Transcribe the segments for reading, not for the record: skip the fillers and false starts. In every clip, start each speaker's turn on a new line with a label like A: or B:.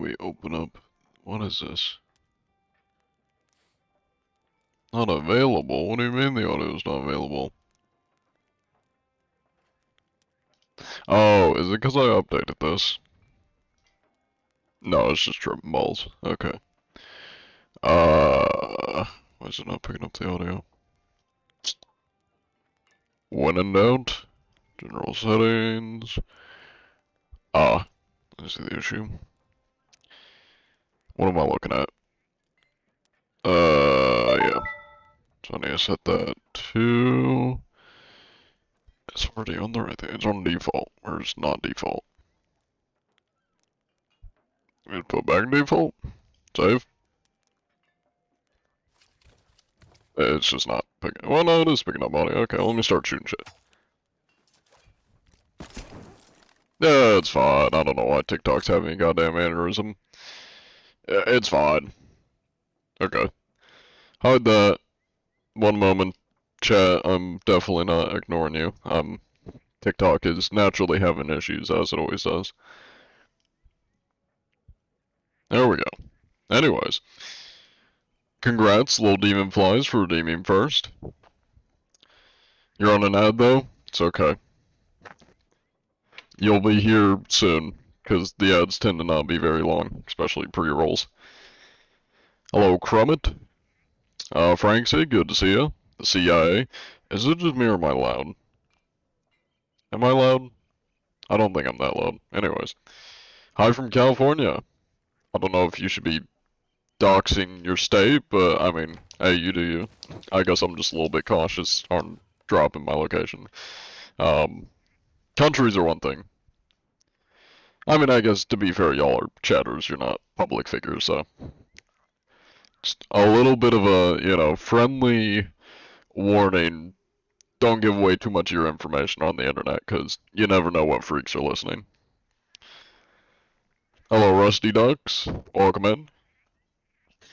A: we open up? What is this? Not available? What do you mean the audio is not available? Oh, is it because I updated this? No, it's just tripping balls. Okay. Why is it not picking up the audio? When in doubt, general settings. I see the issue. What am I looking at? Yeah. So I need to set that to... It's already on the right thing. It's on default, or it's not default. I'm gonna put back default. Save. It's just not picking. Well, no, it is picking up audio. Okay, let me start shooting shit. Yeah, it's fine. I don't know why TikTok's having a goddamn aneurysm. It's fine. Okay. Hide that. One moment. Chat, I'm definitely not ignoring you. TikTok is naturally having issues, as it always does. There we go. Anyways. Congrats, Little Demon Flies, for redeeming first. You're on an ad, though? It's okay. You'll be here soon, because the ads tend to not be very long, especially pre-rolls. Hello, Crummit. Franksy, good to see you. The CIA. Is it just me or am I loud? Am I loud? I don't think I'm that loud. Anyways. Hi from California. I don't know if you should be doxing your state, but I mean, hey, you do you. I guess I'm just a little bit cautious on dropping my location. Countries are one thing. I mean, I guess to be fair, y'all are chatters, you're not public figures, so. Just a little bit of a, friendly warning. Don't give away too much of your information on the internet, because you never know what freaks are listening. Hello, Rusty Ducks. Welcome in.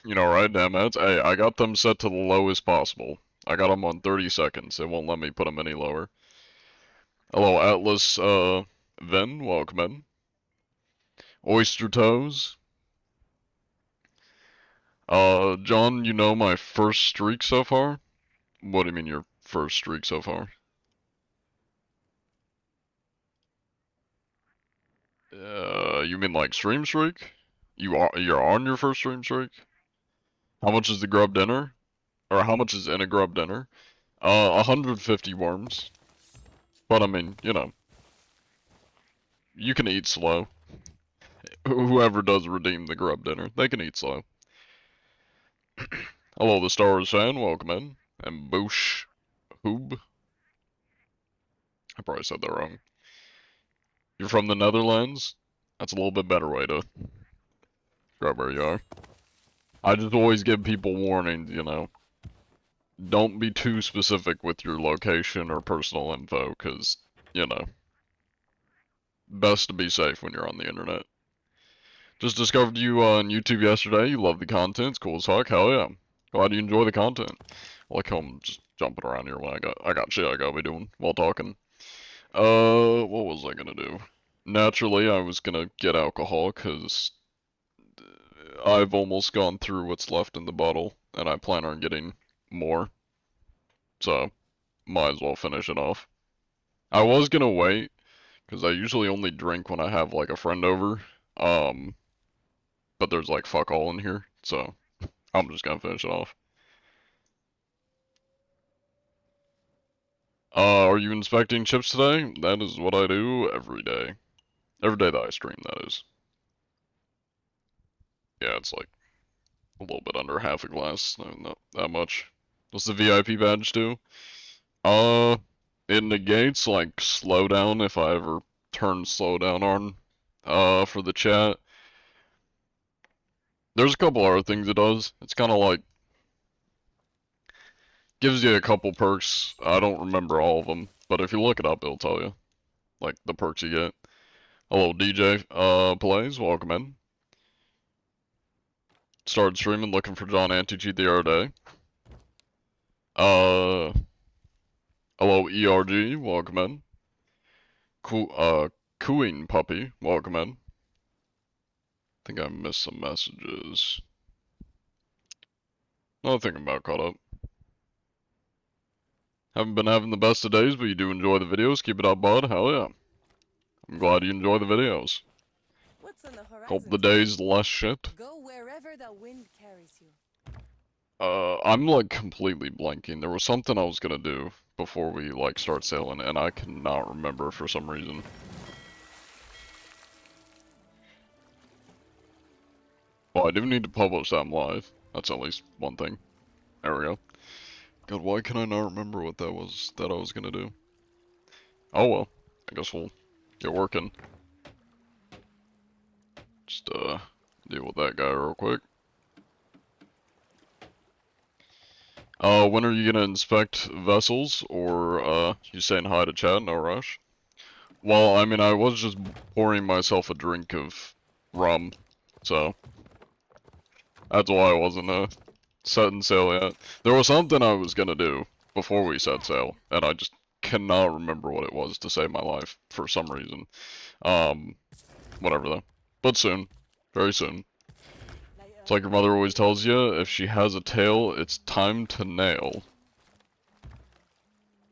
A: You know, right, damn ads. Hey, I got them set to the lowest possible. I got them on 30 seconds. It won't let me put them any lower. Hello, Atlas, Ven. Welcome in. Oyster Toes. John, you know my first streak so far? What do you mean your first streak so far? You mean like stream streak? You're on your first stream streak? How much is the grub dinner? Or how much is in a grub dinner? 150 worms. But I mean, you can eat slow. Whoever does redeem the grub dinner, they can eat slow. Hello, the Star Wars fan, welcome in. And Boosh Hoob. I probably said that wrong. You're from the Netherlands? That's a little bit better way to describe where you are. I just always give people warnings, Don't be too specific with your location or personal info, because, best to be safe when you're on the internet. Just discovered you on YouTube yesterday. You love the content. It's cool as fuck. Hell yeah. Glad you enjoy the content. I like how I'm just jumping around here when I got shit I gotta be doing while talking. What was I gonna do? Naturally, I was gonna get alcohol, cause I've almost gone through what's left in the bottle, and I plan on getting more. So, might as well finish it off. I was gonna wait, cause I usually only drink when I have like a friend over. But there's like fuck all in here, so I'm just gonna finish it off. Are you inspecting chips today? That is what I do every day. Every day that I stream, that is. Yeah, it's like a little bit under half a glass, not that much. What's the VIP badge do? It negates like slowdown if I ever turn slowdown on, for the chat. There's a couple other things it does. It's kind of like, gives you a couple perks. I don't remember all of them, but if you look it up, it'll tell you. Like, the perks you get. Hello, DJ, Plays, welcome in. Started streaming looking for John Anti-cheat the other day. Hello, ERG, welcome in. Cooing Puppy, welcome in. think I missed some messages. Nothing about caught up. Haven't been having the best of days, but you do enjoy the videos. Keep it up, bud. Hell yeah. I'm glad you enjoy the videos.
B: What's on the
A: Hope
B: horizon
A: the
B: today?
A: day's less shit.
B: Go wherever the wind carries you.
A: I'm like completely blanking. There was something I was gonna do before we like start sailing, and I cannot remember for some reason. Well, I do need to publish them live. That's at least one thing. There we go. God, why can I not remember what that was that I was gonna do? Oh well, I guess we'll get working. Just deal with that guy real quick. When are you gonna inspect vessels, or you saying hi to chat? No rush. Well, I mean, I was just pouring myself a drink of rum, so that's why I wasn't setting sail yet. There was something I was gonna do before we set sail, and I just cannot remember what it was to save my life for some reason. Um, Whatever though. But soon. Very soon. It's like your mother always tells you, if she has a tail, it's time to nail.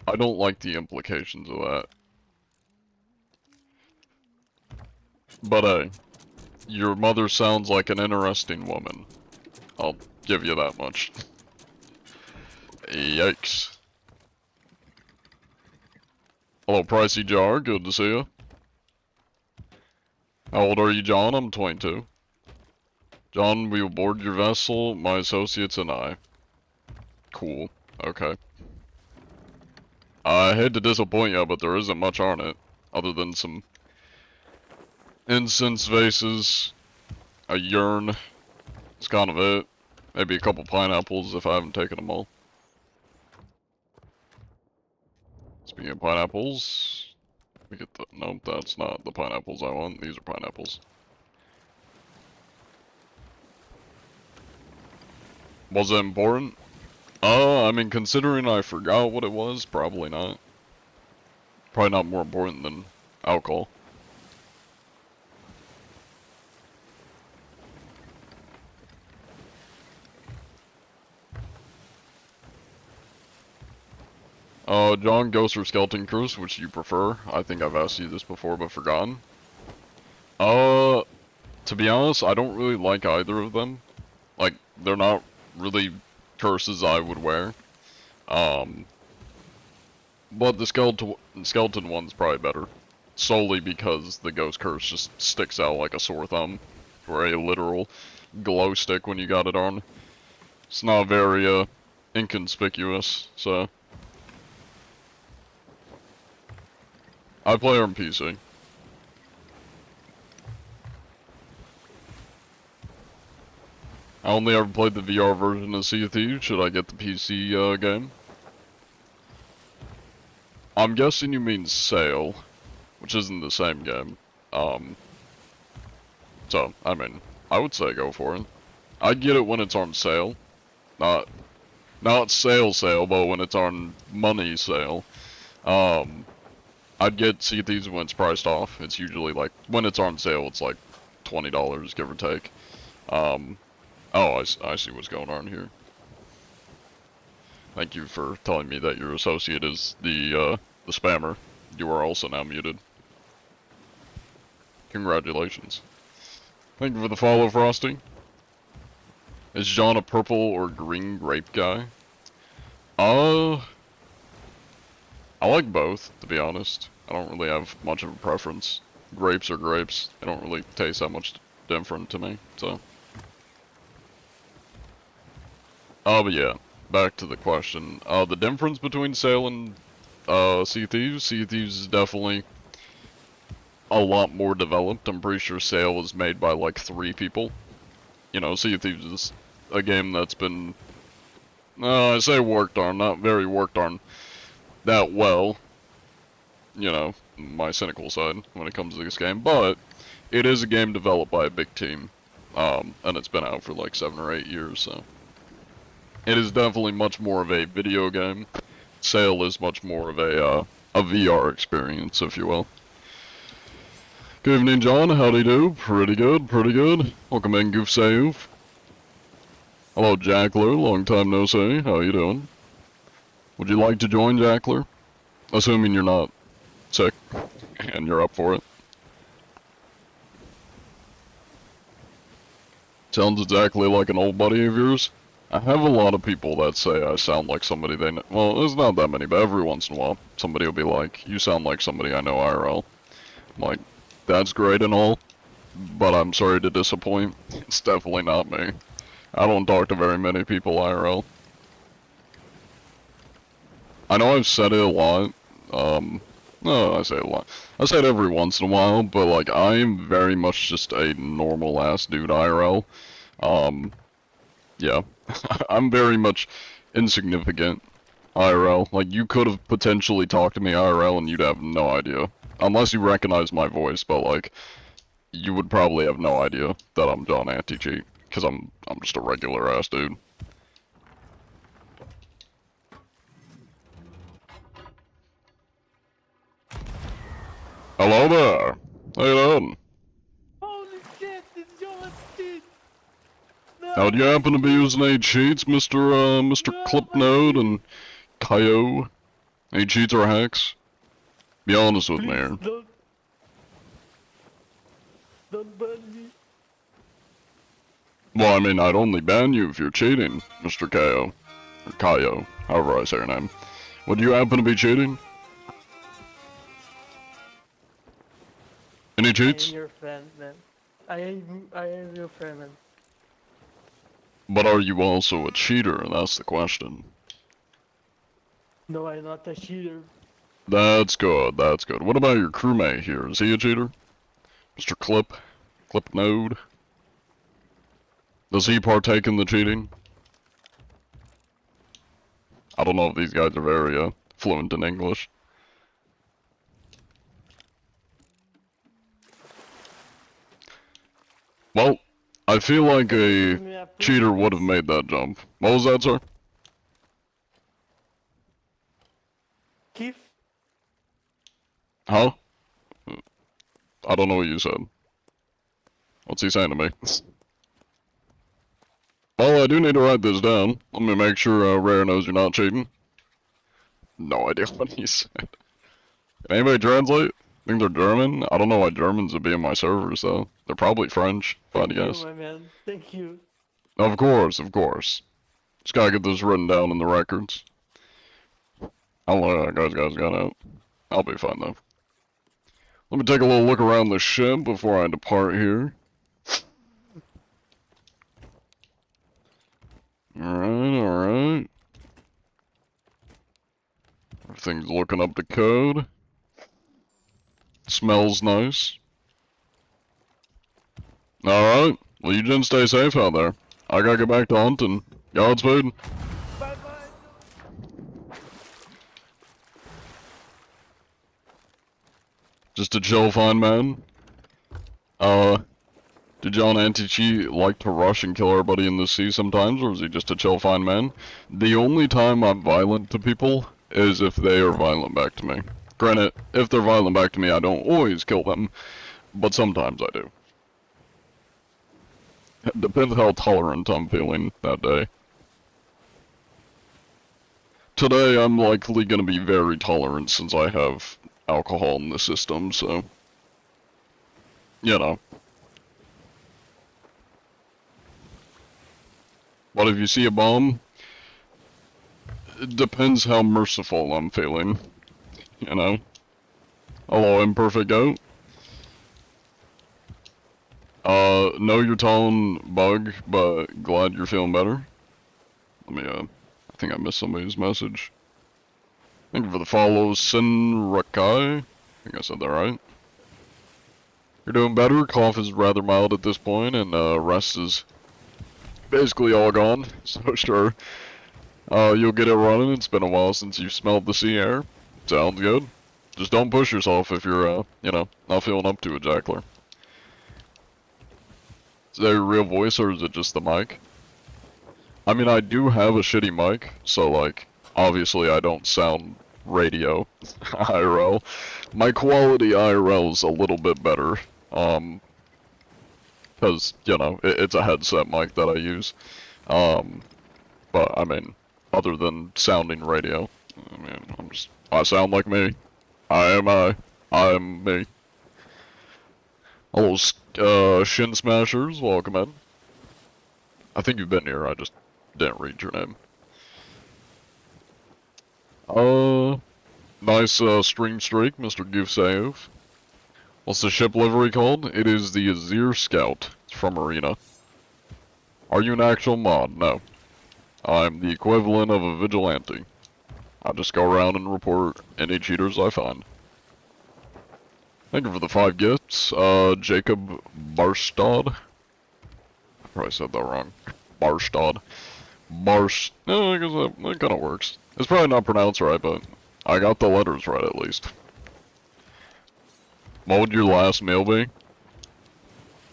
A: I don't like the implications of that. But hey, your mother sounds like an interesting woman. I'll give you that much. Yikes. Hello, Pricey Jar, good to see you. How old are you, John? I'm 22. John, we will board your vessel, my associates and I. Cool. Okay. I hate to disappoint you, but there isn't much on it, other than some incense vases, a urn. That's kind of it. Maybe a couple pineapples if I haven't taken them all. Speaking of pineapples, we get the. Nope, that's not the pineapples I want. These are pineapples. Was it important? I mean, considering I forgot what it was, probably not. Probably not more important than alcohol. John, Ghost or Skeleton Cruise, which do you prefer? I think I've asked you this before, but forgotten. Uh, to be honest, I don't really like either of them. Like, they're not really curses I would wear. Um, but the skeleton one's probably better. Solely because the ghost curse just sticks out like a sore thumb. Or a literal glow stick when you got it on. It's not very, inconspicuous, so. I play on PC. I only ever played the VR version of Sea of Thieves. Should I get the PC, game? I'm guessing you mean Sail, which isn't the same game. Um, so, I mean, I would say go for it. I'd get it when it's on sale. Not, not sale, but when it's on money sale. Um, I'd get Sea of Thieves when it's priced off. It's usually like, when it's on sale, it's like $20, give or take. Oh, I see what's going on here. Thank you for telling me that your associate is the spammer. You are also now muted. Congratulations. Thank you for the follow, Frosty. Is John a purple or green grape guy? I like both, to be honest. I don't really have much of a preference. Grapes are grapes. They don't really taste that much different to me, so. But yeah, back to the question. The difference between Sail and, Sea Thieves is definitely a lot more developed. I'm pretty sure Sail was made by like 3 people. You know, Sea of Thieves is a game that's been, I say worked on, not very worked on that well. You know, my cynical side when it comes to this game, but it is a game developed by a big team. And it's been out for like 7 or 8 years, so. It is definitely much more of a video game. Sail is much more of a VR experience, if you will. Good evening, John. Howdy do? Pretty good, pretty good. Welcome in, Goof Sayoof. Hello, Jackler. Long time no see. How you doing? Would you like to join, Jackler? Assuming you're not sick and you're up for it. Sounds exactly like an old buddy of yours. I have a lot of people that say I sound like somebody they know. Well, there's not that many, but every once in a while, somebody will be like, you sound like somebody I know IRL. I'm like, that's great and all, but I'm sorry to disappoint. It's definitely not me. I don't talk to very many people IRL. I know I've said it a lot. No, I say it a lot. I say it every once in a while, but like, I'm very much just a normal ass dude IRL. Yeah. I'm very much insignificant IRL. Like, you could have potentially talked to me IRL and you'd have no idea. Unless you recognize my voice, but like, you would probably have no idea that I'm John Anti-Cheat. Because I'm just a regular ass dude. Hello there! How you doing?
C: Holy shit, it's John Cheat! No,
A: Now, do you happen to be using any cheats, Mr.
C: No,
A: Clipnode and Kyo? Any cheats or hacks? Be honest with me here.
C: please don't burn me.
A: Well, I mean, I'd only ban you if you're cheating, Mr. Kyo. Or Kyo, however I say your name. Would you happen to be cheating? Any
C: I
A: cheats?
C: am your friend, man. I am your friend, man.
A: But are you also a cheater? That's the question.
C: No, I'm not a cheater.
A: That's good, that's good. What about your crewmate here? Is he a cheater? Mr. Clipnode? Does he partake in the cheating? I don't know if these guys are very, fluent in English. Well, I feel like a
C: Give me a
A: cheater would have
C: please.
A: made that jump. What was that, sir?
C: Keith?
A: Huh? I don't know what you said. What's he saying to me? Well, I do need to write this down. Let me make sure Rare knows you're not cheating. No idea what he said. Can anybody translate? I think they're German. I don't know why Germans would be in my servers though. They're probably French, but
C: Thank you,
A: yes.
C: my man. Thank you.
A: Of course, of course. Just gotta get this written down in the records. How long that guys got out? I'll be fine though. Let me take a little look around the ship before I depart here. Alright. Everything's looking up to code. Smells nice. Alright. Well, you didn't stay safe out there. I gotta get back to hunting. Godspeed.
C: Bye bye.
A: Just a chill, fine man. Did John Anti-Cheat like to rush and kill everybody in the sea sometimes, or is he just a chill, fine man? The only time I'm violent to people is if they are violent back to me. Granted, if they're violent back to me, I don't always kill them, but sometimes I do. It depends how tolerant I'm feeling that day. Today, I'm likely gonna be very tolerant since I have alcohol in the system, so... You know. But if you see a bomb, it depends how merciful I'm feeling, you know? Hello, Imperfect Goat. Know your tone, Bug, but glad you're feeling better. Let me, I think I missed somebody's message. Thank you for the follow, Sinrakai. I think I said that right. You're doing better, cough is rather mild at this point, and, rest is basically all gone, so sure. You'll get it running. It's been a while since you smelled the sea air. Sounds good. Just don't push yourself if you're, you know, not feeling up to it, Jackler. Is that your real voice, or is it just the mic? I mean, I do have a shitty mic, so, like, obviously I don't sound radio IRL. My quality IRL is a little bit better, because, you know, it's a headset mic that I use. But, I mean, other than sounding radio, I mean, I sound like me. I am me. Hello, Shin Smashers, welcome in. I think you've been here, I just didn't read your name. Nice, stream streak, Mr. Gooseyev. What's the ship livery called? It is the Azir Scout. It's from Arena. Are you an actual mod? No. I'm the equivalent of a vigilante. I just go around and report any cheaters I find. Thank you for the 5 gifts, Jacob Barstad. I probably said that wrong. Barstad. No, I guess that kinda works. It's probably not pronounced right, but I got the letters right at least. What would your last meal be?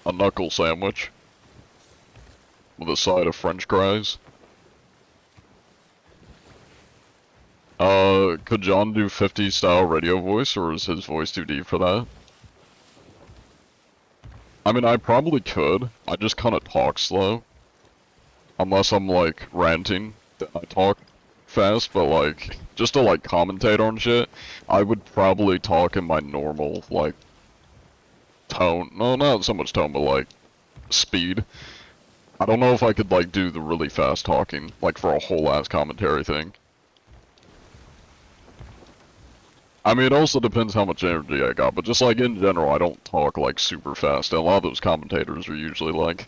A: A knuckle sandwich. With a side of french fries. Could John do 50 style radio voice, or is his voice too deep for that? I mean, I probably could. I just kinda talk slow. Unless I'm, like, ranting, then I talk fast, but, like, just to, like, commentate on shit, I would probably talk in my normal, like, tone. No, not so much tone, but, like, speed. I don't know if I could, like, do the really fast talking, like, for a whole ass commentary thing. I mean, it also depends how much energy I got, but just, like, in general, I don't talk, like, super fast, and a lot of those commentators are usually like,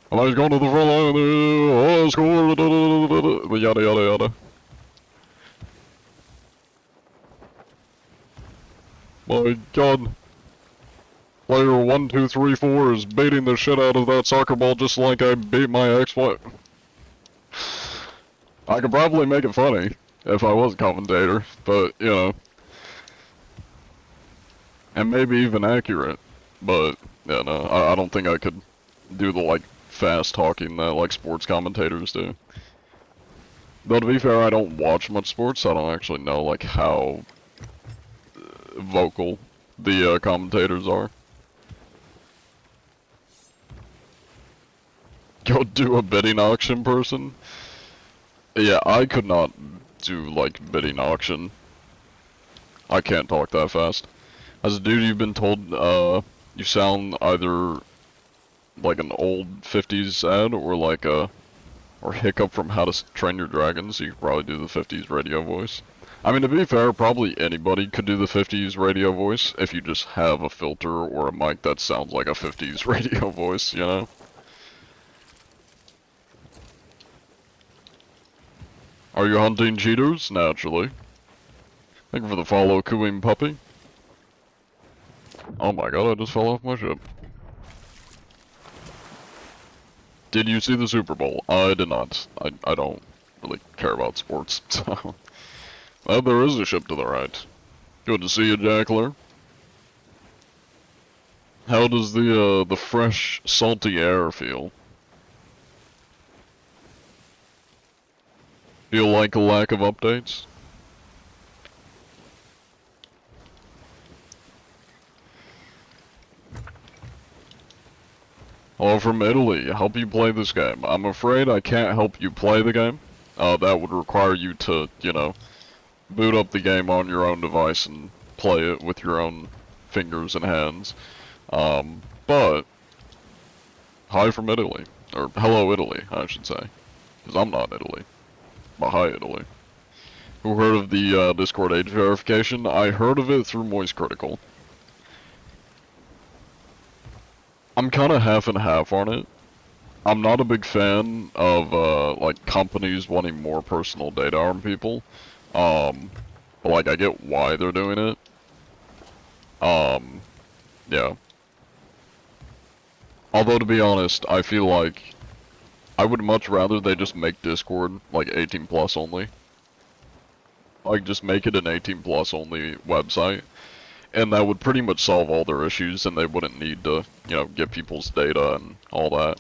A: well, he's going to the front line, oh, score, yada yada yada. My god. Player 1, 2, 3, 4 is baiting the shit out of that soccer ball just like I beat my ex-wife. I could probably make it funny if I was a commentator, but, you know. And maybe even accurate, but, yeah, no, I don't think I could do the, like, fast talking that, like, sports commentators do. Though, to be fair, I don't watch much sports, so I don't actually know, like, how vocal the, commentators are. Go do a bidding auction person? Yeah, I could not do, like, bidding auction. I can't talk that fast. As a dude, you've been told, you sound either like an old 50s ad or like or Hiccup from How to Train Your Dragon, so you could probably do the 50s radio voice. I mean, to be fair, probably anybody could do the 50s radio voice if you just have a filter or a mic that sounds like a 50s radio voice, you know? Are you hunting cheaters? Naturally. Thank you for the follow, cooing puppy. Oh my god, I just fell off my ship. Did you see the Super Bowl? I did not. I don't really care about sports, so... Well, there is a ship to the right. Good to see you, Jackler. How does the fresh, salty air feel? Feel like a lack of updates? Hello from Italy, help you play this game. I'm afraid I can't help you play the game. That would require you to, you know, boot up the game on your own device and play it with your own fingers and hands. But, hi from Italy. Or, hello Italy, I should say. Because I'm not Italy. But hi Italy. Who heard of the, Discord age verification? I heard of it through Moist Critical. I'm kinda half and half on it. I'm not a big fan of, like, companies wanting more personal data on people. But, like, I get why they're doing it. Yeah. Although, to be honest, I feel like I would much rather they just make Discord, like, 18 plus only. Like, just make it an 18 plus only website. And that would pretty much solve all their issues, and they wouldn't need to, you know, get people's data and all that.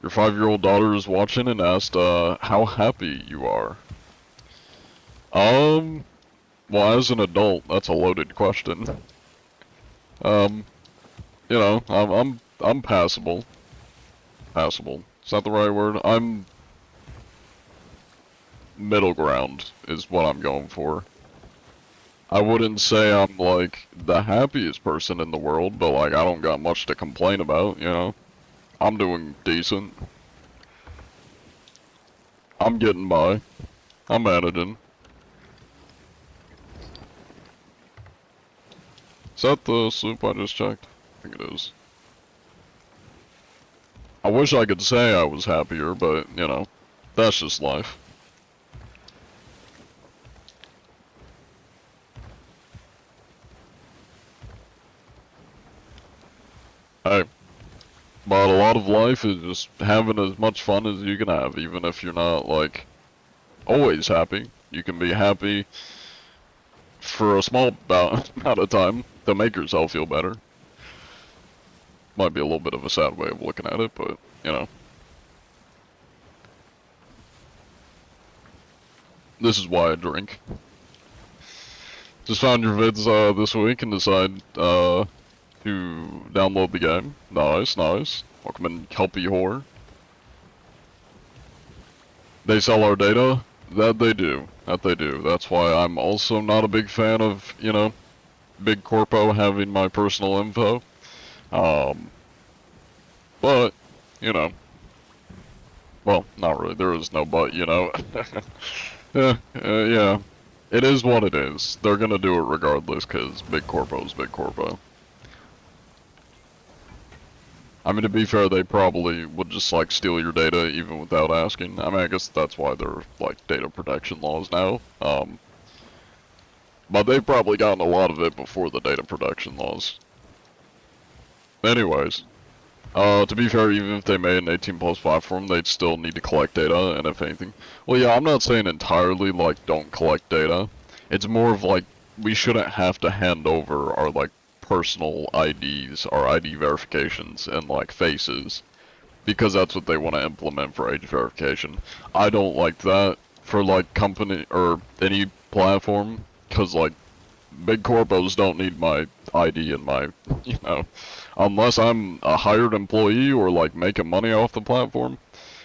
A: Your 5-year-old daughter is watching and asked, how happy you are. Well, as an adult, that's a loaded question. You know, I'm passable. Passable. Is that the right word? I'm middle ground is what I'm going for. I wouldn't say I'm like the happiest person in the world, but like I don't got much to complain about, you know. I'm doing decent. I'm getting by. I'm managing. Is that the sloop I just checked? I think it is. I wish I could say I was happier, but, you know, that's just life. Hey, but a lot of life is just having as much fun as you can have, even if you're not, like, always happy. You can be happy for a small amount of time to make yourself feel better. Might be a little bit of a sad way of looking at it, but, you know. This is why I drink. Just found your vids this week and decided to download the game. Nice, nice. Welcome in, Kelpie Whore. They sell our data? That they do. That they do. That's why I'm also not a big fan of, you know, big corpo having my personal info. But, you know. Well, not really. There is no but, you know. Yeah. It is what it is. They're gonna do it regardless, cause big corpo's big corpo. I mean, to be fair, they probably would just, like, steal your data even without asking. I mean, I guess that's why they're, like, data protection laws now. But they've probably gotten a lot of it before the data protection laws. Anyways, to be fair, even if they made an 18+ platform, they'd still need to collect data, and if anything... Well, yeah, I'm not saying entirely, like, don't collect data. It's more of, like, we shouldn't have to hand over our, like, personal IDs, our ID verifications, and, like, faces. Because that's what they want to implement for age verification. I don't like that for, like, company, or any platform, because, like, big corpos don't need my ID and my, you know, unless I'm a hired employee or like making money off the platform.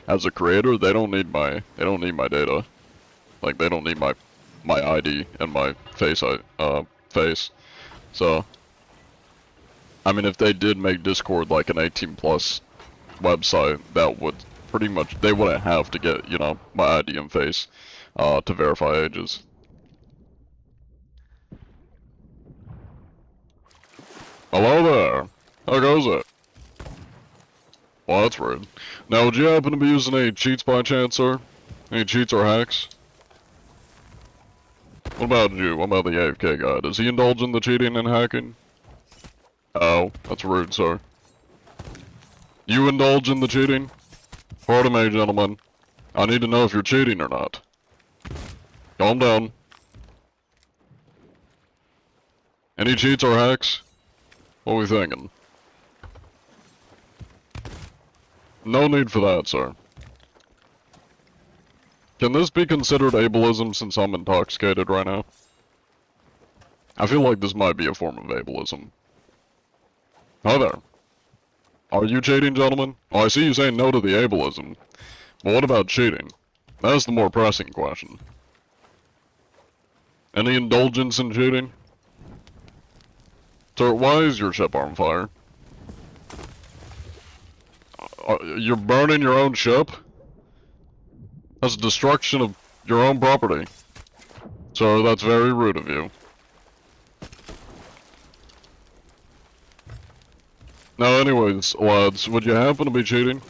A: As a creator, they don't need my data. Like they don't need my ID and my face face. So I mean if they did make Discord like an 18+ website, that would pretty much they wouldn't have to get, you know, my ID and face to verify ages. Hello there. How goes it? Well, that's rude. Now, would you happen to be using any cheats by chance, sir? Any cheats or hacks? What about you? What about the AFK guy? Does he indulge in the cheating and hacking? Oh, that's rude, sir. You indulge in the cheating? Pardon me, gentlemen. I need to know if you're cheating or not. Calm down. Any cheats or hacks? What are we thinking? No need for that, sir. Can this be considered ableism since I'm intoxicated right now? I feel like this might be a form of ableism. Hi there. Are you cheating, gentlemen? Oh, I see you saying no to the ableism. But what about cheating? That's the more pressing question. Any indulgence in cheating? Sir, why is your ship on fire? You're burning your own ship? That's destruction of your own property. Sir, that's very rude of you. Now anyways, lads, would you happen to be cheating?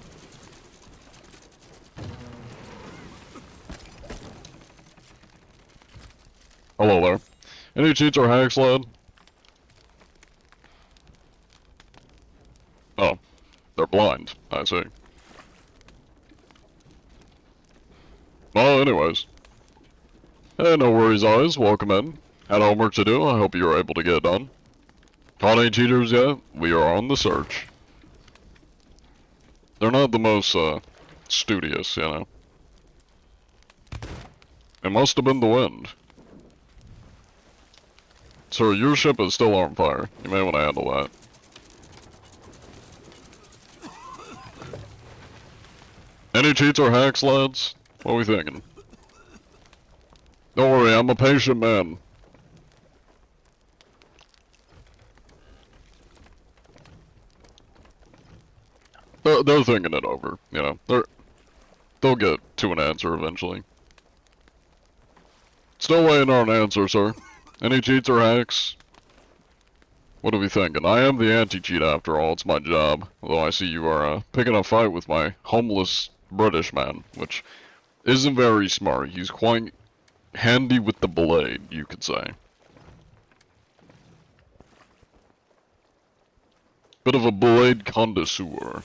A: Hello there. Any cheats or hacks, lad? Oh, they're blind, I see. Well, anyways. Hey, no worries, eyes. Welcome in. Had homework to do. I hope you were able to get it done. Caught any cheaters yet? We are on the search. They're not the most, studious, you know. It must have been the wind. Sir, your ship is still on fire. You may want to handle that. Any cheats or hacks, lads? What are we thinking? Don't worry, I'm a patient man. They're thinking it over, you know. They'll get to an answer eventually. Still waiting on an answer, sir. Any cheats or hacks? What are we thinking? I am the anti-cheat after all, it's my job. Although I see you are picking a fight with my homeless British man, which isn't very smart. He's quite handy with the blade, you could say. Bit of a blade connoisseur.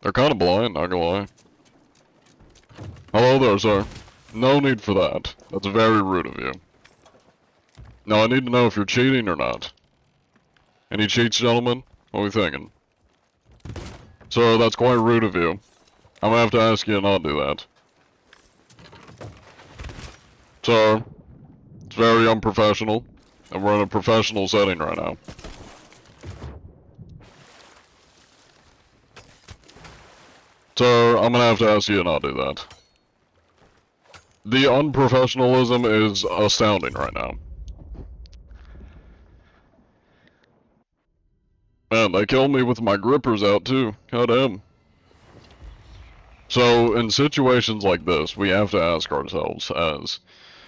A: They're kinda blind, not gonna lie. Hello there, sir. No need for that. That's very rude of you. Now I need to know if you're cheating or not. Any cheats, gentlemen? What are we thinking? Sir, that's quite rude of you. I'm gonna have to ask you to not do that. Sir, it's very unprofessional, and we're in a professional setting right now. Sir, I'm gonna have to ask you to not do that. The unprofessionalism is astounding right now. Man, they killed me with my grippers out too. Goddamn. So, in situations like this, we have to ask ourselves, as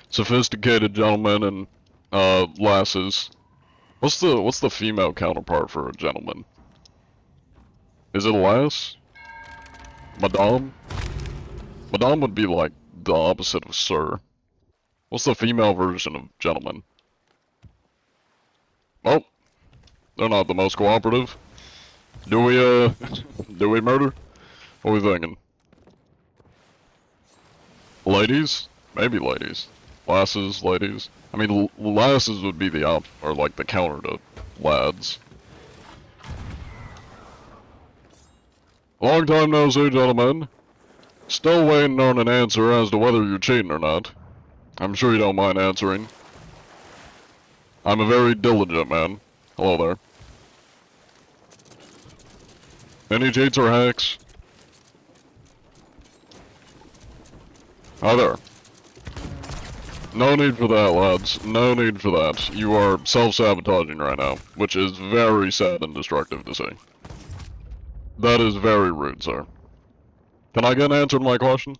A: sophisticated gentlemen and lasses, what's the female counterpart for a gentleman? Is it a lass? Madame? Madame would be like the opposite of sir. What's the female version of gentleman? Oh, they're not the most cooperative. Do we murder? What are we thinking? Ladies? Maybe ladies. Lasses, ladies. I mean, lasses would be the or like the counter to lads. Long time no see, gentlemen. Still waiting on an answer as to whether you're cheating or not. I'm sure you don't mind answering. I'm a very diligent man. Hello there. Any cheats or hacks? Hi there. No need for that, lads. No need for that. You are self-sabotaging right now, which is very sad and destructive to see. That is very rude, sir. Can I get an answer to my question?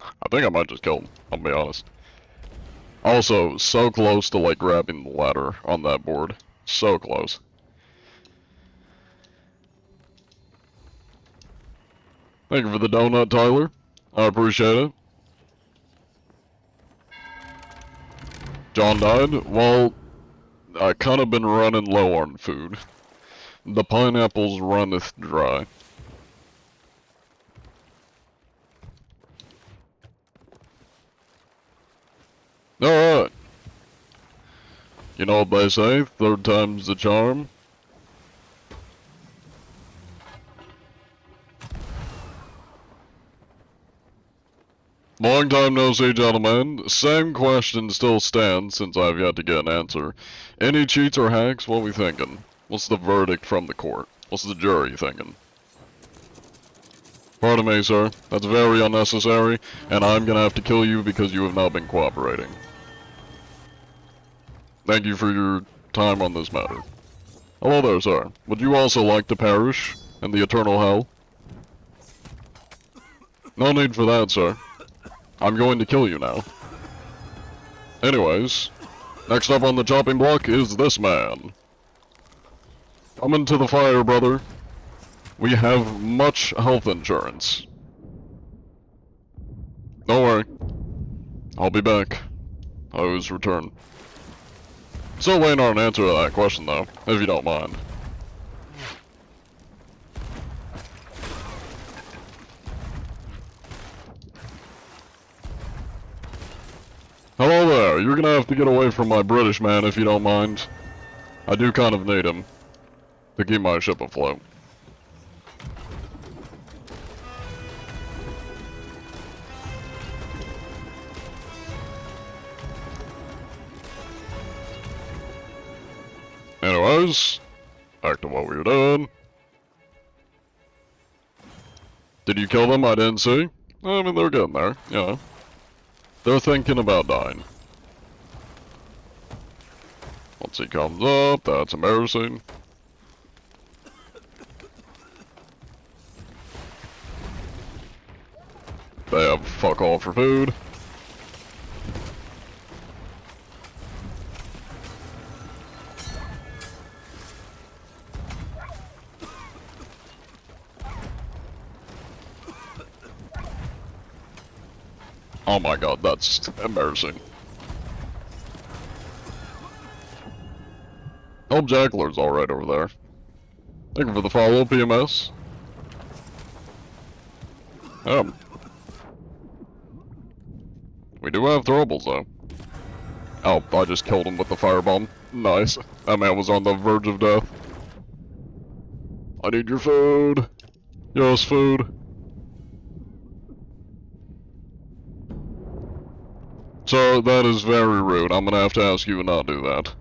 A: I think I might just kill him, I'll be honest. Also, so close to like grabbing the ladder on that board. So close. Thank you for the donut, Tyler. I appreciate it. John died? Well, I kinda been running low on food. The pineapples runneth dry. Alright. You know what they say, third time's the charm. Long time no see, gentlemen. Same question still stands since I've yet to get an answer. Any cheats or hacks? What are we thinking? What's the verdict from the court? What's the jury thinking? Pardon me, sir. That's very unnecessary, and I'm gonna have to kill you because you have not been cooperating. Thank you for your time on this matter. Hello there, sir. Would you also like to perish in the eternal hell? No need for that, sir. I'm going to kill you now. Anyways, next up on the chopping block is this man. Coming to the fire, brother. We have much health insurance. Don't worry. I'll be back. I always return. Still waiting on an answer to that question, though, if you don't mind. Hello there, you're gonna have to get away from my British man if you don't mind. I do kind of need him to keep my ship afloat. Anyways, back to what we were doing. Did you kill them? I didn't see. I mean, they're getting there, you know. They're thinking about dying. Once he comes up, that's embarrassing. They have fuck all for food. Oh my god, that's embarrassing. Oh, Jackler's alright over there. Thank you for the follow, PMS. We do have throwables though. Oh, I just killed him with the firebomb. Nice. That man was on the verge of death. I need your food. Yes, food. So, that is very rude. I'm gonna have to ask you to not do that.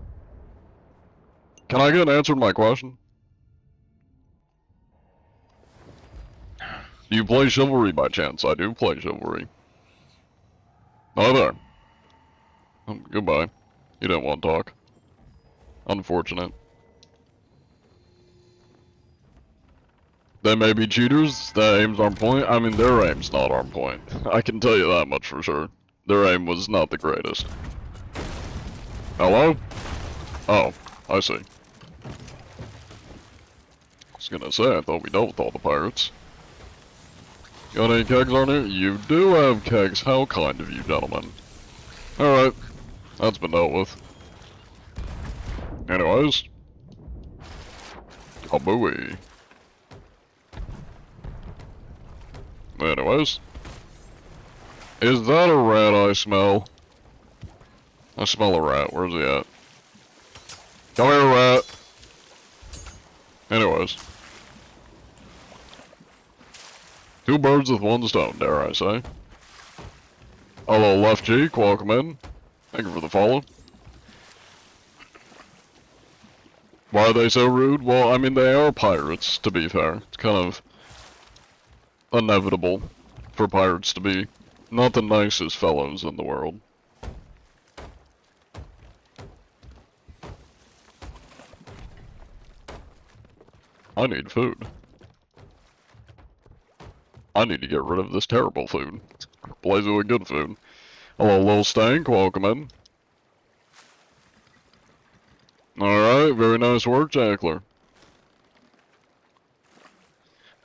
A: Can I get an answer to my question? Do you play Chivalry by chance? I do play Chivalry. Oh, there. Goodbye. You didn't want to talk. Unfortunate. They may be cheaters, their aim's on point. I mean, their aim's not on point. I can tell you that much for sure. Their aim was not the greatest. Hello? Oh, I see. I was gonna say, I thought we dealt with all the pirates. Got any kegs on here? You do have kegs. How kind of you, gentlemen. Alright. That's been dealt with. Anyways. Kabooey. Anyways. Is that a rat I smell? I smell a rat. Where's he at? Come here, rat. Anyways. Two birds with one stone, dare I say. Hello, left cheek. Welcome in. Thank you for the follow. Why are they so rude? Well, I mean, they are pirates, to be fair. It's kind of inevitable for pirates to be not the nicest fellows in the world. I need food. I need to get rid of this terrible food. Blaze with good food. Hello, Lil Stank. Welcome in. Alright, very nice work, Jackler.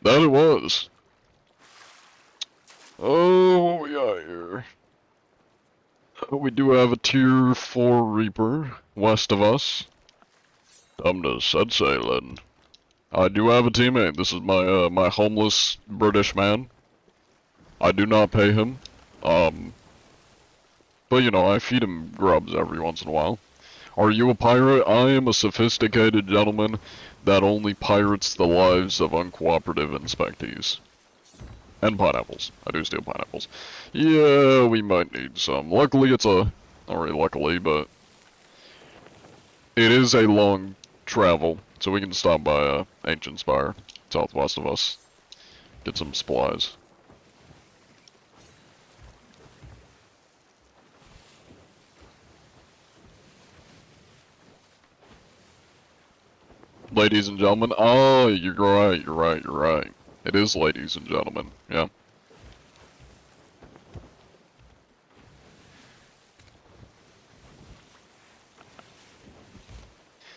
A: That it was. Oh, what we got here? We do have a tier 4 Reaper west of us. Time to set sailing. I do have a teammate. This is my my homeless British man. I do not pay him. But you know, I feed him grubs every once in a while. Are you a pirate? I am a sophisticated gentleman that only pirates the lives of uncooperative inspectees. And pineapples. I do steal pineapples. Yeah, we might need some. Luckily it's a... not really luckily, but... it is a long travel, so we can stop by Ancient Spire, southwest of us. Get some supplies. Ladies and gentlemen, oh, you're right, you're right, you're right. It is ladies and gentlemen, yeah.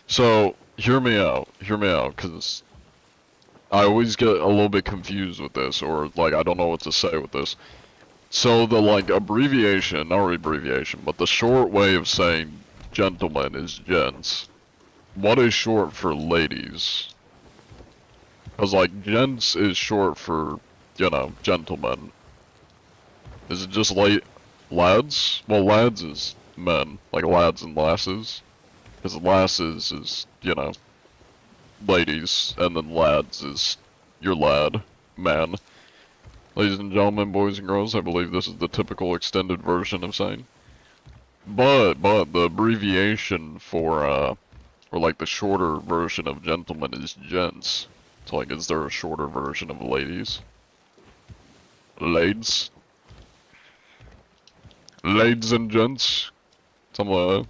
A: So, hear me out, because I always get a little bit confused with this, or, like, I don't know what to say with this. So, the, like, abbreviation, not really abbreviation, but the short way of saying gentleman is gents. What is short for ladies? Because, like, gents is short for, you know, gentlemen. Is it just lads? Well, lads is men, like lads and lasses. Because lasses is, you know, ladies, and then lads is your lad, man. Ladies and gentlemen, boys and girls, I believe this is the typical extended version of saying. But the abbreviation for, Or like the shorter version of gentlemen is gents. So like, is there a shorter version of ladies? Lades? Lades and gents? Something like that.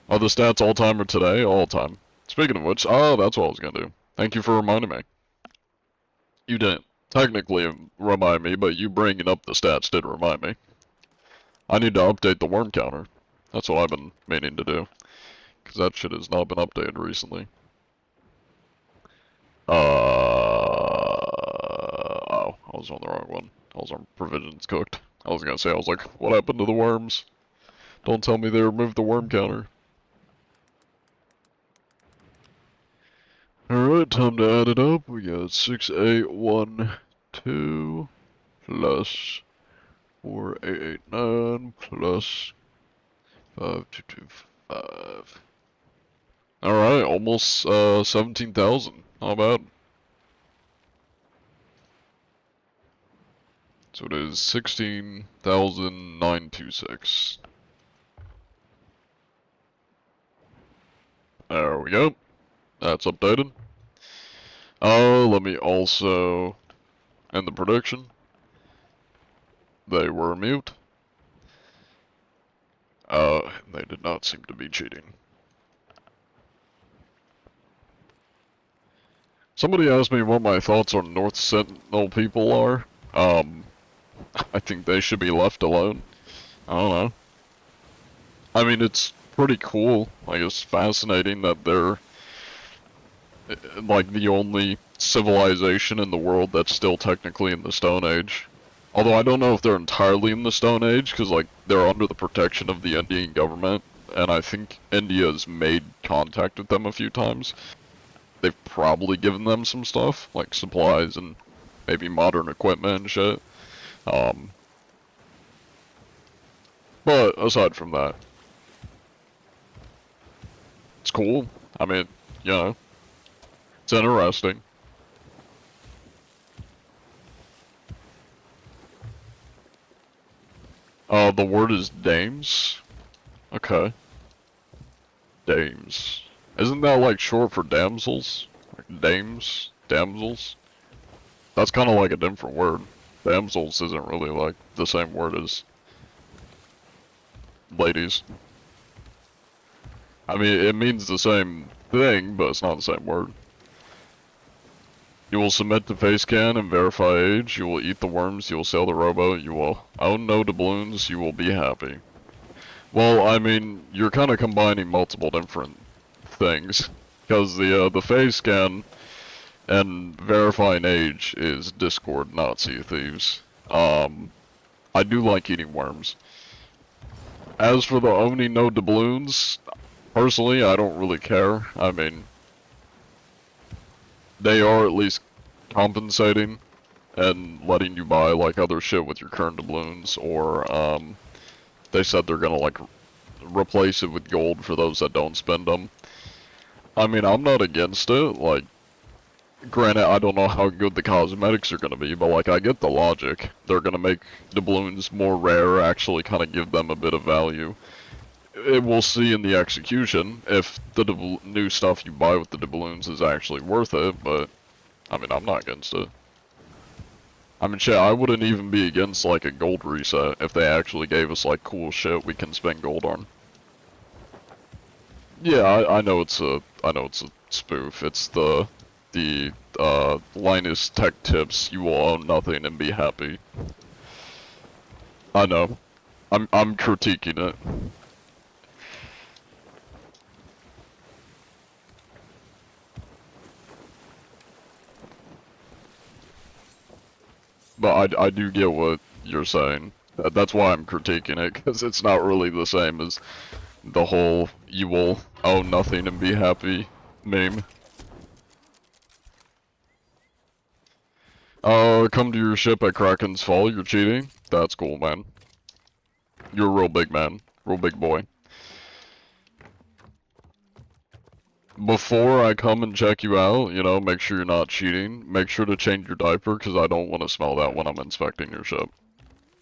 A: Are the stats all time or today? All time. Speaking of which, oh, that's what I was gonna do. Thank you for reminding me. You didn't technically remind me, but you bringing up the stats did remind me. I need to update the worm counter. That's what I've been meaning to do. Because that shit has not been updated recently. Oh, I was on the wrong one. I was on provisions cooked. I was gonna say, I was like, what happened to the worms? Don't tell me they removed the worm counter. Alright, time to add it up. We got 6812 plus 4889 plus 5225. Alright, almost 17,000. Not bad. So it is 16,926. There we go. That's updated. Let me also end the prediction. They were mute. They did not seem to be cheating. Somebody asked me what my thoughts on North Sentinel people are. I think they should be left alone. I don't know. I mean, it's pretty cool. Like, it's fascinating that they're like the only civilization in the world that's still technically in the Stone Age. Although I don't know if they're entirely in the Stone Age, because like they're under the protection of the Indian government, and I think India's made contact with them a few times. They've probably given them some stuff, like supplies and maybe modern equipment and shit. But aside from that, it's cool. I mean, you know, it's interesting. The word is dames. Okay. Dames. Isn't that like short for damsels? Like dames? Damsels? That's kind of like a different word. Damsels isn't really like the same word as ladies. I mean, it means the same thing, but it's not the same word. You will submit to face scan and verify age. You will eat the worms. You will sail the rowboat. You will own no doubloons. You will be happy. Well, I mean, you're kind of combining multiple different things, because the face scan and verifying age is Discord, not Sea of Thieves. I do like eating worms. As for the owning no doubloons, personally, I don't really care. I mean, they are at least compensating and letting you buy like other shit with your current doubloons, or they said they're gonna like replace it with gold for those that don't spend them. I mean, I'm not against it. Like, granted, I don't know how good the cosmetics are gonna be, but like, I get the logic. They're gonna make doubloons more rare, actually kind of give them a bit of value. We'll see in the execution if the new stuff you buy with the doubloons is actually worth it, but I mean, I'm not against it. I mean, shit, I wouldn't even be against like a gold reset if they actually gave us like cool shit we can spend gold on. Yeah, I know it's a spoof. It's the Linus Tech Tips. You will own nothing and be happy. I know. I'm critiquing it. But I do get what you're saying. That's why I'm critiquing it, because it's not really the same as the whole you will own nothing and be happy meme. Come to your ship at Kraken's Fall, you're cheating? That's cool, man. You're a real big man. Real big boy. Before I come and check you out, you know, make sure you're not cheating. Make sure to change your diaper, because I don't want to smell that when I'm inspecting your ship.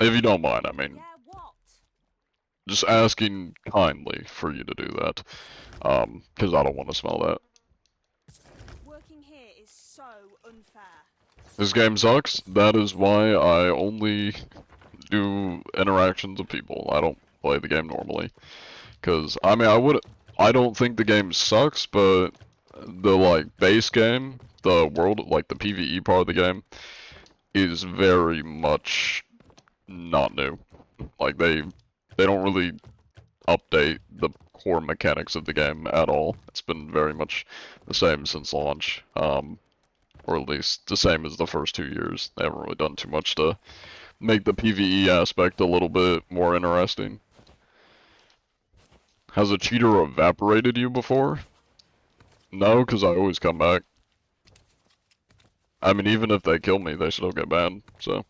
A: If you don't mind, I mean.
B: Yeah, what?
A: just asking kindly for you to do that. Because I don't want to smell that.
D: Working here is so unfair.
A: This game sucks. That is why I only do interactions with people. I don't play the game normally. Because, I mean, I don't think the game sucks, but the, like, base game, the world, like, the PvE part of the game, is very much not new. Like, they don't really update the core mechanics of the game at all. It's been very much the same since launch, or at least the same as the first 2 years. They haven't really done too much to make the PvE aspect a little bit more interesting. Has a cheater evaporated you before? No, because I always come back. I mean, even if they kill me, they still get banned, so.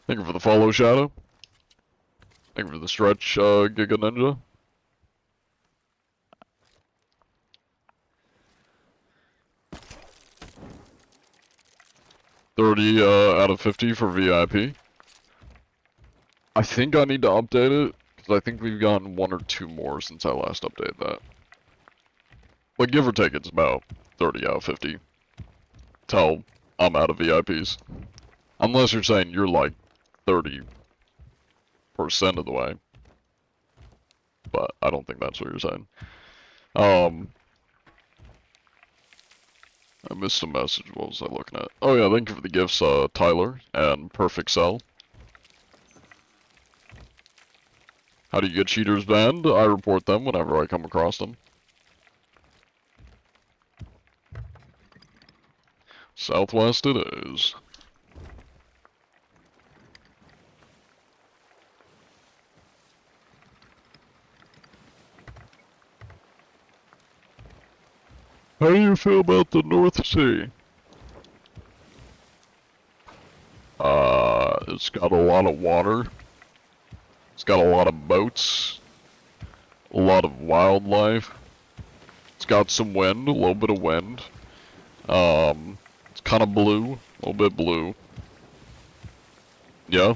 A: Thank you for the follow, Shadow. Thank you for the stretch, Giga Ninja. 30 out of 50 for VIP. I think I need to update it, because I think we've gotten 1 or 2 more since I last updated that. Like, give or take, it's about 30 out of 50. Till I'm out of VIPs. Unless you're saying you're like 30% of the way. But I don't think that's what you're saying. I missed a message. What was I looking at? Oh yeah, thank you for the gifts, Tyler and Perfect Cell. How do you get cheaters banned? I report them whenever I come across them. Southwest it is. How do you feel about the North Sea? It's got a lot of water. It's got a lot of boats. A lot of wildlife. It's got some wind, a little bit of wind. It's kind of blue, a little bit blue. Yeah.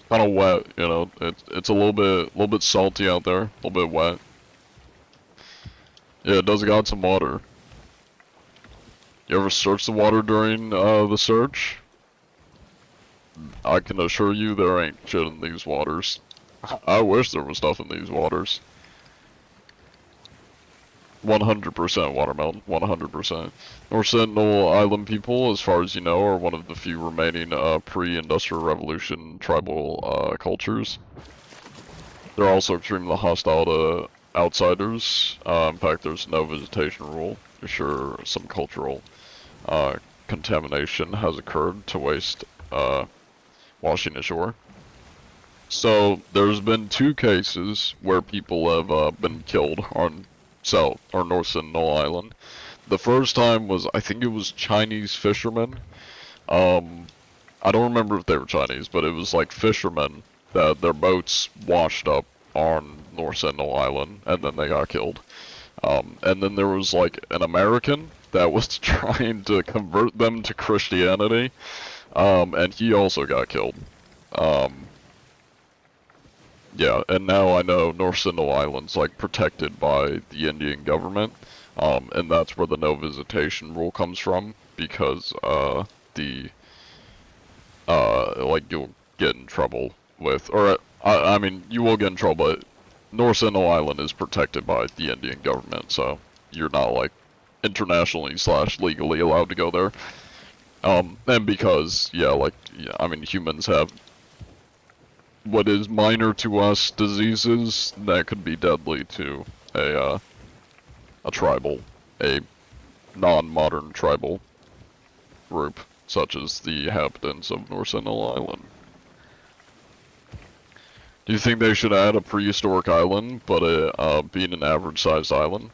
A: Kind of wet, you know. It's a little bit salty out there, a little bit wet. Yeah, it does got some water. You ever search the water during the search? I can assure you there ain't shit in these waters. I wish there was stuff in these waters. 100% watermelon, 100%. North Sentinel Island people, as far as you know, are one of the few remaining pre-Industrial Revolution tribal cultures. They're also extremely hostile to outsiders. In fact, there's no visitation rule. For sure, some cultural contamination has occurred to waste washing ashore. So there's been 2 cases where people have been killed on South or North Sentinel Island. The first time was, I think it was Chinese fishermen. I don't remember if they were Chinese, but it was like fishermen that their boats washed up on North Sentinel Island, and then they got killed. And then there was like an American that was trying to convert them to Christianity, and he also got killed. Yeah, and now I know North Sentinel Island's like protected by the Indian government, and that's where the no visitation rule comes from, because like you'll get in trouble with, or I mean you will get in trouble, but North Sentinel Island is protected by the Indian government, so you're not like internationally / legally allowed to go there. And because, yeah, like, yeah, I mean humans have what is minor to us diseases that could be deadly to a tribal, a non-modern tribal group, such as the inhabitants of North Sentinel Island. Do you think they should add a prehistoric island, but being an average-sized island?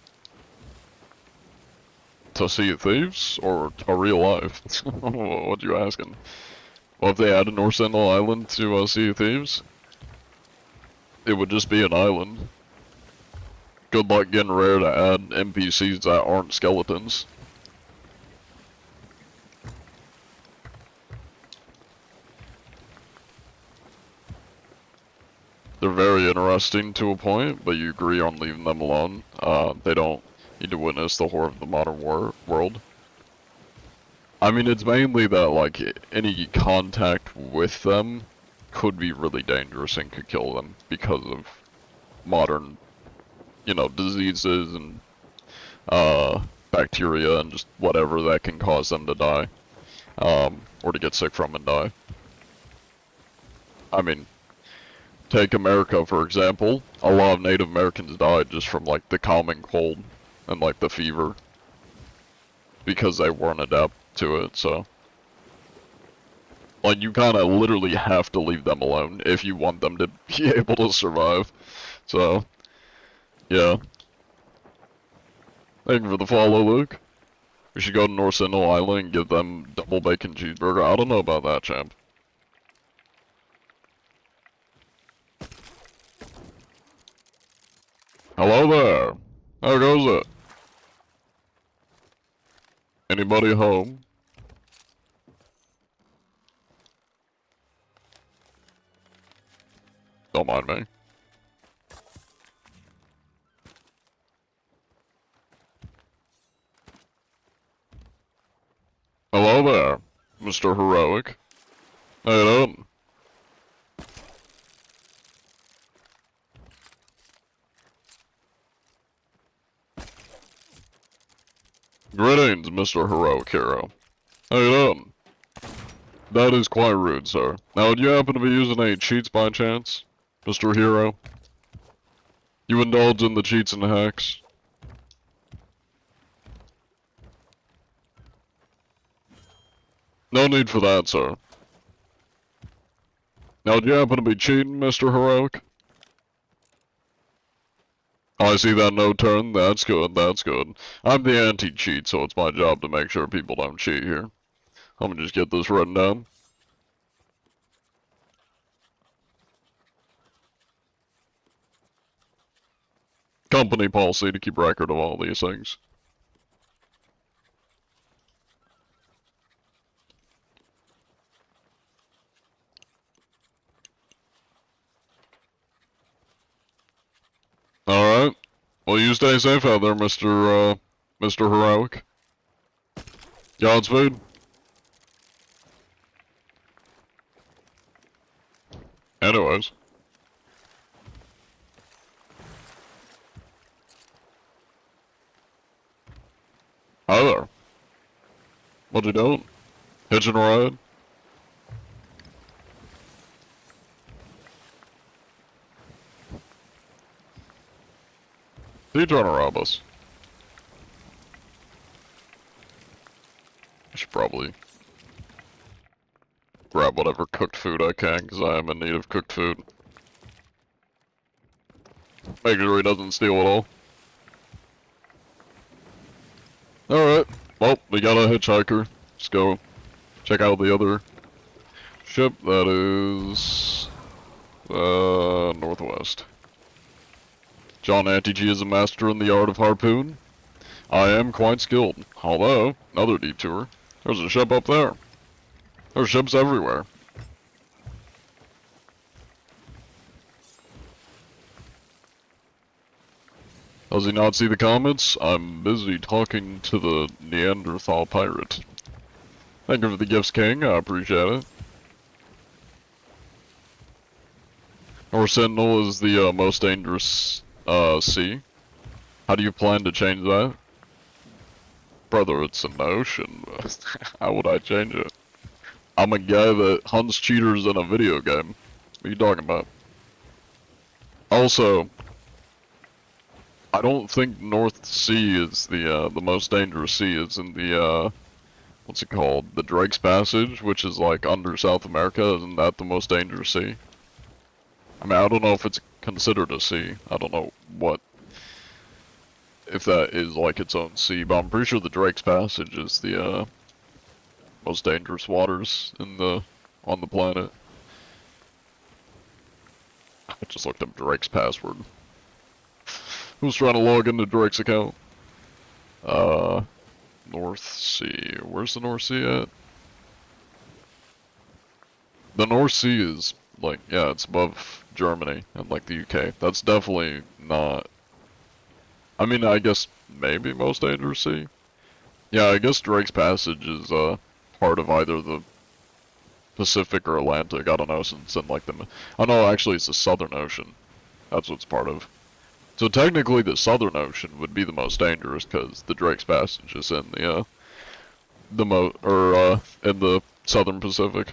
A: To Sea of Thieves, or to real life? What you asking? Well, if they added North Sentinel Island to Sea of Thieves, it would just be an island. Good luck getting rare to add NPCs that aren't skeletons. they're very interesting to a point, but you agree on leaving them alone. They don't need to witness the horror of the modern world. I mean, it's mainly that, like, any contact with them could be really dangerous and could kill them because of modern, you know, diseases and, bacteria and just whatever that can cause them to die, or to get sick from and die. I mean, take America, for example. A lot of Native Americans died just from, like, the common cold and, like, the fever because they weren't adept to it, so. Like, you kind of literally have to leave them alone if you want them to be able to survive. So, yeah. Thank you for the follow, Luke. We should go to North Sentinel Island and give them double bacon cheeseburger. I don't know about that, champ. Hello there. How goes it? Anybody home? Don't mind me. Hello there, Mr. Heroic. How you doing? Greetings, Mr. Heroic Hero. How you doing? That is quite rude, sir. Now, would you happen to be using any cheats by chance, Mr. Hero? You indulge in the cheats and hacks? No need for that, sir. Now, do you happen to be cheating, Mr. Heroic? Oh, I see that no turn. That's good, that's good. I'm the anti-cheat, so it's my job to make sure people don't cheat here. I'm gonna just get this written down. Company policy to keep record of all these things. Alright. Well, you stay safe out there, Mr. Heroic. Godspeed. Anyways. Hi there. What you doing? Hitching a ride? You trying to rob us? I should probably grab whatever cooked food I can, because I am in need of cooked food. Make sure he doesn't steal it all. Alright, well, we got a hitchhiker. Let's go check out the other ship that is northwest. John Anti-G is a master in the art of harpoon. I am quite skilled. Although, another detour. There's a ship up there. There's ships everywhere. Does he not see the comments? I'm busy talking to the Neanderthal pirate. Thank you for the gifts, King. I appreciate it. North Sentinel is the most dangerous sea. How do you plan to change that? Brother, it's an ocean. How would I change it? I'm a guy that hunts cheaters in a video game. What are you talking about? Also, I don't think North Sea is the most dangerous sea. It's in the, what's it called? The Drake's Passage, which is like under South America. Isn't that the most dangerous sea? I mean, I don't know if it's considered a sea. I don't know what, if that is like its own sea, but I'm pretty sure the Drake's Passage is the, most dangerous waters in on the planet. I just looked up Drake's password. Who's trying to log into Drake's account? North Sea. Where's the North Sea at? The North Sea is Like, yeah, it's above Germany and like the UK. That's definitely not. I mean, I guess maybe most dangerous sea. Yeah, I guess Drake's Passage is part of either the Pacific or Atlantic. I don't know, since in like the. Oh no, actually, it's the Southern Ocean. That's what it's part of. So technically, the Southern Ocean would be the most dangerous because the Drake's Passage is in in the Southern Pacific.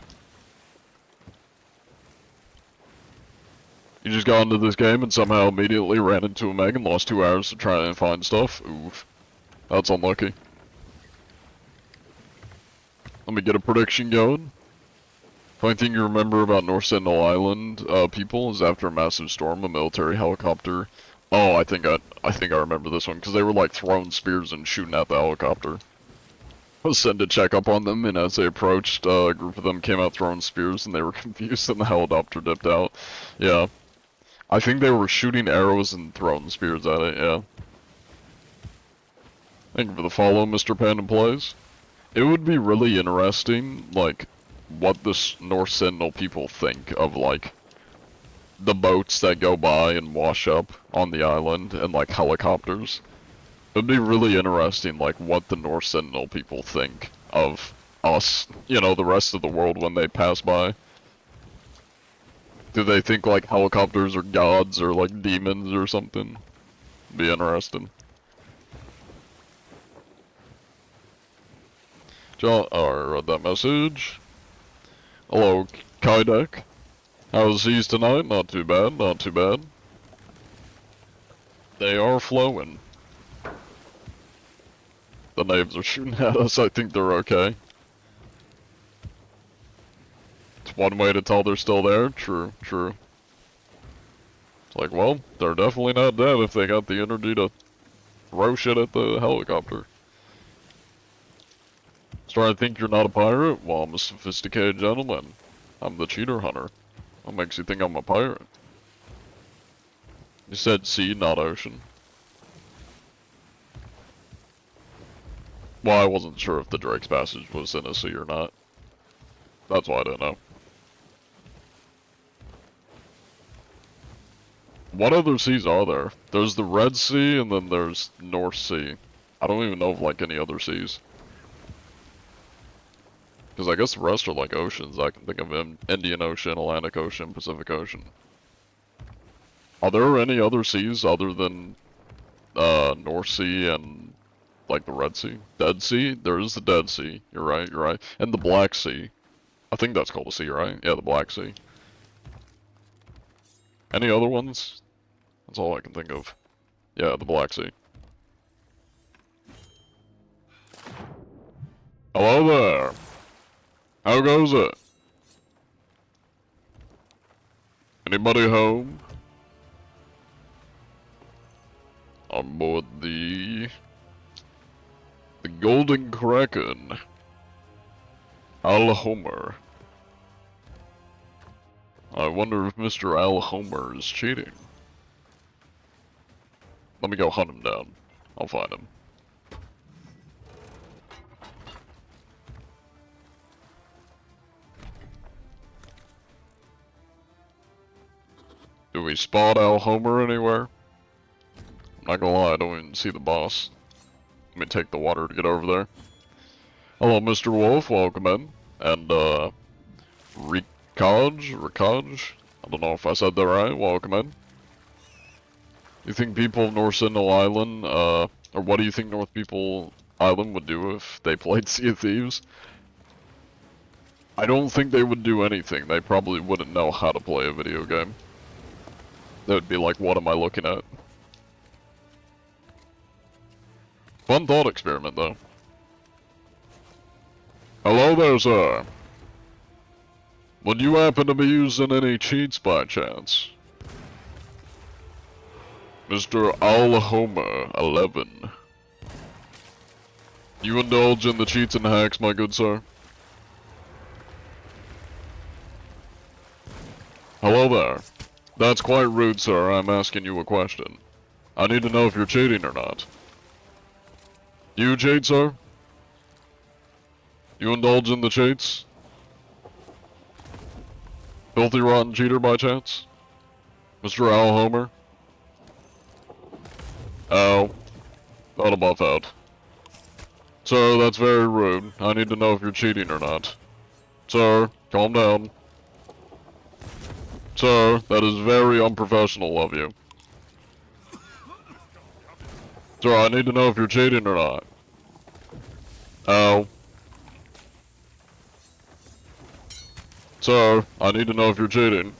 A: You just got into this game and somehow immediately ran into a Meg and lost 2 hours to try and find stuff? Oof. That's unlucky. Let me get a prediction going. Only thing you remember about North Sentinel Island people is after a massive storm, a military helicopter. Oh, I think I remember this one because they were like throwing spears and shooting at the helicopter. I was sent to check up on them, and as they approached, a group of them came out throwing spears, and they were confused, and the helicopter dipped out. Yeah. I think they were shooting arrows and throwing spears at it, yeah. Thank you for the follow, Mr. Panda Plays. It would be really interesting, like, what the North Sentinel people think of, like, the boats that go by and wash up on the island, and, like, helicopters. It'd be really interesting, like, what the North Sentinel people think of us, you know, the rest of the world when they pass by. Do they think, like, helicopters are gods or, like, demons or something? Be interesting. John, oh, I read that message. Hello, Kaidek. How's the seas tonight? Not too bad, not too bad. They are flowing. The knaves are shooting at us, I think they're okay. It's one way to tell they're still there, true, true. It's like, well, they're definitely not dead if they got the energy to throw shit at the helicopter. Starting to think you're not a pirate? Well, I'm a sophisticated gentleman. I'm the cheater hunter. What makes you think I'm a pirate? You said sea, not ocean. Well, I wasn't sure if the Drake's Passage was in a sea or not. That's why I didn't know. What other seas are there? There's the Red Sea, and then there's North Sea. I don't even know of, like, any other seas. Because I guess the rest are, like, oceans. I can think of Indian Ocean, Atlantic Ocean, Pacific Ocean. Are there any other seas other than, North Sea and, like, the Red Sea? Dead Sea? There is the Dead Sea. You're right, you're right. And the Black Sea. I think that's called a sea, right? Yeah, the Black Sea. Any other ones? That's all I can think of. Yeah, the Black Sea. Hello there. How goes it? Anybody home? On board the Golden Kraken. Al Homer. I wonder if Mr. Al Homer is cheating. Let me go hunt him down. I'll find him. Do we spot Al Homer anywhere? I'm not gonna lie, I don't even see the boss. Let me take the water to get over there. Hello, Mr. Wolf, welcome in. And, Rikaj? I don't know if I said that right, welcome in. You think people of North Sentinel Island, or what do you think North People Island would do if they played Sea of Thieves? I don't think they would do anything. They probably wouldn't know how to play a video game. That would be like, what am I looking at? Fun thought experiment, though. Hello there, sir. Would you happen to be using any cheats by chance? Mr. Al Homer 11. You indulge in the cheats and hacks, my good sir? Hello there. That's quite rude, sir. I'm asking you a question. I need to know if you're cheating or not. You cheat, sir? You indulge in the cheats? Filthy rotten cheater by chance? Mr. Al Homer? Oh. Not a buff out. Sir, that's very rude. I need to know if you're cheating or not. Sir, calm down. Sir, that is very unprofessional of you. Sir, I need to know if you're cheating or not. Oh. Sir, I need to know if you're cheating.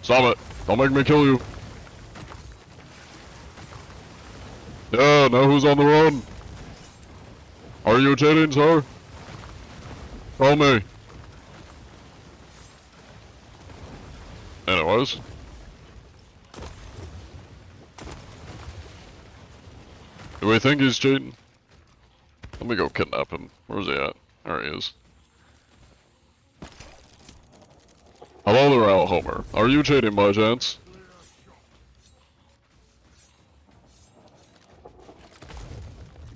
A: Stop it. Don't make me kill you. Yeah, now who's on the run? Are you cheating, sir? Tell me. Anyways. Do we think he's cheating? Let me go kidnap him. Where's he at? There he is. Hello there, Al Homer. Are you cheating by chance?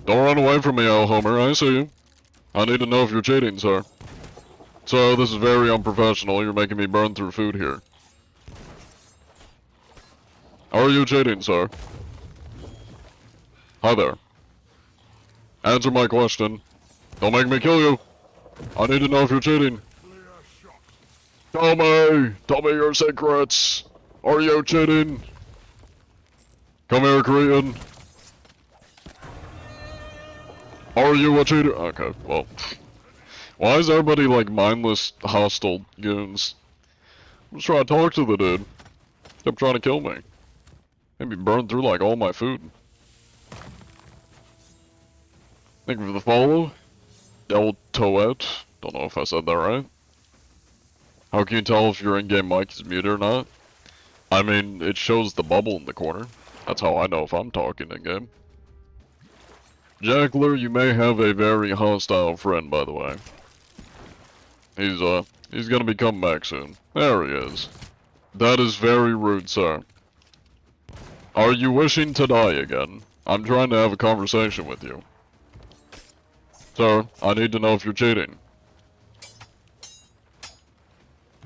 A: Don't run away from me, Al Homer. I see you. I need to know if you're cheating, sir. So, this is very unprofessional. You're making me burn through food here. Are you cheating, sir? Hi there. Answer my question. Don't make me kill you. I need to know if you're cheating. Tell me! Tell me your secrets! Are you cheating? Come here, Korean. Are you a cheater? Okay, well. Why is everybody like mindless, hostile goons? I'm just trying to talk to the dude. Kept trying to kill me. Made me burn through like all my food. Thank you for the follow. Del Toet. Don't know if I said that right. How can you tell if your in-game mic is muted or not? I mean, it shows the bubble in the corner. That's how I know if I'm talking in-game. Jackler, you may have a very hostile friend, by the way. He's gonna be coming back soon. There he is. That is very rude, sir. Are you wishing to die again? I'm trying to have a conversation with you. Sir, I need to know if you're cheating.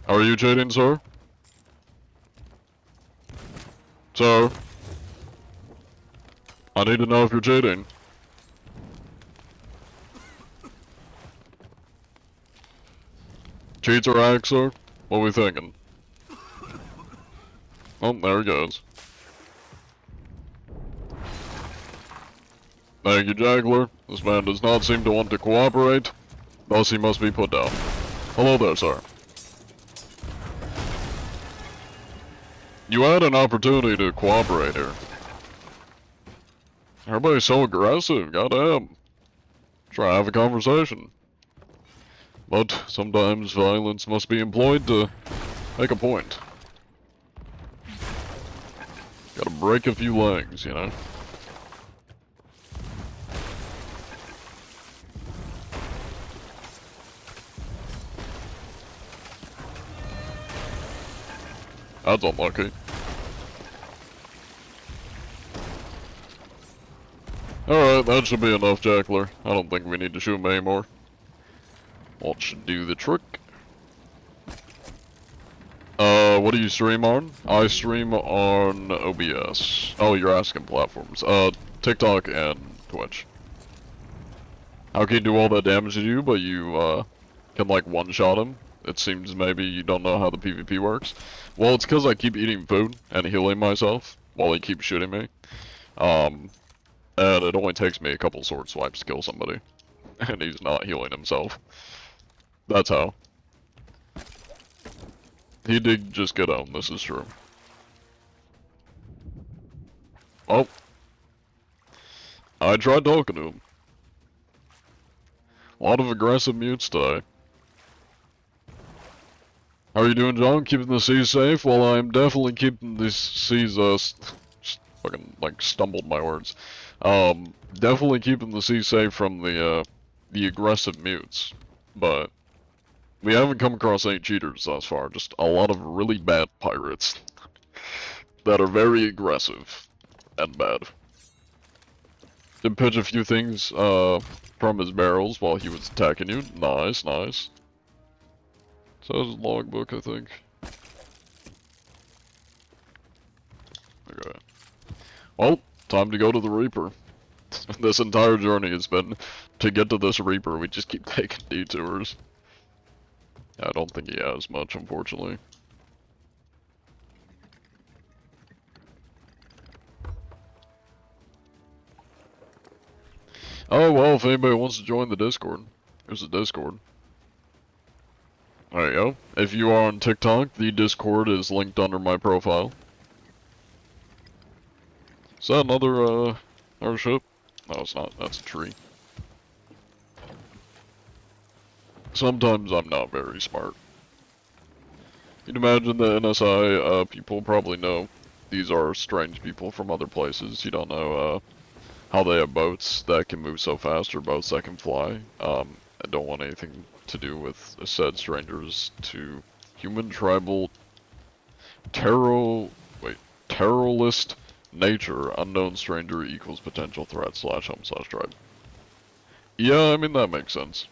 A: Are you cheating, sir? Sir? I need to know if you're cheating. Cheats or hacks, sir? What are we thinking? Oh, there he goes. Thank you, Jackler. This man does not seem to want to cooperate, thus he must be put down. Hello there, sir. You had an opportunity to cooperate here. Everybody's so aggressive, goddamn. Try to have a conversation. But sometimes violence must be employed to make a point. Gotta break a few legs, you know? That's unlucky. Alright, that should be enough, Jackler. I don't think we need to shoot him anymore. What should do the trick? What do you stream on? I stream on OBS. Oh, you're asking platforms. TikTok and Twitch. How can you do all that damage to you, but you, can, like, one-shot him? It seems maybe you don't know how the PvP works. Well, it's because I keep eating food and healing myself while he keeps shooting me. And it only takes me a couple sword swipes to kill somebody. And he's not healing himself. That's how. He did just get owned, this is true. Oh. I tried talking to him. A lot of aggressive mutes today. How are you doing, John? Keeping the seas safe? Well, I'm definitely keeping the seas, fucking, like, stumbled my words. Definitely keeping the seas safe from the aggressive mutes. But we haven't come across any cheaters thus far, just a lot of really bad pirates that are very aggressive and bad. Did pitch a few things from his barrels while he was attacking you. Nice, nice. Says logbook, I think. Okay. Well, time to go to the Reaper. This entire journey has been to get to this Reaper. We just keep taking detours. I don't think he has much, unfortunately. Oh, well, if anybody wants to join the Discord, there's a Discord. There you go. If you are on TikTok, the Discord is linked under my profile. Is that another ship? No, it's not. That's a tree. Sometimes I'm not very smart. You'd imagine the NSI people probably know these are strange people from other places. You don't know how they have boats that can move so fast or boats that can fly. I don't want anything to do with said strangers to human tribal terrorist nature. Unknown stranger equals potential threat / home / tribe. Yeah, I mean that makes sense.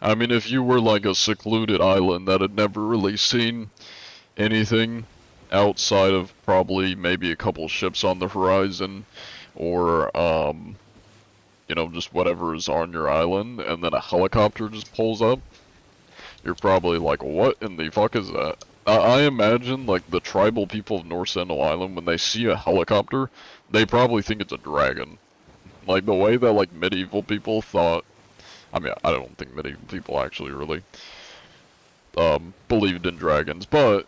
A: I mean, if you were like a secluded island that had never really seen anything outside of probably maybe a couple ships on the horizon, or you know, just whatever is on your island, and then a helicopter just pulls up, you're probably like, what in the fuck is that? I imagine, like, the tribal people of North Sentinel Island, when they see a helicopter, they probably think it's a dragon. Like, the way that, like, medieval people thought, I mean, I don't think medieval people actually really believed in dragons, but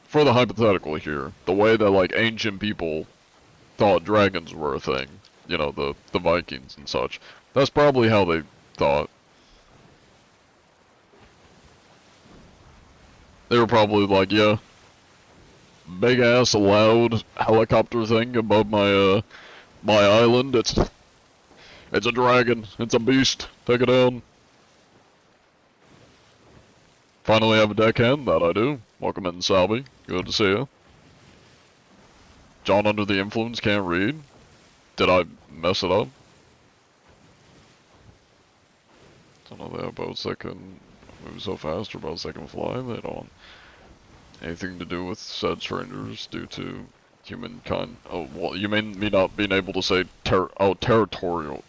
A: for the hypothetical here, the way that like ancient people thought dragons were a thing, you know, the Vikings and such, that's probably how they thought. They were probably like, yeah, big ass loud helicopter thing above my my island, it's a dragon, it's a beast, take it down. Finally have a deckhand, that I do. Welcome in, Salvi. Good to see you. John under the influence, can't read. Did I mess it up? Don't know they have boats that can move so fast or boats that can fly. They don't. Anything to do with said strangers due to humankind. Oh, well, you mean me not being able to say territorialist.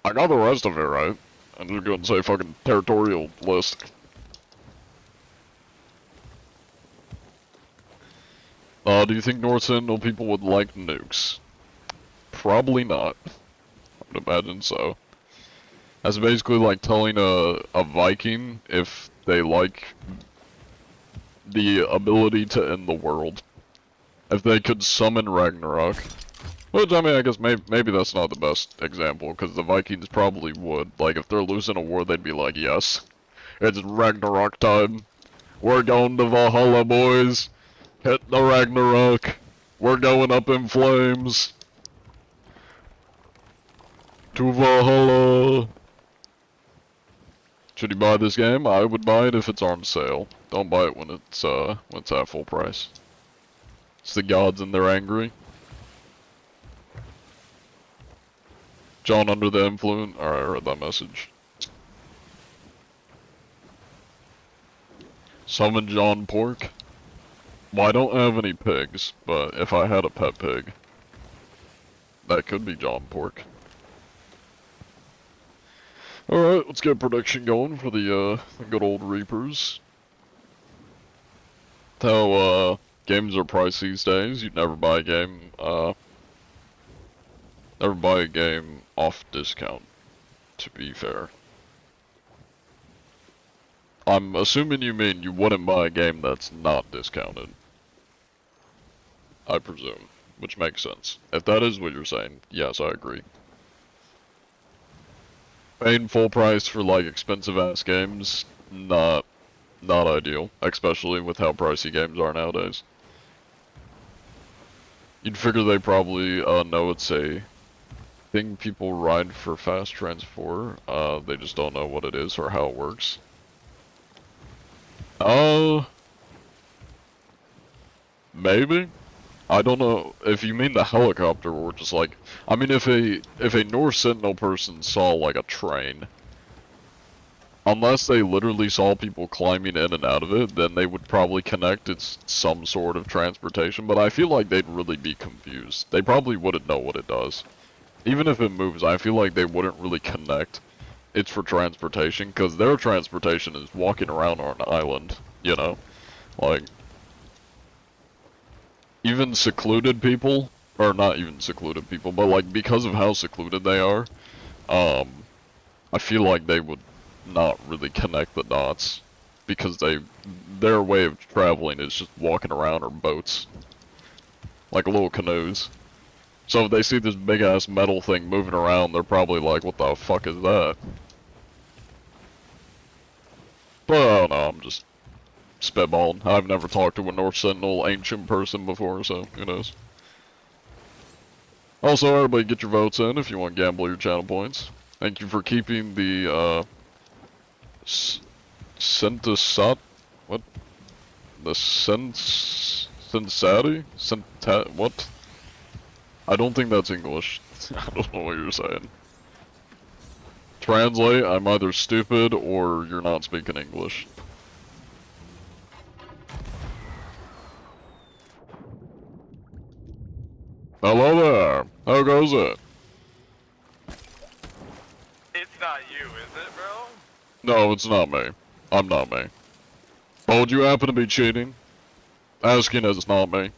A: I got the rest of it right. I'm just going to say fucking territorialist. Do you think North Sentinel people would like nukes? Probably not. I would imagine so. That's basically like telling a Viking if they like the ability to end the world. If they could summon Ragnarok. Which, I mean, I guess maybe that's not the best example, because the Vikings probably would. Like, if they're losing a war, they'd be like, yes, it's Ragnarok time. We're going to Valhalla, boys. Hit the Ragnarok. We're going up in flames. To Valhalla. Should you buy this game? I would buy it if it's on sale. Don't buy it when it's at full price. It's the gods and they're angry. John under the influence. Alright, I read that message. Summon John Pork. Well, I don't have any pigs, but if I had a pet pig, that could be John Pork. Alright, let's get production going for the good old Reapers. How, games are priced these days. You'd never buy a game, off discount, to be fair. I'm assuming you mean you wouldn't buy a game that's not discounted. I presume, which makes sense. If that is what you're saying, yes, I agree. Paying full price for like expensive ass games, not ideal, especially with how pricey games are nowadays. You'd figure they probably know it's a thing people ride for fast transport. They just don't know what it is or how it works. Maybe. I don't know if you mean the helicopter or just like, I mean if a North Sentinel person saw like a train, unless they literally saw people climbing in and out of it, then they would probably connect it's some sort of transportation, but I feel like they'd really be confused. They probably wouldn't know what it does. Even if it moves, I feel like they wouldn't really connect it's for transportation, because their transportation is walking around on an island, you know? Like, even secluded people, or not even secluded people, but like because of how secluded they are, um, I feel like they would not really connect the dots because their way of traveling is just walking around or boats, like little canoes. So if they see this big ass metal thing moving around, they're probably like, "What the fuck is that?" But I don't know, I'm just spitballing. I've never talked to a North Sentinel ancient person before, so who knows. Also, everybody get your votes in if you want to gamble your channel points. Thank you for keeping the, Sentisat? What? The Sensati? What? I don't think that's English. I don't know what you're saying. Translate, I'm either stupid or you're not speaking English. Hello there. How goes it?
E: It's not you, is it, bro?
A: No, it's not me. I'm not me. Oh, would you happen to be cheating? Asking as it's not me.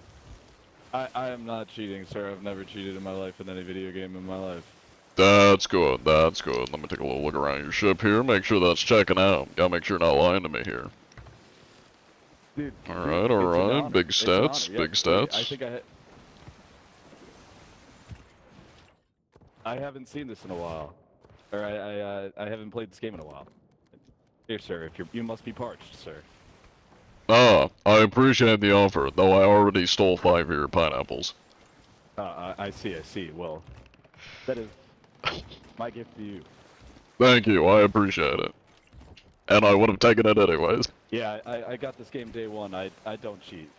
F: I am not cheating, sir. I've never cheated in my life in any video game in my life.
A: That's good, that's good. Let me take a little look around your ship here, make sure that's checking out. Gotta make sure you're not lying to me here.
F: Dude,
A: Alright, big
F: It's an honor,
A: stats,
F: yeah.
A: big stats.
F: I think I haven't seen this in a while. Or I haven't played this game in a while. Here, sir, if you must be parched, sir.
A: Ah, I appreciate the offer, though I already stole 5 of your pineapples.
F: I see. Well, that is my gift to you.
A: Thank you, I appreciate it. And I would have taken it anyways.
F: Yeah, I got this game day one. I don't cheat.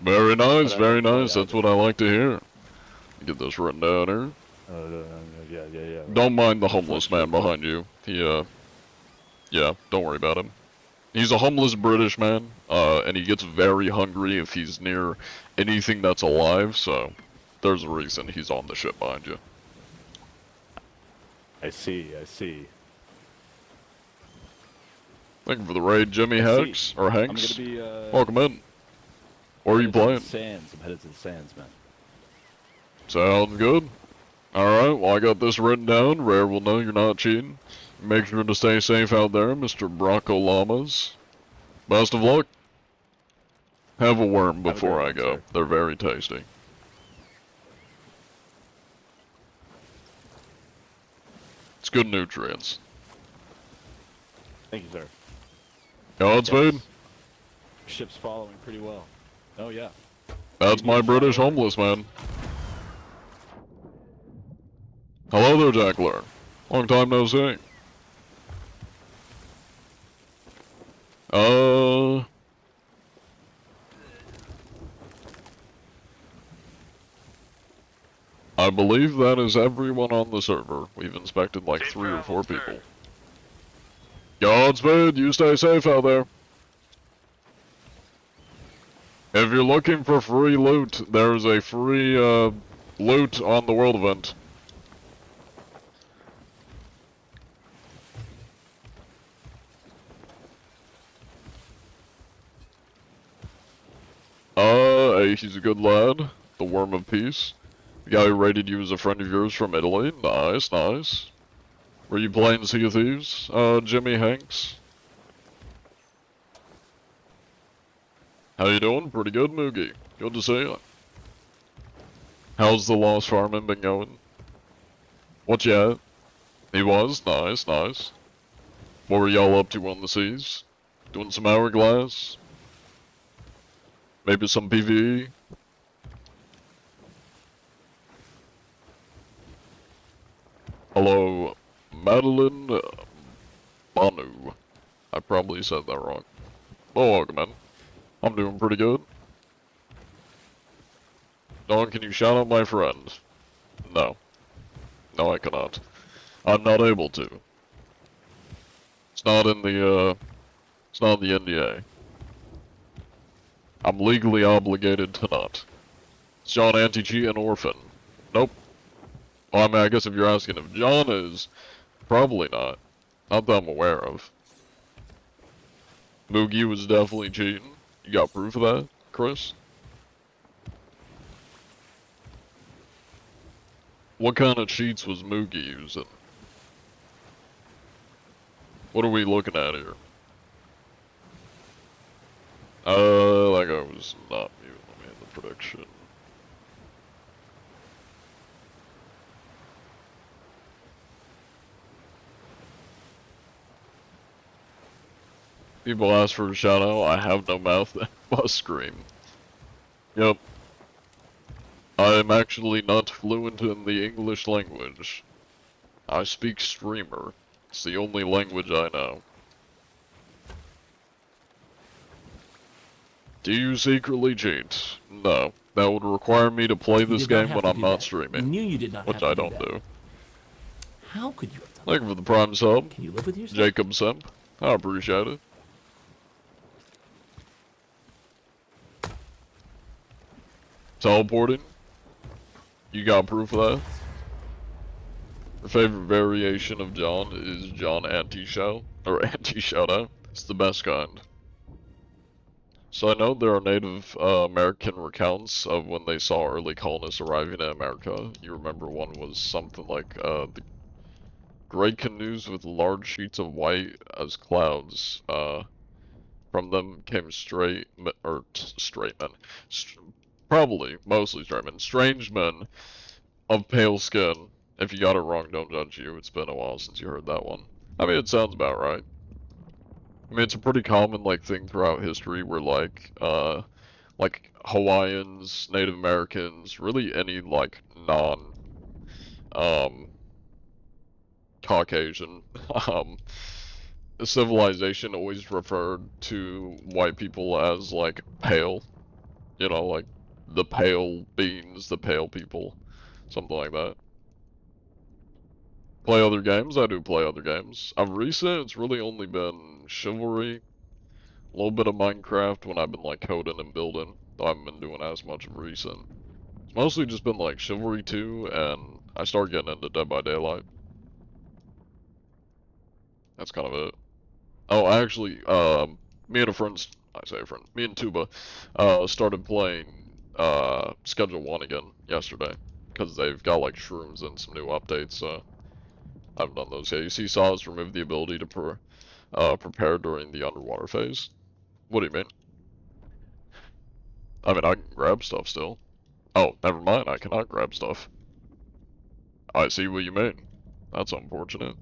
A: Very nice,
F: But I
A: very
F: don't play
A: nice, that's
F: either.
A: what I like to hear. Get this written down here.
F: Yeah.
A: Don't mind the homeless man behind you. Yeah, don't worry about him. He's a homeless British man, and he gets very hungry if he's near anything that's alive, so there's a reason he's on the ship behind you.
F: I see.
A: Thank you for the raid, Jimmy
F: I see.
A: Hex, or
F: I'm
A: Hanks.
F: gonna be
A: Welcome in. Where are you
F: headed to the
A: playing?
F: Sands. I'm headed to the Sands, man.
A: Sounds good. Alright, well I got this written down. Rare will know you're not cheating. Make sure to stay safe out there, Mr. Bronco Llamas. Best of luck. Have a worm
F: Have a
A: before
F: great
A: I
F: one,
A: go.
F: sir.
A: They're very tasty. It's good nutrients.
F: Thank you, sir.
A: Godspeed.
F: Yes. Ship's following pretty well. Oh yeah.
A: That's my British homeless man. Hello there, Jackler. Long time no see. I believe that is everyone on the server. We've inspected like
E: Safe
A: 3 or 4
E: travels, sir.
A: people. Godspeed, you stay safe out there. If you're looking for free loot, there's a free, loot on the world event. He's a good lad. The Worm of Peace. The guy who rated you as a friend of yours from Italy. Nice, nice. Were you playing Sea of Thieves, Jimmy Hanks? How you doing? Pretty good, Moogie. Good to see you. How's the Lost Farming been going? What yet? He was? Nice, nice. What were y'all up to on the seas? Doing some Hourglass? Maybe some PvE? Hello, Madeline Banu. I probably said that wrong. Oh, welcome in. I'm doing pretty good. Dawn, can you shout out my friend? No. No, I cannot. I'm not able to. It's not in the, it's not in the NDA. I'm legally obligated to not. Is John Anti-Cheat an orphan? Nope. Well, I mean, I guess if you're asking if John is, probably not. Not that I'm aware of. Moogie was definitely cheating. You got proof of that, Chris? What kind of cheats was Moogie using? What are we looking at here? Like I was not mute. Let me in the prediction. People ask for a shout out. I have no mouth that must scream. Yep. I am actually not fluent in the English language. I speak streamer. It's the only language I know. Do you secretly cheat? No. That would require me to play this game when I'm not
G: You
A: streaming,
G: knew you did not
A: which
G: have
A: I
G: to
A: don't
G: do.
A: do.
G: That. How could you have done
A: Thank you for the prime sub,
G: that? Can you live with yourself?
A: Jacob Simp. I appreciate it. Teleporting? You got proof of that? Your favorite variation of John is John Anti-Shout, or Anti-Shoutout. It's the best kind. So I know there are Native American recounts of when they saw early colonists arriving in America. You remember one was something like, the great canoes with large sheets of white as clouds. From them came straight men, probably, mostly straight men, strange men of pale skin. If you got it wrong, don't judge you. It's been a while since you heard that one. I mean, it sounds about right. I mean, it's a pretty common, like, thing throughout history where, like Hawaiians, Native Americans, really any, like, Caucasian, civilization always referred to white people as, like, pale. You know, like, the pale beings, the pale people. Something like that. Play other games? I do play other games. Of recent, it's really only been Chivalry, a little bit of Minecraft when I've been, like, coding and building, though I haven't been doing as much of recent. It's mostly just been, like, Chivalry 2, and I started getting into Dead by Daylight. That's kind of it. Oh, I actually, me and a friend, I say a friend, me and Tuba, started playing, Schedule 1 again yesterday, because they've got, like, shrooms and some new updates, so I haven't done those yet. You see Saws remove the ability to prepare during the underwater phase? What do you mean? I mean, I can grab stuff still. Oh, never mind, I cannot grab stuff. I see what you mean. That's unfortunate.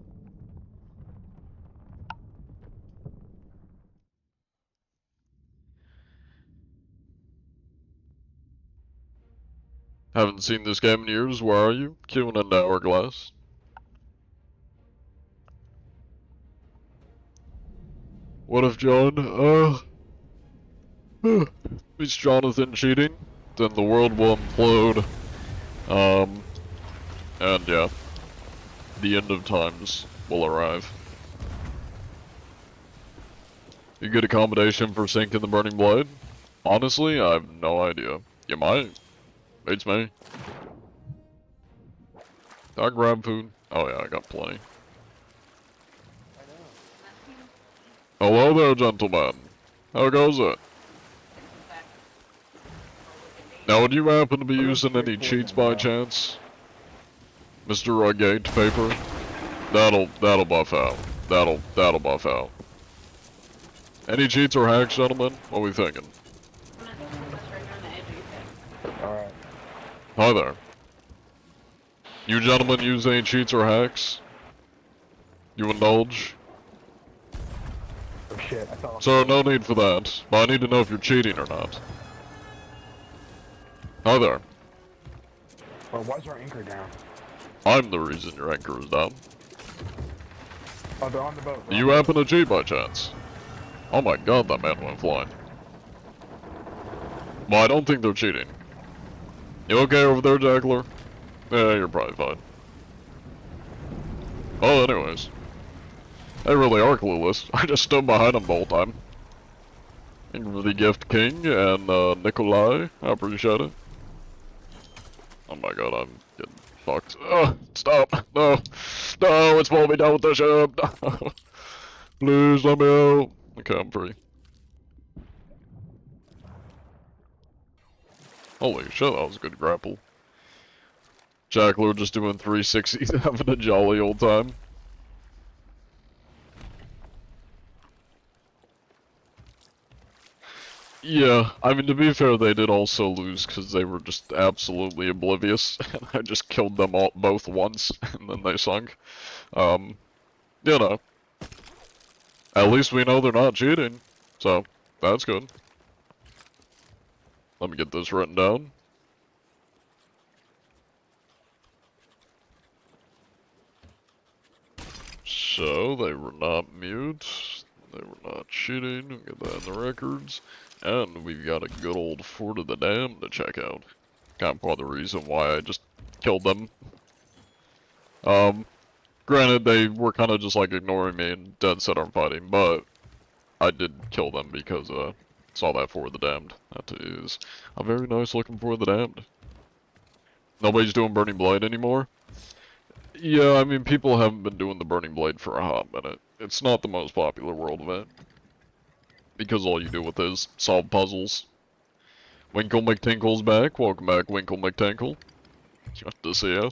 A: Haven't seen this game in years, where are you? Queuing into Hourglass. What if John, meets Jonathan cheating? Then the world will implode. And yeah. The end of times will arrive. You get accommodation for sinking the burning blade? Honestly, I have no idea. You might. Beats me. Did I grab food? Oh yeah, I got plenty. Hello there, gentlemen. How goes it? Now, would you happen to be using any cheats by chance? Mr. Gate paper? That'll buff out. That'll buff out. Any cheats or hacks, gentlemen? What are we thinking?
C: Alright.
A: Hi there. You gentlemen use any cheats or hacks? You indulge?
C: Oh shit, I thought.
A: Sir, no need for that, but I need to know if you're cheating or not. Hi there.
C: Or why's our anchor down?
A: I'm the reason your anchor is down.
C: Oh, they're on the boat.
A: Do you happen to cheat by chance? Oh my god, that man went flying. Well, I don't think they're cheating. You okay over there, Jackler? Yeah, you're probably fine. Oh, anyways. They really are clueless. I just stood behind them the whole time. Thank you for the gift, King, and Nikolai. I appreciate it. Oh my god, I'm getting fucked. Stop! No! No, it's pulling me down with the ship! No. Please let me out! Okay, I'm free. Holy shit, that was a good grapple. Jackler just doing 360s, having a jolly old time. Yeah, I mean, to be fair, they did also lose because they were just absolutely oblivious, and I just killed them all both once, and then they sunk. You know. At least we know they're not cheating, so that's good. Let me get this written down. So, they were not mute, they were not cheating, we'll get that in the records. And we've got a good old Fort of the Damned to check out. Kind of part of the reason why I just killed them. Granted, they were kind of just like ignoring me and dead set on fighting, but I did kill them because, saw that Fort of the Damned. That is a very nice looking Fort of the Damned. Nobody's doing Burning Blade anymore? Yeah, I mean, people haven't been doing the Burning Blade for a hot minute. It's not the most popular world event. Because all you do with it is solve puzzles. Winkle McTinkle's back. Welcome back, Winkle McTinkle. Good to see ya.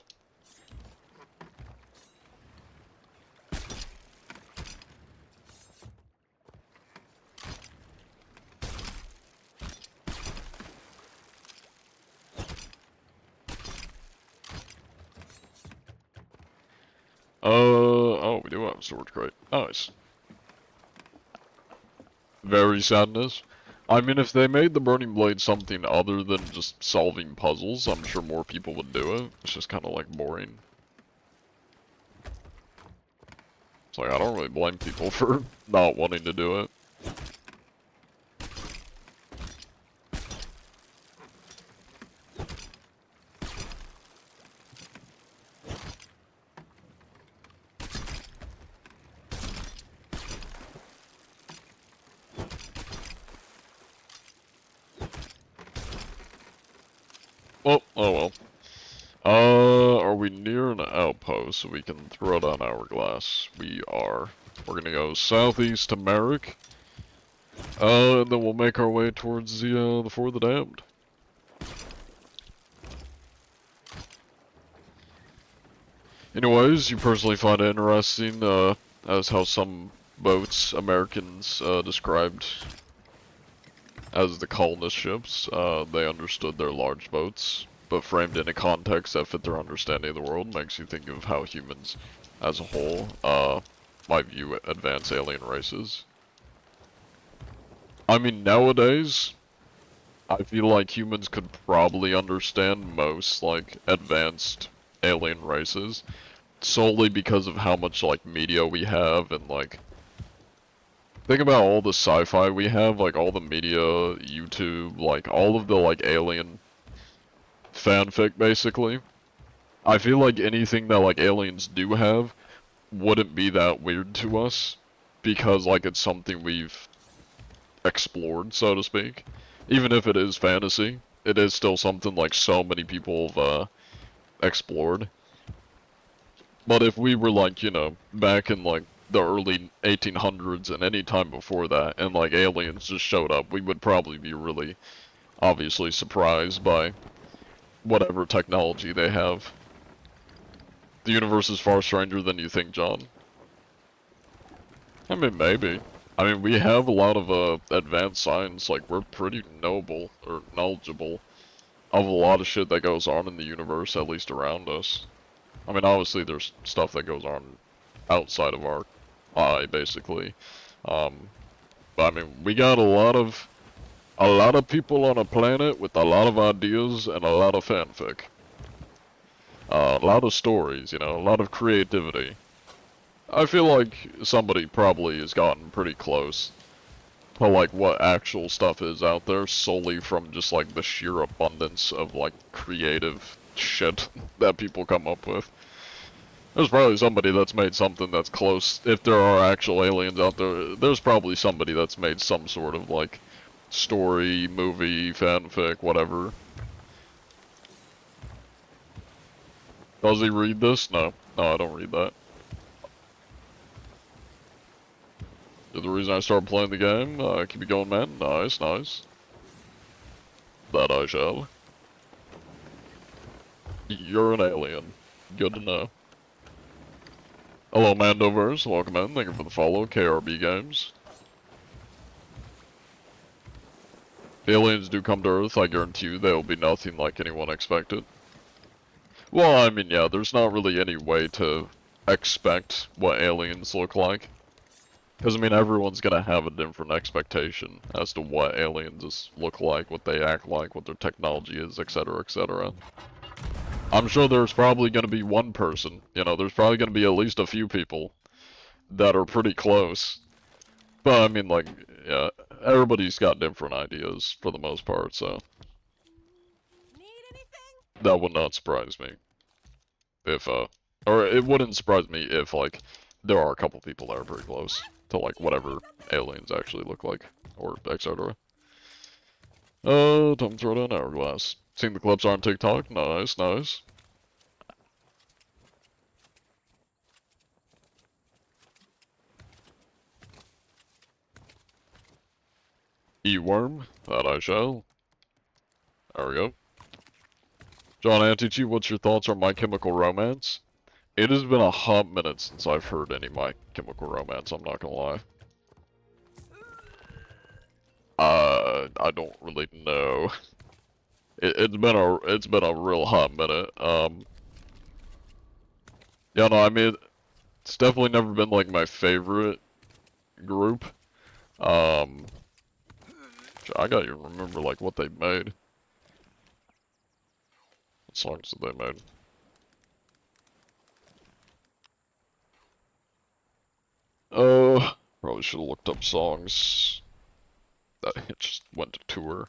A: Oh, we do have a storage crate. Nice. Very sadness. I mean, if they made the Burning Blade something other than just solving puzzles, I'm sure more people would do it. It's just kind of like boring. It's like, I don't really blame people for not wanting to do it. Well, oh well. Are we near an outpost so we can throw down Hourglass? We are. We're gonna go southeast to Merrick. And then we'll make our way towards the Fort of the Damned. Anyways, you personally find it interesting, as how some boats Americans, described as the colonist ships. They understood their large boats, but framed in a context that fit their understanding of the world. Makes you think of how humans as a whole might view advanced alien races. I mean, nowadays, I feel like humans could probably understand most, like, advanced alien races, solely because of how much, like, media we have, and, like, think about all the sci-fi we have, like, all the media, YouTube, like, all of the, like, alien fanfic, basically. I feel like anything that, like, aliens do have wouldn't be that weird to us, because, like, it's something we've explored, so to speak. Even if it is fantasy, it is still something, like, so many people have, explored. But if we were, like, you know, back in, like, the early 1800s and any time before that, and, like, aliens just showed up, we would probably be really, obviously, surprised by whatever technology they have. The universe is far stranger than you think, John. I mean, maybe. I mean, we have a lot of, advanced science, like, we're pretty knowable, or knowledgeable, of a lot of shit that goes on in the universe, at least around us. I mean, obviously there's stuff that goes on outside of our eye, basically. But I mean, we got a lot of people on a planet with a lot of ideas and a lot of fanfic. A lot of stories, you know, a lot of creativity. I feel like somebody probably has gotten pretty close But like what actual stuff is out there solely from just like the sheer abundance of like creative shit that people come up with. There's probably somebody that's made something that's close. If there are actual aliens out there, there's probably somebody that's made some sort of like story, movie, fanfic, whatever. Does he read this? No. No, I don't read that. You're the reason I started playing the game. Keep it going, man. Nice, nice. That I shall. You're an alien. Good to know. Hello, Mandoverse. Welcome in. Thank you for the follow. KRB Games. If aliens do come to Earth, I guarantee you they will be nothing like anyone expected. Well, I mean, yeah, there's not really any way to expect what aliens look like. Because, I mean, everyone's gonna have a different expectation as to what aliens look like, what they act like, what their technology is, etc., etc. I'm sure there's probably gonna be one person, you know, there's probably gonna be at least a few people that are pretty close. But, I mean, like, yeah, everybody's got different ideas for the most part, so.
D: Need anything?
A: That would not surprise me. If, or it wouldn't surprise me if, like, there are a couple people that are pretty close to, like, whatever aliens actually look like, or etc. Time to throw down Hourglass. Seeing the clips on TikTok? Nice, nice. E-worm, that I shall. There we go. John Antichi, what's your thoughts on My Chemical Romance? It has been a hot minute since I've heard any My Chemical Romance, I'm not gonna lie. I don't really know. It's been a real hot minute. Yeah, no, I mean, it's definitely never been like my favorite group. I gotta even remember like what they made. What songs did they made? Probably should have looked up songs that it just went to tour.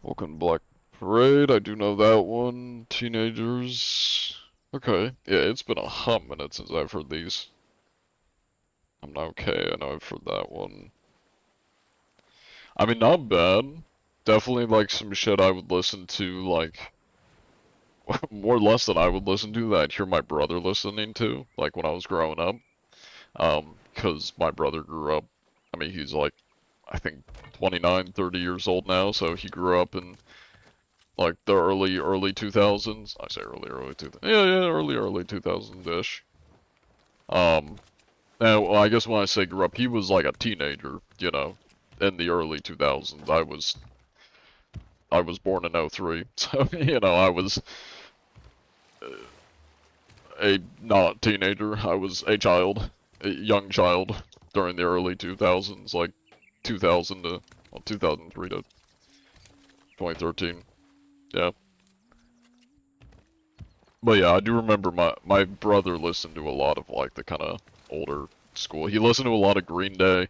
A: Welcome Black Parade, I do know that one. Teenagers. Okay, yeah, it's been a hot minute since I've heard these. I'm not okay, I know I've heard that one. I mean, not bad. Definitely like some shit I would listen to, like, more or less than I would listen to that I'd hear my brother listening to, like when I was growing up. Because my brother grew up, I mean, he's like, I think 29, 30 years old now, so he grew up in like the early 2000s. I say early 2000s. Yeah, early 2000s-ish. Now, well, I guess when I say grew up, he was like a teenager, you know, in the early 2000s. I was born in 03, so, you know, I was a not teenager. I was a child, a young child during the early 2000s, like 2000 to, well, 2003 to 2013. Yeah. But yeah, I do remember my brother listened to a lot of like the kind of older school. He listened to a lot of Green Day.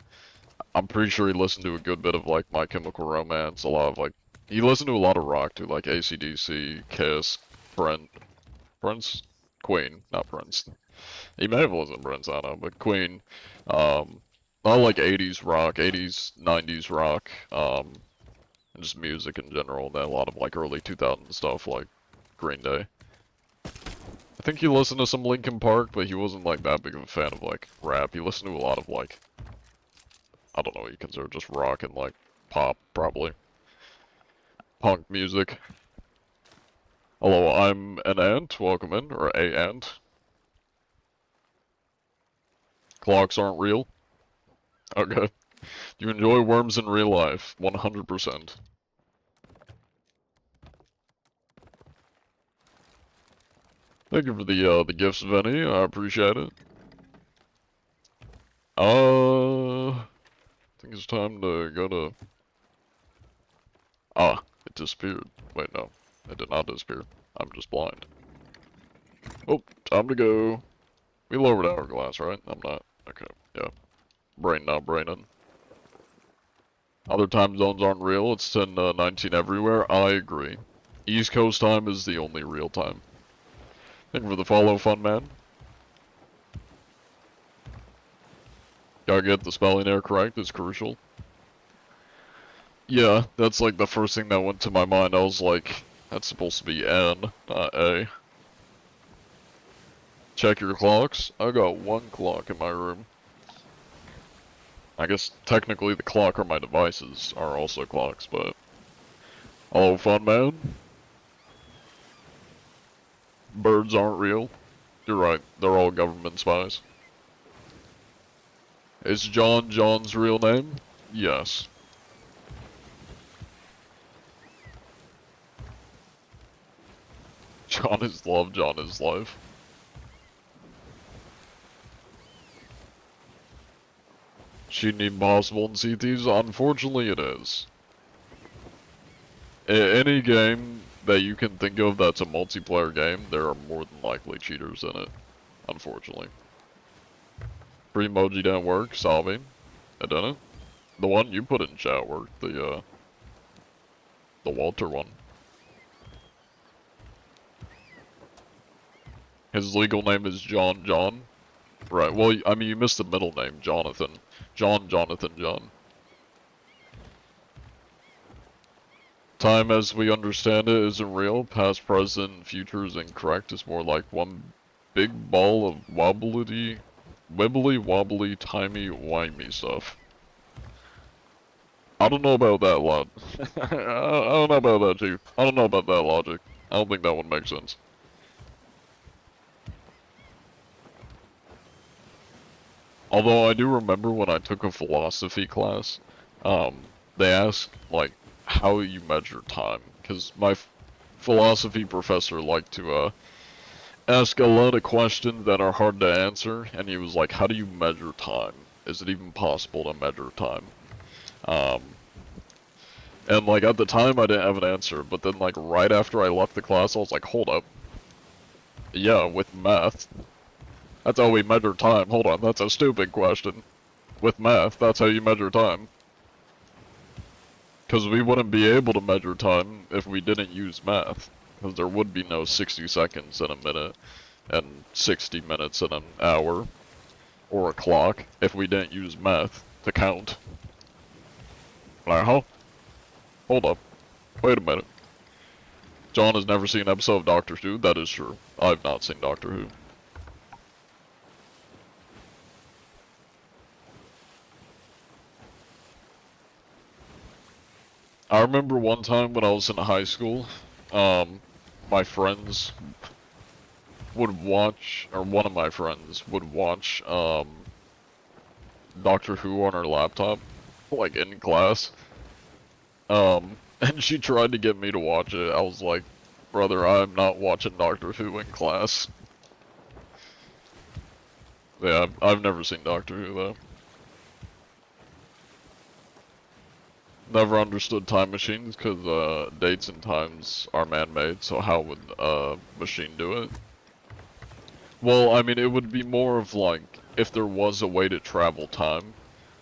A: I'm pretty sure he listened to a good bit of like My Chemical Romance, a lot of like, he listened to a lot of rock too, like AC/DC, Kiss, Prince? Queen, not Prince. He may have listened to Prince, I don't know, but Queen, a lot of like 80s rock, 80s, 90s rock, and just music in general, and then a lot of like early 2000s stuff like Green Day. I think he listened to some Linkin Park, but he wasn't like that big of a fan of like rap. He listened to a lot of like, I don't know what you consider just rock and like pop, probably. Punk music. Hello, I'm an ant. Welcome in, or a ant. Clocks aren't real. Okay. Do you enjoy worms in real life? 100%. Thank you for the gifts, Vinny. I appreciate it. I think it's time to go to... Ah, it disappeared. Wait, no. It did not disappear. I'm just blind. Oh, time to go. We lowered Hourglass, right? I'm not. Okay, yeah. Brain not braining. Other time zones aren't real, it's 10 to 19 everywhere, I agree. East Coast time is the only real time. Thank you for the follow, fun man. Gotta get the spelling error correct, it's crucial. Yeah, that's like the first thing that went to my mind, I was like, that's supposed to be N, not A. Check your clocks. I got one clock in my room. I guess technically the clock or my devices are also clocks, but... Hello, fun man. Birds aren't real. You're right, they're all government spies. Is John John's real name? Yes. John is love, John is life. Shooting Impossible in Sea Thieves? Unfortunately it is. Any game that you can think of that's a multiplayer game, there are more than likely cheaters in it. Unfortunately. Free emoji didn't work, solving. It didn't. The one you put in chat worked, the Walter one. His legal name is John John. Right, well, I mean, you missed the middle name, Jonathan. Jonathan John. Time as we understand it isn't real. Past, present, and future is incorrect. It's more like one big ball of wibbly wobbly timey wimey stuff. I don't know about that lot. I don't know about that, Chief. I don't know about that logic. I don't think that one makes sense. Although I do remember when I took a philosophy class, they asked, like, how you measure time. Because my philosophy professor liked to, ask a lot of questions that are hard to answer, and he was like, how do you measure time? Is it even possible to measure time? And like, at the time I didn't have an answer, but then like, right after I left the class, I was like, hold up. Yeah, with math. That's how we measure time. Hold on, that's a stupid question. With math, that's how you measure time. Because we wouldn't be able to measure time if we didn't use math. Because there would be no 60 seconds in a minute, and 60 minutes in an hour, or a clock, if we didn't use math to count. Now, hold up. Wait a minute. John has never seen an episode of Doctor Who? That is true. I've not seen Doctor Who. I remember one time when I was in high school, my friends would watch, or one of my friends would watch, Doctor Who on her laptop, like in class. And she tried to get me to watch it. I was like, brother, I'm not watching Doctor Who in class. Yeah, I've never seen Doctor Who though. Never understood time machines because dates and times are man-made, so how would a machine do it? Well, I mean, it would be more of like, if there was a way to travel time,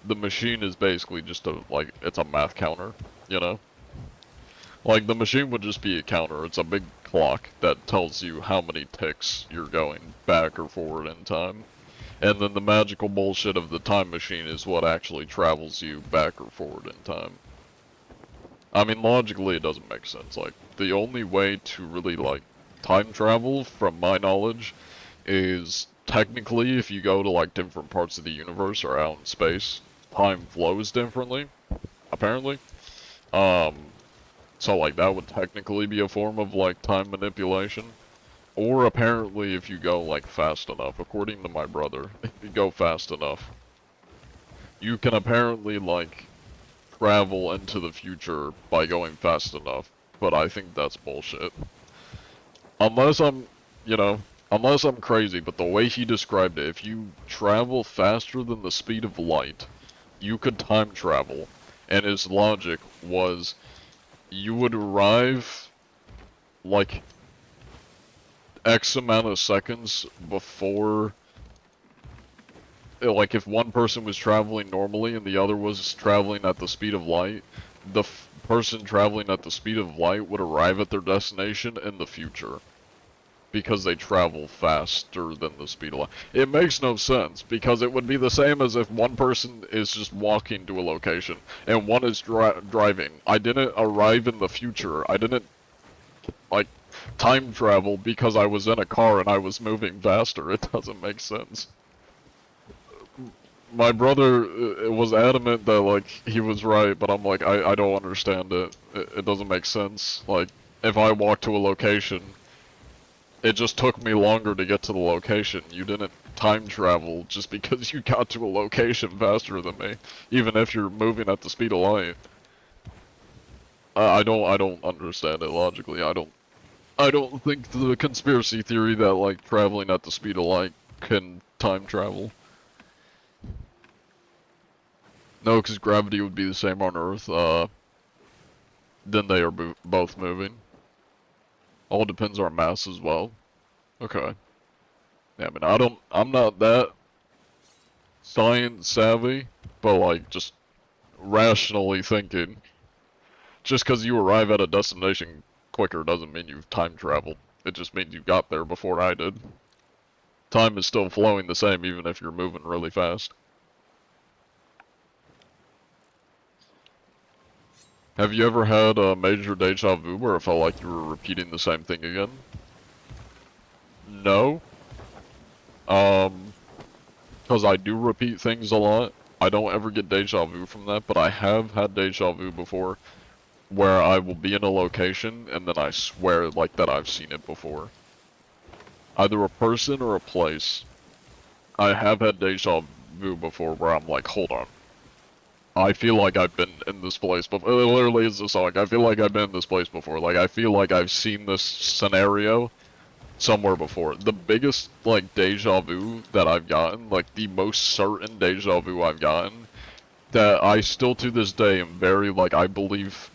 A: the machine is basically just a, like, it's a math counter, you know? Like, the machine would just be a counter, it's a big clock that tells you how many ticks you're going back or forward in time. And then the magical bullshit of the time machine is what actually travels you back or forward in time. I mean, logically it doesn't make sense. Like, the only way to really, like, time travel, from my knowledge, is technically if you go to, like, different parts of the universe or out in space, time flows differently, apparently. So, like, that would technically be a form of, like, time manipulation. Or apparently if you go, like, fast enough, according to my brother, if you go fast enough, you can apparently, like, travel into the future by going fast enough, but I think that's bullshit. Unless I'm, you know, unless I'm crazy, but the way he described it, if you travel faster than the speed of light, you could time travel, and his logic was, you would arrive, like, X amount of seconds before like if one person was traveling normally and the other was traveling at the speed of light, the person traveling at the speed of light would arrive at their destination in the future. Because they travel faster than the speed of light. It makes no sense, because it would be the same as if one person is just walking to a location, and one is driving. I didn't arrive in the future. I didn't, like, time travel because I was in a car and I was moving faster. It doesn't make sense. My brother was adamant that, like, he was right, but I'm like, I don't understand it. It doesn't make sense. Like, if I walk to a location, it just took me longer to get to the location. You didn't time travel just because you got to a location faster than me, even if you're moving at the speed of light. I don't understand it logically. I don't think the conspiracy theory that like traveling at the speed of light can time travel. No, because gravity would be the same on Earth. Then they are both moving. All depends on mass as well. Okay. Yeah, I mean, I'm not that science savvy, but like, just rationally thinking. Just because you arrive at a destination quicker doesn't mean you've time traveled. It just means you got there before I did. Time is still flowing the same even if you're moving really fast. Have you ever had a major deja vu where it felt like you were repeating the same thing again? No. Because I do repeat things a lot. I don't ever get deja vu from that, but I have had deja vu before where I will be in a location and then I swear like that I've seen it before. Either a person or a place. I have had deja vu before where I'm like, hold on. I feel like I've been in this place before. It literally is the song. I feel like I've been in this place before. Like, I feel like I've seen this scenario somewhere before. The biggest, like, deja vu that I've gotten, like, the most certain deja vu I've gotten, that I still to this day am very, like, I believe,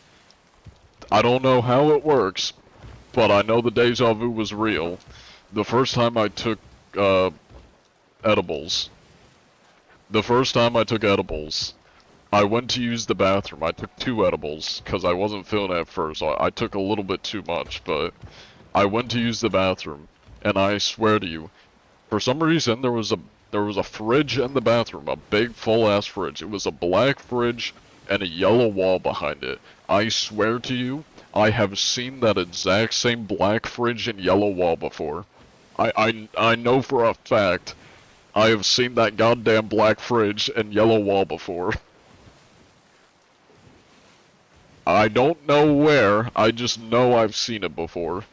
A: I don't know how it works, but I know the deja vu was real. The first time I took, edibles. The first time I took edibles, I went to use the bathroom. I took 2 edibles, because I wasn't feeling it at first. I took a little bit too much, but I went to use the bathroom, and I swear to you, for some reason there was a fridge in the bathroom, a big full-ass fridge. It was a black fridge and a yellow wall behind it. I swear to you, I have seen that exact same black fridge and yellow wall before. I know for a fact I have seen that goddamn black fridge and yellow wall before. I don't know where, I just know I've seen it before.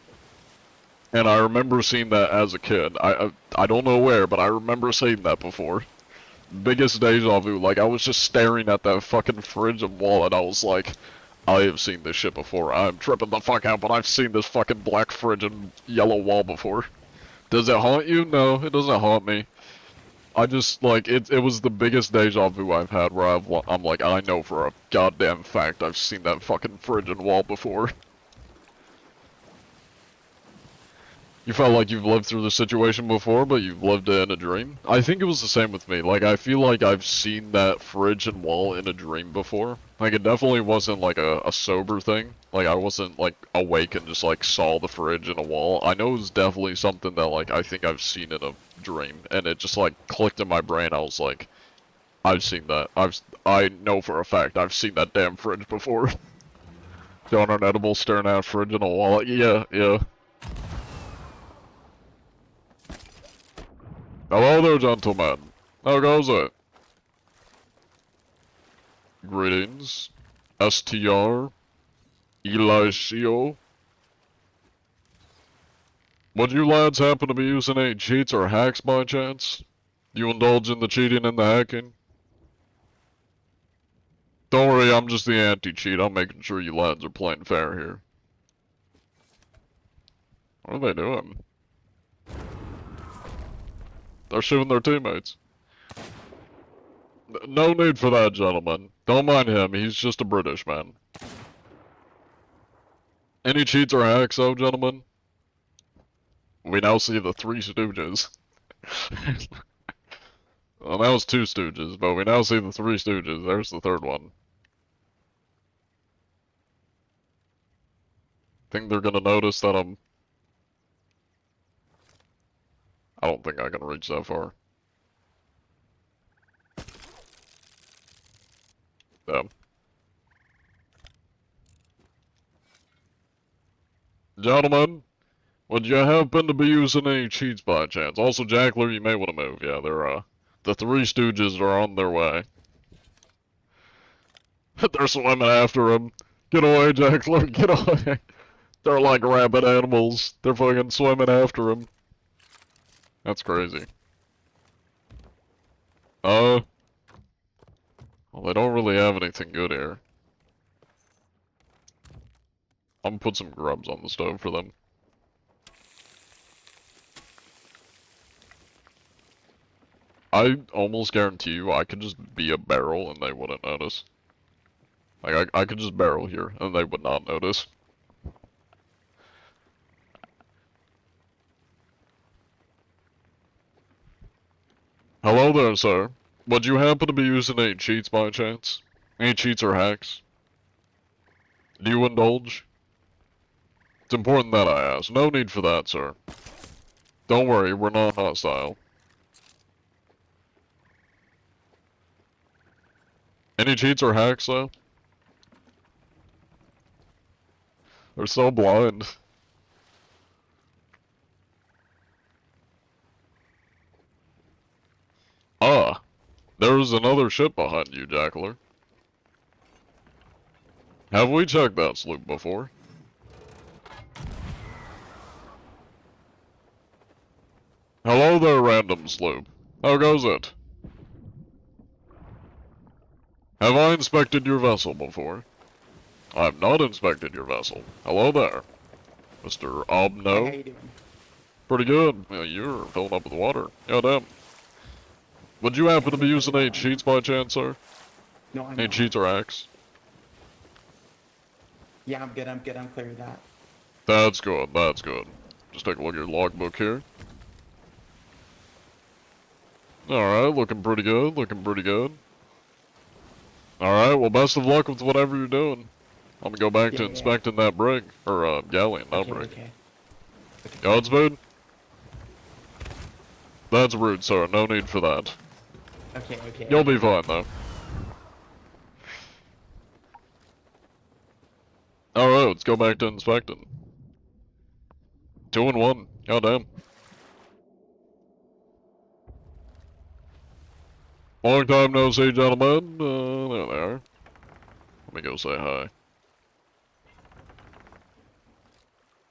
A: And I remember seeing that as a kid. I don't know where, but I remember seeing that before. Biggest deja vu, like I was just staring at that fucking fridge and wall and I was like, I have seen this shit before. I'm tripping the fuck out, but I've seen this fucking black fridge and yellow wall before. Does it haunt you? No, it doesn't haunt me. I just, like, it was the biggest deja vu I've had where I'm like, I know for a goddamn fact I've seen that fucking fridge and wall before. You felt like you've lived through the situation before, but you've lived it in a dream? I think it was the same with me. Like, I feel like I've seen that fridge and wall in a dream before. Like, it definitely wasn't, like, a sober thing. Like, I wasn't, like, awake and just, like, saw the fridge and a wall. I know it was definitely something that, like, I think I've seen in a dream. And it just, like, clicked in my brain. I was like, I've seen that. I know for a fact I've seen that damn fridge before. Down an edible, staring at a fridge and a wall. Yeah. Hello there, gentlemen. How goes it? Greetings. STR. Eliseo. Would you lads happen to be using any cheats or hacks by chance? Do you indulge in the cheating and the hacking? Don't worry, I'm just the anti-cheat. I'm making sure you lads are playing fair here. What are they doing? They're shooting their teammates. No need for that, gentlemen. Don't mind him, he's just a British man. Any cheats or hacks, though, gentlemen? We now see the Three Stooges. Well, that was two Stooges, but we now see the three Stooges. There's the third one. Think they're gonna notice that I don't think I can reach that far. Damn. Gentlemen, would you happen to be using any cheats by chance? Also, Jackler, you may want to move. Yeah, they're, the three Stooges are on their way. They're swimming after him. Get away, Jackler, get away. They're like rabid animals. They're fucking swimming after him. That's crazy. Well, they don't really have anything good here. I'm gonna put some grubs on the stove for them. I almost guarantee you I could just be a barrel and they wouldn't notice. Like, I could just barrel here and they would not notice. Hello there, sir. Would you happen to be using any cheats by chance? Any cheats or hacks? Do you indulge? It's important that I ask. No need for that, sir. Don't worry, we're not hostile. Any cheats or hacks, though? They're so blind. Ah, there's another ship behind you, Jackler. Have we checked that sloop before? Hello there, random sloop. How goes it? Have I inspected your vessel before? I have not inspected your vessel. Hello there, Mr. Obno.
H: How you doing?
A: Pretty good. Yeah, you're filling up with water. Yeah, damn. Would you happen to be using any cheats by chance, sir?
H: No, I'm
A: Any
H: not.
A: cheats or hacks?
H: Yeah, I'm good. I'm clear of that.
A: That's good, that's good. Just take a look at your logbook here. Alright, looking pretty good, looking pretty good. Alright, well best of luck with whatever you're doing. I'm gonna go back to
H: Yeah.
A: inspecting that brig. Or, galleon, not
H: Okay,
A: brig.
H: okay.
A: Godspeed? That's rude, sir. No need for that.
H: Okay.
A: You'll be fine, though. Alright, let's go back to inspecting. 2 and 1. Goddamn. Long time no see, gentlemen. There they are. Let me go say hi.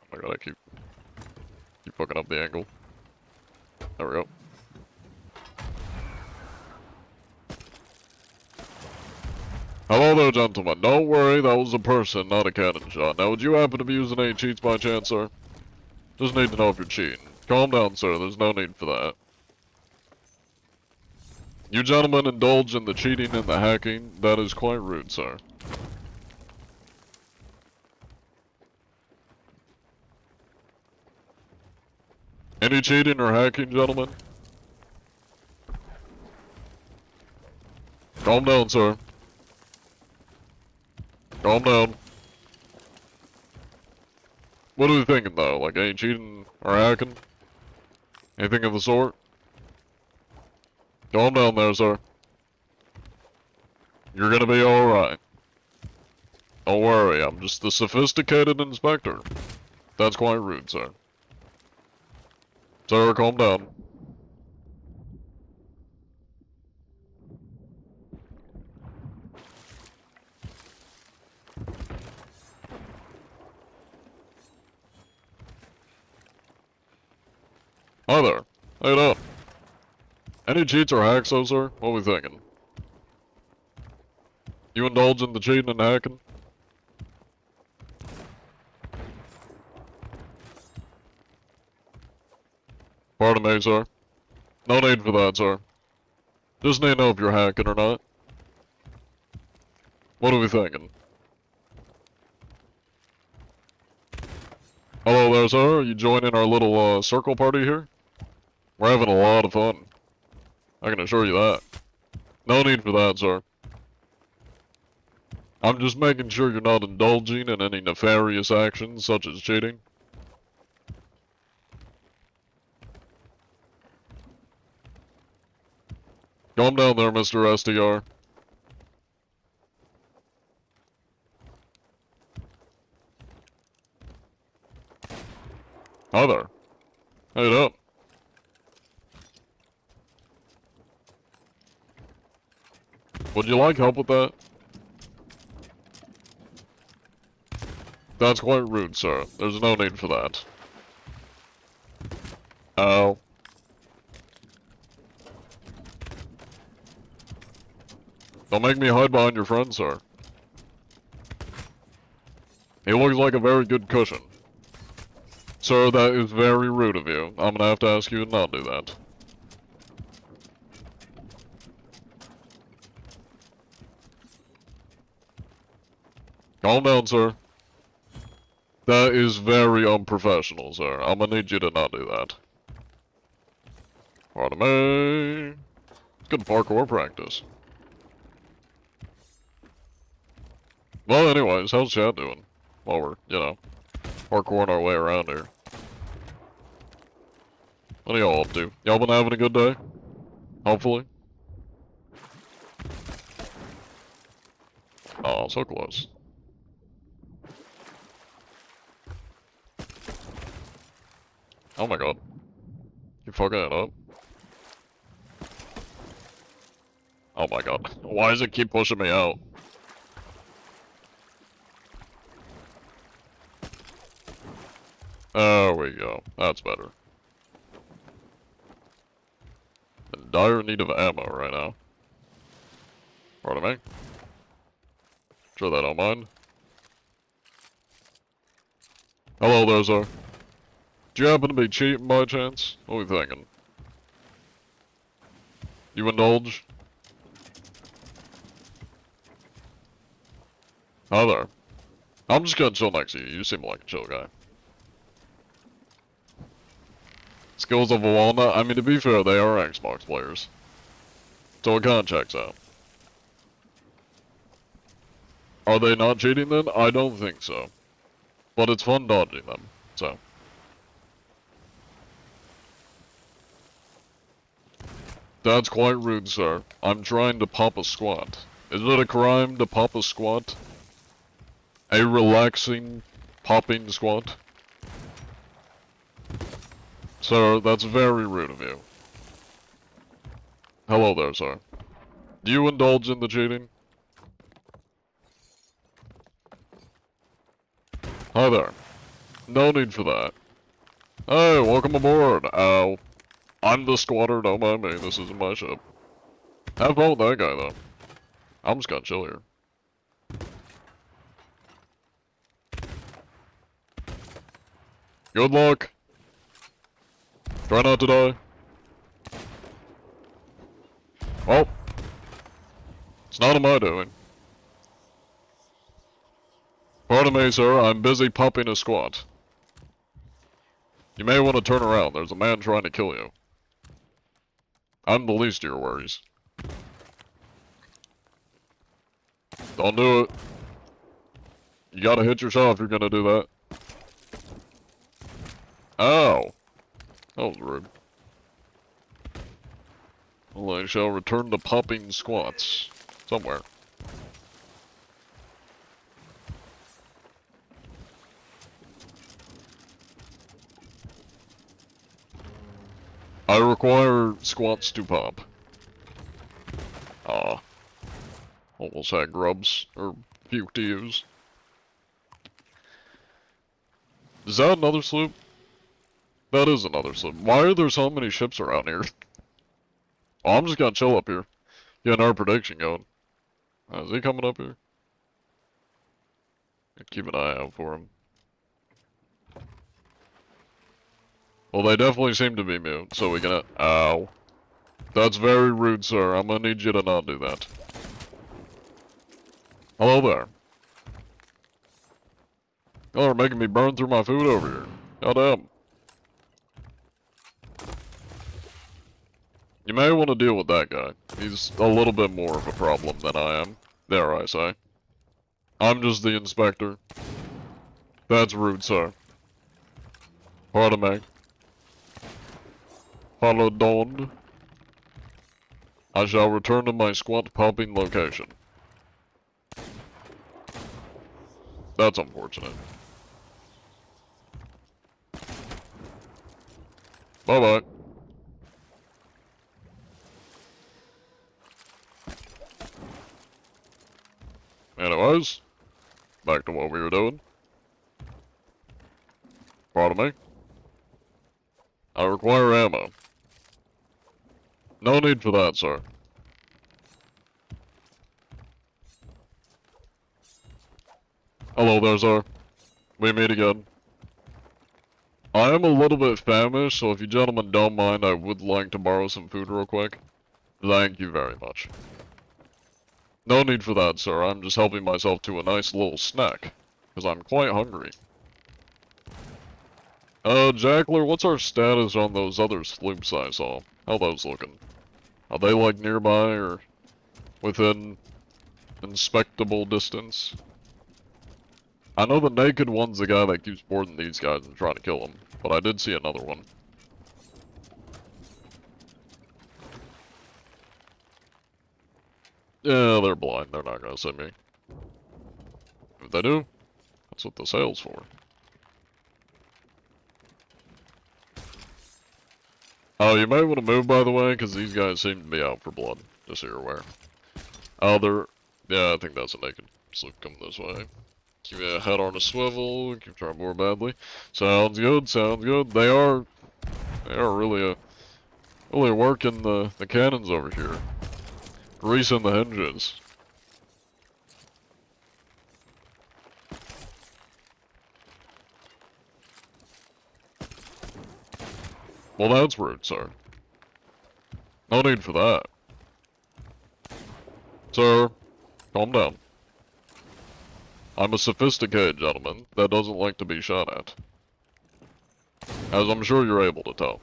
A: Oh my god, I keep fucking up the angle. There we go. Hello there, gentlemen. Don't worry, that was a person, not a cannon shot. Now, would you happen to be using any cheats by chance, sir? Just need to know if you're cheating. Calm down, sir. There's no need for that. You gentlemen indulge in the cheating and the hacking. That is quite rude, sir. Any cheating or hacking, gentlemen? Calm down, sir. Calm down. What are you thinking, though? Like, any cheating or hacking? Anything of the sort? Calm down there, sir. You're gonna be alright. Don't worry, I'm just the sophisticated inspector. That's quite rude, sir. Sir, calm down. Hi there. How you doing? Any cheats or hacks, though, sir? What are we thinking? You indulge in the cheating and hacking? Pardon me, sir. No need for that, sir. Just need to know if you're hacking or not. What are we thinking? Hello there, sir. Are you joining our little, circle party here? We're having a lot of fun. I can assure you that. No need for that, sir. I'm just making sure you're not indulging in any nefarious actions, such as cheating. Calm down there, Mr. SDR. Hi there. How you doing? Would you like help with that? That's quite rude, sir. There's no need for that. Oh. Don't make me hide behind your friend, sir. He looks like a very good cushion. Sir, that is very rude of you. I'm gonna have to ask you to not do that. Calm down, sir. That is very unprofessional, sir. I'm gonna need you to not do that. Pardon me. Good parkour practice. Well, anyways, how's chat doing? While we're, you know, parkouring our way around here. What are y'all up to? Y'all been having a good day? Hopefully. Oh, so close. Oh my god. You fucking it up? Oh my god. Why does it keep pushing me out? There we go. That's better. In dire need of ammo right now. Pardon me? Sure that don't mind. Hello there, sir. Do you happen to be cheating by chance? What are we thinking? You indulge? Hi there. I'm just gonna chill next to you. You seem like a chill guy. Skills of a walnut? I mean, to be fair, they are Xbox players. So it kinda checks out. Are they not cheating then? I don't think so. But it's fun dodging them, so. That's quite rude, sir. I'm trying to pop a squat. Is it a crime to pop a squat? A relaxing, popping squat? Sir, that's very rude of you. Hello there, sir. Do you indulge in the cheating? Hi there. No need for that. Hey, welcome aboard. Ow. I'm the squatter, don't mind me. This isn't my ship. Have fun with that guy, though. I'm just gonna chill here. Good luck. Try not to die. Oh. It's not of my doing. Pardon me, sir. I'm busy popping a squat. You may want to turn around. There's a man trying to kill you. I'm the least of your worries. Don't do it. You gotta hit your shot if you're gonna do that. Ow. That was rude. Well, I shall return to popping squats. Somewhere. I require squats to pop. Ah. Almost had grubs, or puke to use. Is that another sloop? That is another sloop. Why are there so many ships around here? Oh, I'm just gonna chill up here. Getting our prediction going. Is he coming up here? Keep an eye out for him. Well, they definitely seem to be mute, so we can... Ow. That's very rude, sir. I'm gonna need you to not do that. Hello there. Y'all are making me burn through my food over here. Goddamn. You may want to deal with that guy. He's a little bit more of a problem than I am, dare I say. I'm just the inspector. That's rude, sir. Pardon me. Pardon. I shall return to my squat pumping location. That's unfortunate. Bye-bye. Anyways, back to what we were doing. Pardon me. I require ammo. No need for that, sir. Hello there, sir. We meet again. I am a little bit famished, so if you gentlemen don't mind, I would like to borrow some food real quick. Thank you very much. No need for that, sir. I'm just helping myself to a nice little snack, because I'm quite hungry. Jackler, what's our status on those other sloops I saw? How those looking? Are they, like, nearby, or within inspectable distance? I know the naked one's the guy that keeps boarding these guys and trying to kill them, but I did see another one. Yeah, they're blind. They're not gonna see me. If they do, that's what the sail's for. Oh, you might want to move, by the way, because these guys seem to be out for blood, just so you're aware. Oh, they're... Yeah, I think that's a naked sloop coming this way. Keep your head on a swivel, keep trying more badly. Sounds good, sounds good. They are really working the cannons over here. Greasing the hinges. Well, that's rude, sir. No need for that. Sir, calm down. I'm a sophisticated gentleman that doesn't like to be shot at. As I'm sure you're able to tell.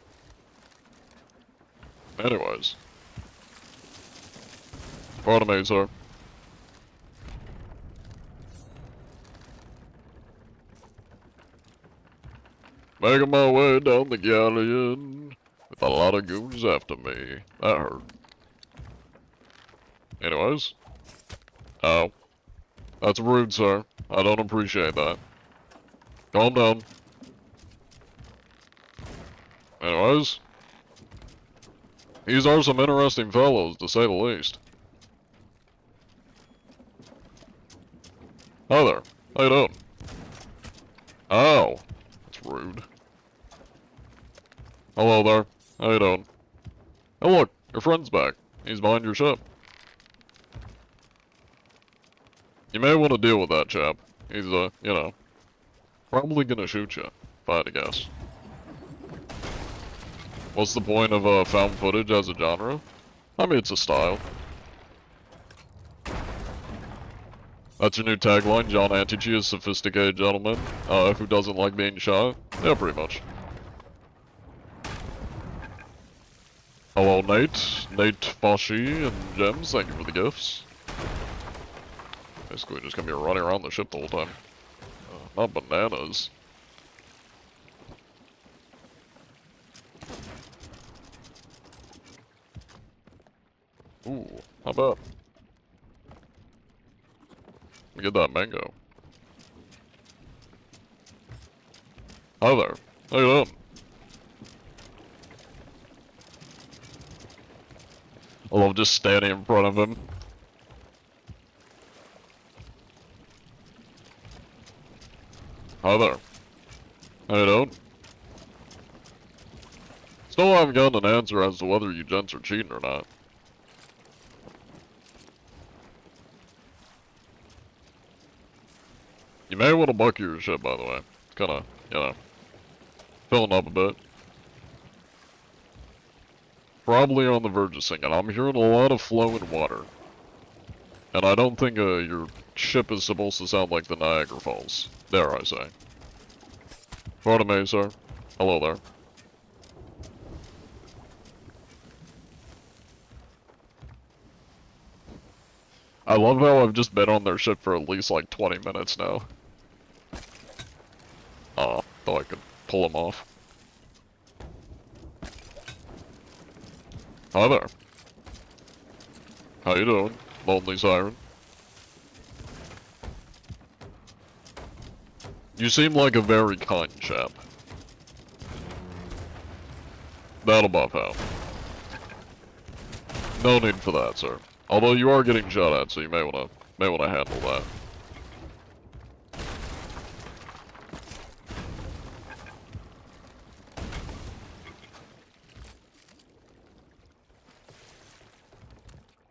A: Anyways. Pardon me, sir. Making my way down the galleon with a lot of goons after me. That hurt. Anyways. Oh. That's rude, sir. I don't appreciate that. Calm down. Anyways. These are some interesting fellows, to say the least. Hi there. How you doing? Oh. That's rude. Hello there. How you doing? Oh look, your friend's back. He's behind your ship. You may want to deal with that chap. He's, you know, probably gonna shoot you, if I had to guess. What's the point of, found footage as a genre? I mean, it's a style. That's your new tagline, John Antici, a sophisticated gentleman, who doesn't like being shot? Yeah, pretty much. Hello, Nate. Nate Foshi and Gems, thank you for the gifts. Basically just gonna be running around the ship the whole time. Not bananas. Ooh, how about? Let me get that mango. Hi there. How you doing? I love just standing in front of him. Hi there. How you doing? Still haven't gotten an answer as to whether you gents are cheating or not. You may want to buck your ship, by the way. It's kinda, you know, filling up a bit. Probably on the verge of sinking. I'm hearing a lot of flowing water. And I don't think your ship is supposed to sound like the Niagara Falls. Dare I say. Pardon me, sir. Hello there. I love how I've just been on their ship for at least like 20 minutes now. Oh, thought I could pull them off. Hi there. How you doing, Lonely Siren? You seem like a very kind chap. That'll buff out. No need for that, sir. Although you are getting shot at, so you may wanna handle that.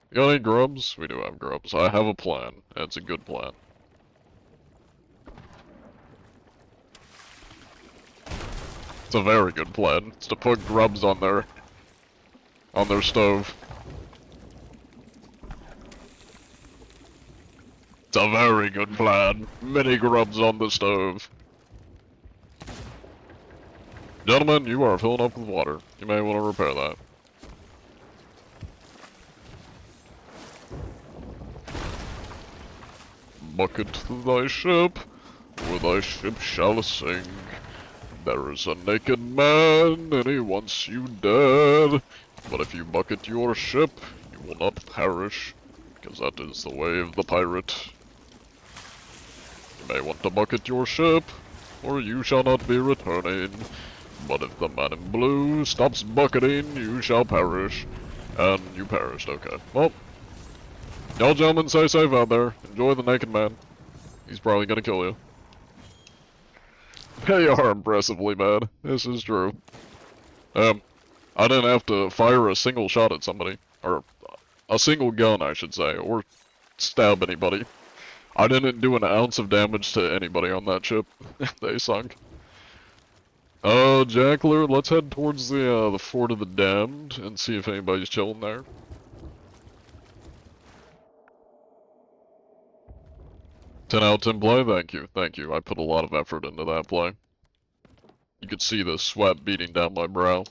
A: You got any grubs? We do have grubs. I have a plan. It's a good plan. It's a very good plan. It's to put grubs on their stove. It's a very good plan. Many grubs on the stove. Gentlemen, you are filling up with water. You may want to repair that. Bucket to thy ship, with thy ship shall sing. There is a naked man, and he wants you dead. But if you bucket your ship, you will not perish, because that is the way of the pirate. You may want to bucket your ship, or you shall not be returning. But if the man in blue stops bucketing, you shall perish. And you perished, okay. Well, y'all gentlemen stay safe out there. Enjoy the naked man. He's probably gonna kill you. They are impressively bad. This is true. I didn't have to fire a single shot at somebody. Or a single gun, I should say. Or stab anybody. I didn't do an ounce of damage to anybody on that ship. They sunk. Jackler, let's head towards the Fort of the Damned and see if anybody's chilling there. Ten out of 10 play, thank you. I put a lot of effort into that play. You could see the sweat beating down my brow.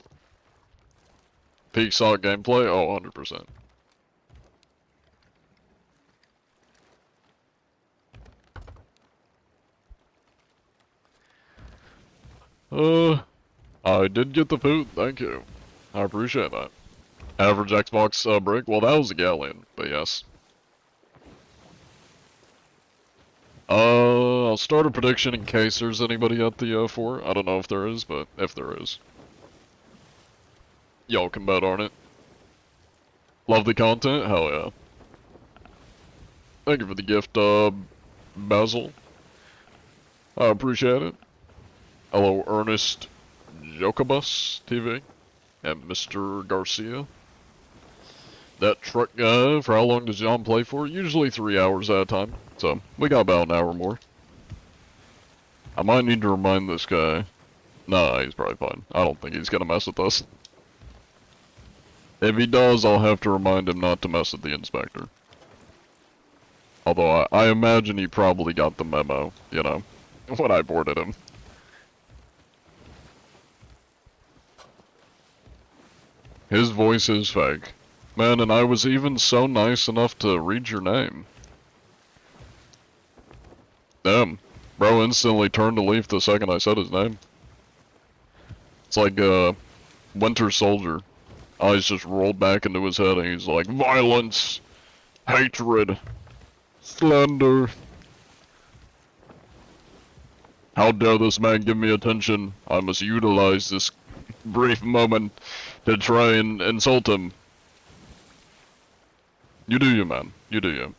A: Peak solid gameplay? Oh, 100%. I did get the food, thank you. I appreciate that. Average Xbox break? Well, that was a Galleon, but yes. I'll start a prediction in case there's anybody at the fort. I don't know if there is, but if there is, y'all can bet on it. Love the content? Hell yeah. Thank you for the gift, Basil. I appreciate it. Hello, Ernest Jokobus TV and Mr. Garcia. That truck guy, for how long does John play for? Usually 3 hours at a time. So, we got about an hour more. I might need to remind this guy. Nah, he's probably fine. I don't think he's gonna mess with us. If he does, I'll have to remind him not to mess with the inspector. Although, I imagine he probably got the memo, you know, when I boarded him. His voice is fake. Man, and I was even so nice enough to read your name. Damn. Bro instantly turned to leave the second I said his name. It's like, Winter Soldier. Eyes just rolled back into his head and he's like, violence, hatred, slander. How dare this man give me attention? I must utilize this brief moment to try and insult him. You do you, man. You do you.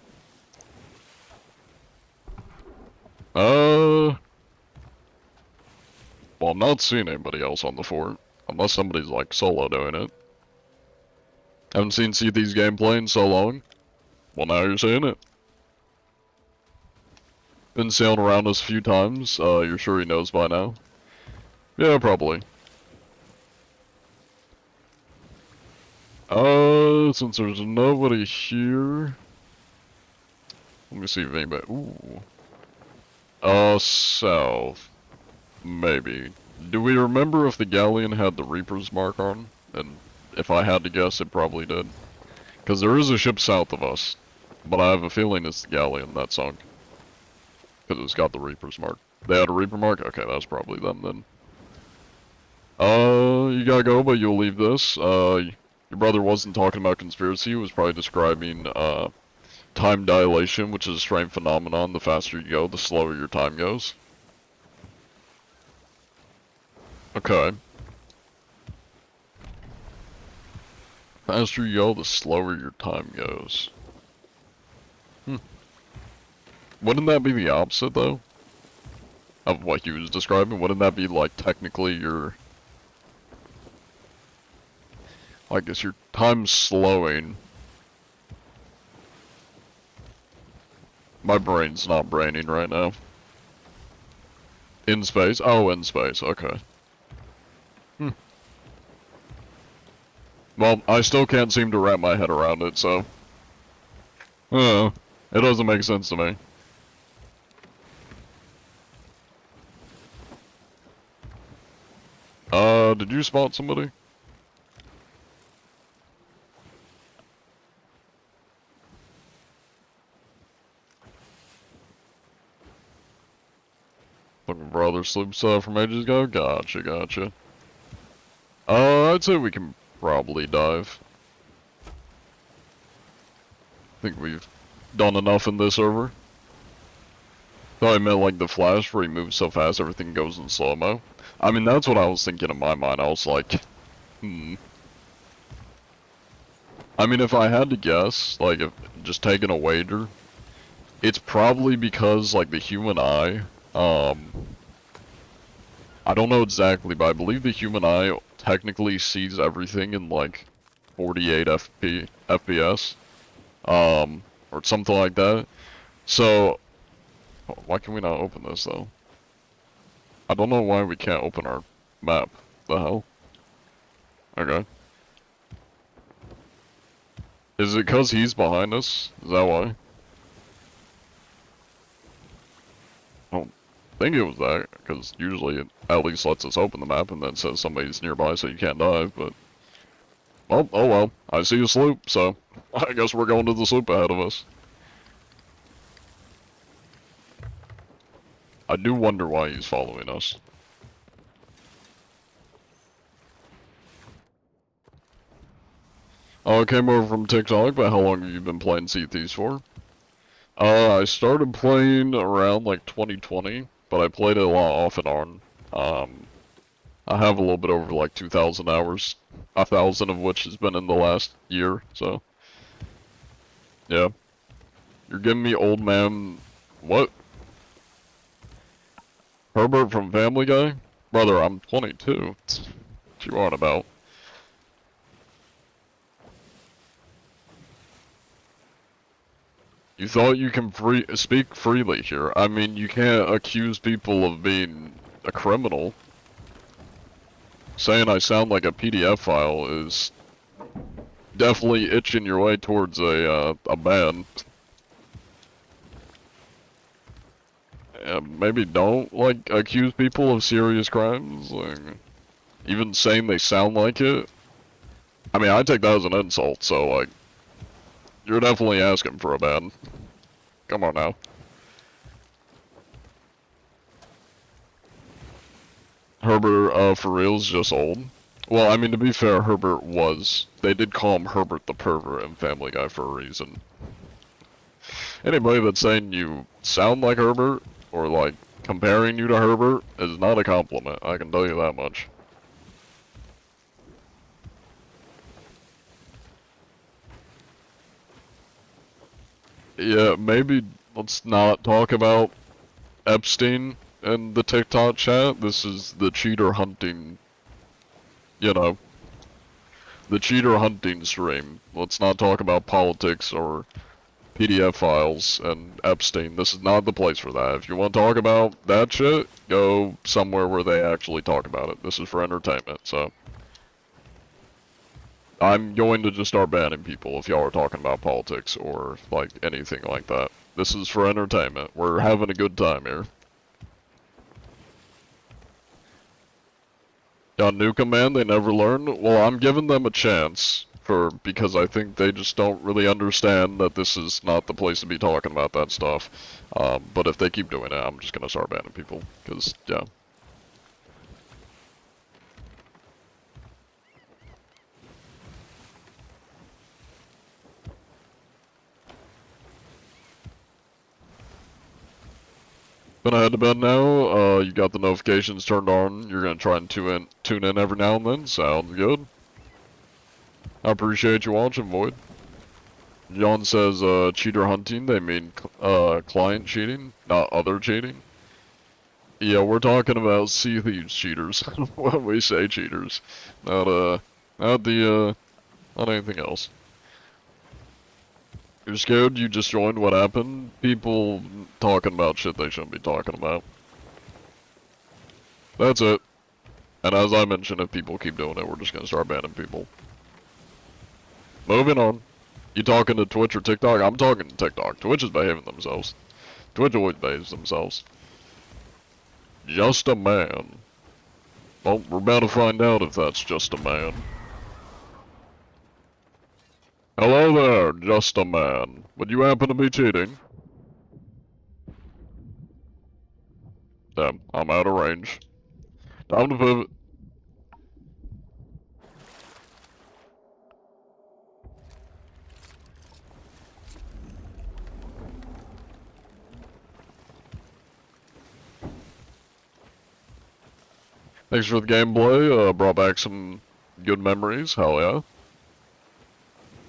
A: Well, I'm not seeing anybody else on the fort. Unless somebody's, like, solo doing it. Haven't seen CT's gameplay in so long. Well, now you're seeing it. Been sailing around us a few times. You're sure he knows by now? Yeah, probably. Since there's nobody here... Let me see if anybody... Ooh. South. Maybe. Do we remember if the Galleon had the Reaper's mark on? And if I had to guess, it probably did. Because there is a ship south of us. but I have a feeling it's the Galleon that sunk. Because it's got the Reaper's mark. They had a Reaper mark? Okay, that's probably them then. You gotta go, but you'll leave this. Your brother wasn't talking about conspiracy, he was probably describing, time dilation, which is a strange phenomenon. The faster you go, the slower your time goes. Okay. Faster you go, the slower your time goes. Wouldn't that be the opposite, though? Of what he was describing? Wouldn't that be, like, technically your... I guess your time's slowing. My brain's not braining right now. In space? Oh, in space, okay. Well, I still can't seem to wrap my head around it, so... it doesn't make sense to me. Did you spot somebody? Looking for other sloops from ages ago? Gotcha, gotcha. I'd say we can probably dive. I think we've done enough in this server. Thought I meant like the Flash where he moves so fast everything goes in slow-mo. I mean, that's what I was thinking in my mind. I was like, I mean, if I had to guess, like, if just taking a wager, it's probably because, like, the human eye, I don't know exactly, but I believe the human eye technically sees everything in, like, 48 FPS, or something like that. So, why can we not open this, though? I don't know why we can't open our map. The hell? Okay. Is it because he's behind us? Is that why? I don't think it was that, because usually it at least lets us open the map and then says somebody's nearby so you can't dive, but... Well, oh well. I see a sloop, so I guess we're going to the sloop ahead of us. I do wonder why he's following us. Oh, I came over from TikTok, but how long have you been playing Sea Thieves for? I started playing around like 2020, but I played it a lot off and on. I have a little bit over like 2,000 hours, 1,000 of which has been in the last year, so. Yeah. You're giving me old man... What? Herbert from Family Guy? Brother, I'm 22. What you on about? You thought you can speak freely here. I mean, you can't accuse people of being a criminal. Saying I sound like a PDF file is definitely itching your way towards a ban. Maybe don't, like, accuse people of serious crimes, like, even saying they sound like it. I mean, I take that as an insult, so, like, you're definitely asking for a ban. Come on now. Herbert, for real, is just old. Well, I mean, to be fair, Herbert was. They did call him Herbert the Pervert in Family Guy for a reason. Anybody that's saying you sound like Herbert, or like comparing you to Herbert, is not a compliment, I can tell you that much. Yeah, maybe let's not talk about Epstein in the TikTok chat. This is the cheater hunting, you know, the cheater hunting stream. Let's not talk about politics or PDF files and Epstein. This is not the place for that. If you want to talk about that shit, go somewhere where they actually talk about it. This is for entertainment, so. I'm going to just start banning people if y'all are talking about politics or, like, anything like that. This is for entertainment. We're having a good time here. Got Nukem Man, they never learned? Well, I'm giving them a chance because I think they just don't really understand that this is not the place to be talking about that stuff. But if they keep doing it, I'm just gonna start banning people, because, yeah. Gonna head to bed now. You got the notifications turned on. You're gonna try and tune in every now and then. Sounds good. I appreciate you watching, Void. John says, cheater hunting. They mean, client cheating, not other cheating. Yeah, we're talking about Sea Thieves cheaters when we say cheaters. Not anything else. You're scared you just joined, what happened? People talking about shit they shouldn't be talking about. That's it. And as I mentioned, if people keep doing it, we're just gonna start banning people. Moving on. You talking to Twitch or TikTok? I'm talking to TikTok. Twitch is behaving themselves. Twitch always behaves themselves. Just a man. Well, we're about to find out if that's just a man. Hello there, just a man. Would you happen to be cheating? Damn, I'm out of range. Time to pivot. Thanks for the gameplay, brought back some good memories, hell yeah.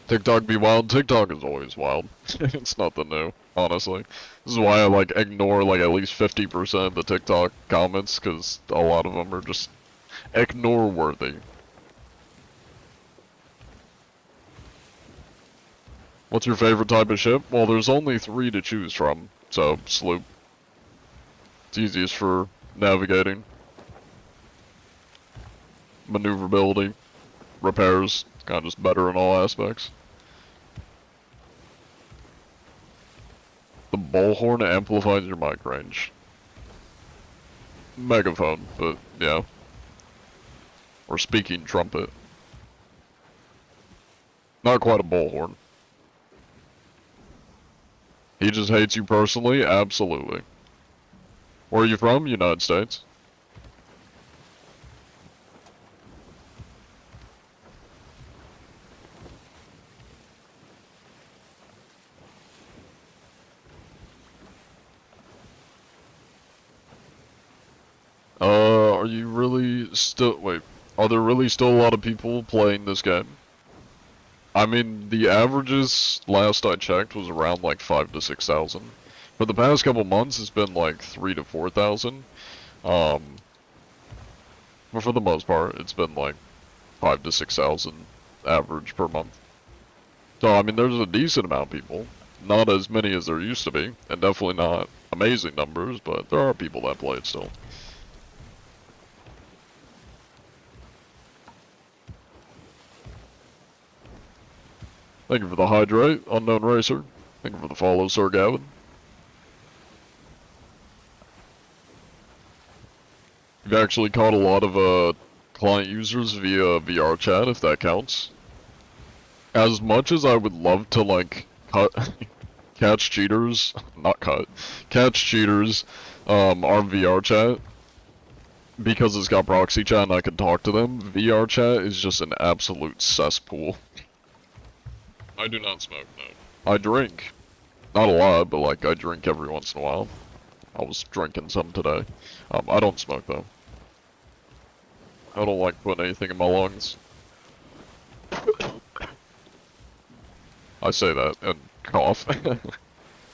A: TikTok be wild. TikTok is always wild. It's nothing new, honestly. This is why I like ignore like at least 50% of the TikTok comments, because a lot of them are just ignore worthy. What's your favorite type of ship? Well, there's only 3 to choose from, so sloop. It's easiest for navigating. Maneuverability, repairs, kind of just better in all aspects. The bullhorn amplifies your mic range. Megaphone, but yeah. Or speaking trumpet. Not quite a bullhorn. He just hates you personally? Absolutely. Where are you from? United States. Are you really still, wait, are there really still a lot of people playing this game? I mean, the averages, last I checked, was around like 5,000 to 6,000. For the past couple months, it's been like 3,000 to 4,000. But for the most part, it's been like 5,000 to 6,000 average per month. So, I mean, there's a decent amount of people. Not as many as there used to be, and definitely not amazing numbers, but there are people that play it still. Thank you for the hydrate, Unknown Racer. Thank you for the follow, Sir Gavin. You've actually caught a lot of client users via VR chat, if that counts. As much as I would love to like catch cheaters, catch cheaters on VR chat, because it's got proxy chat and I can talk to them, VR chat is just an absolute cesspool. I do not smoke, no. I drink. Not a lot, but like I drink every once in a while. I was drinking some today. I don't smoke though. I don't like putting anything in my lungs. I say that and cough.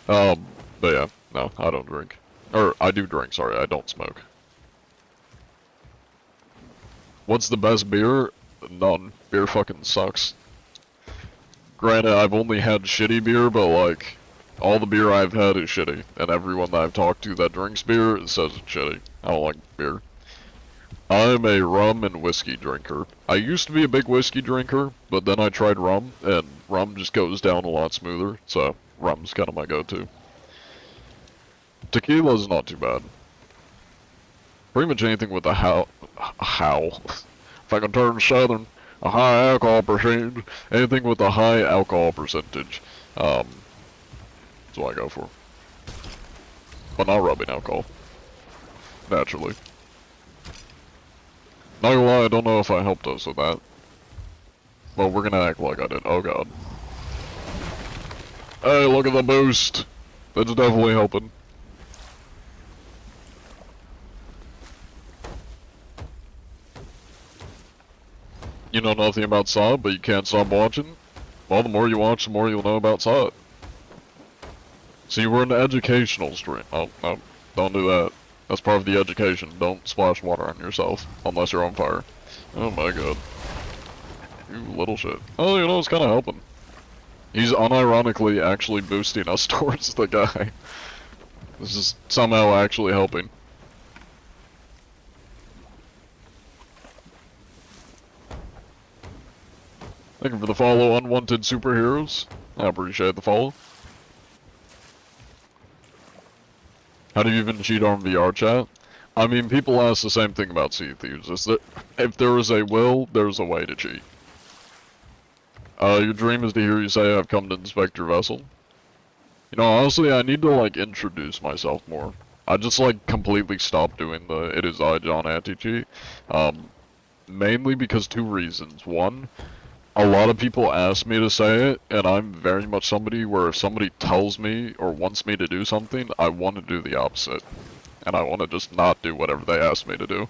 A: But yeah, no, I don't drink. Or, I do drink, sorry, I don't smoke. What's the best beer? None. Beer fucking sucks. Granted, I've only had shitty beer, but like, all the beer I've had is shitty. And everyone that I've talked to that drinks beer says it's shitty. I don't like beer. I'm a rum and whiskey drinker. I used to be a big whiskey drinker, but then I tried rum, and rum just goes down a lot smoother, so rum's kind of my go-to. Tequila's not too bad. Pretty much anything with a howl. If I can turn southern, A high alcohol percentage. Anything with a high alcohol percentage. That's what I go for. But not rubbing alcohol. Naturally. Not gonna lie, I don't know if I helped us with that. But we're gonna act like I did. Oh god. Hey, look at the boost! That's definitely helping. You know nothing about SOD, but you can't stop watching? Well, the more you watch, the more you'll know about SOD. See, we're an educational stream. Oh, no, don't do that. That's part of the education. Don't splash water on yourself, unless you're on fire. Oh my god. You little shit. Oh, you know, it's kinda helping. He's unironically actually boosting us towards the guy. This is somehow actually helping. Thank you for the follow, Unwanted Superheroes. I appreciate the follow. How do you even cheat on VR chat? I mean, people ask the same thing about Sea Thieves. Is that if there is a will, there's a way to cheat. Your dream is to hear you say, I've come to inspect your vessel. You know, honestly, I need to, like, introduce myself more. I just, like, completely stopped doing the It Is I, John Anti-cheat. Mainly because two reasons. One, a lot of people ask me to say it, and I'm very much somebody where if somebody tells me or wants me to do something, I want to do the opposite. And I want to just not do whatever they ask me to do.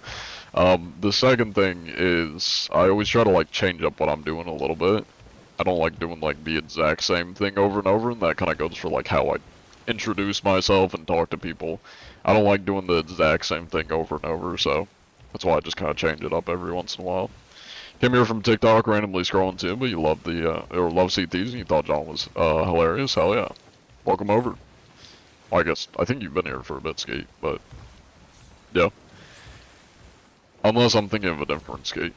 A: The second thing is, I always try to, like, change up what I'm doing a little bit. I don't like doing, like, the exact same thing over and over, and that kind of goes for, like, how I introduce myself and talk to people. I don't like doing the exact same thing over and over, so that's why I just kind of change it up every once in a while. Came here from TikTok, randomly scrolling too, but you love the, or love CTs, and you thought John was, hilarious. Hell yeah. Welcome over. Well, I think you've been here for a bit, Skate, but, yeah. Unless I'm thinking of a different Skate.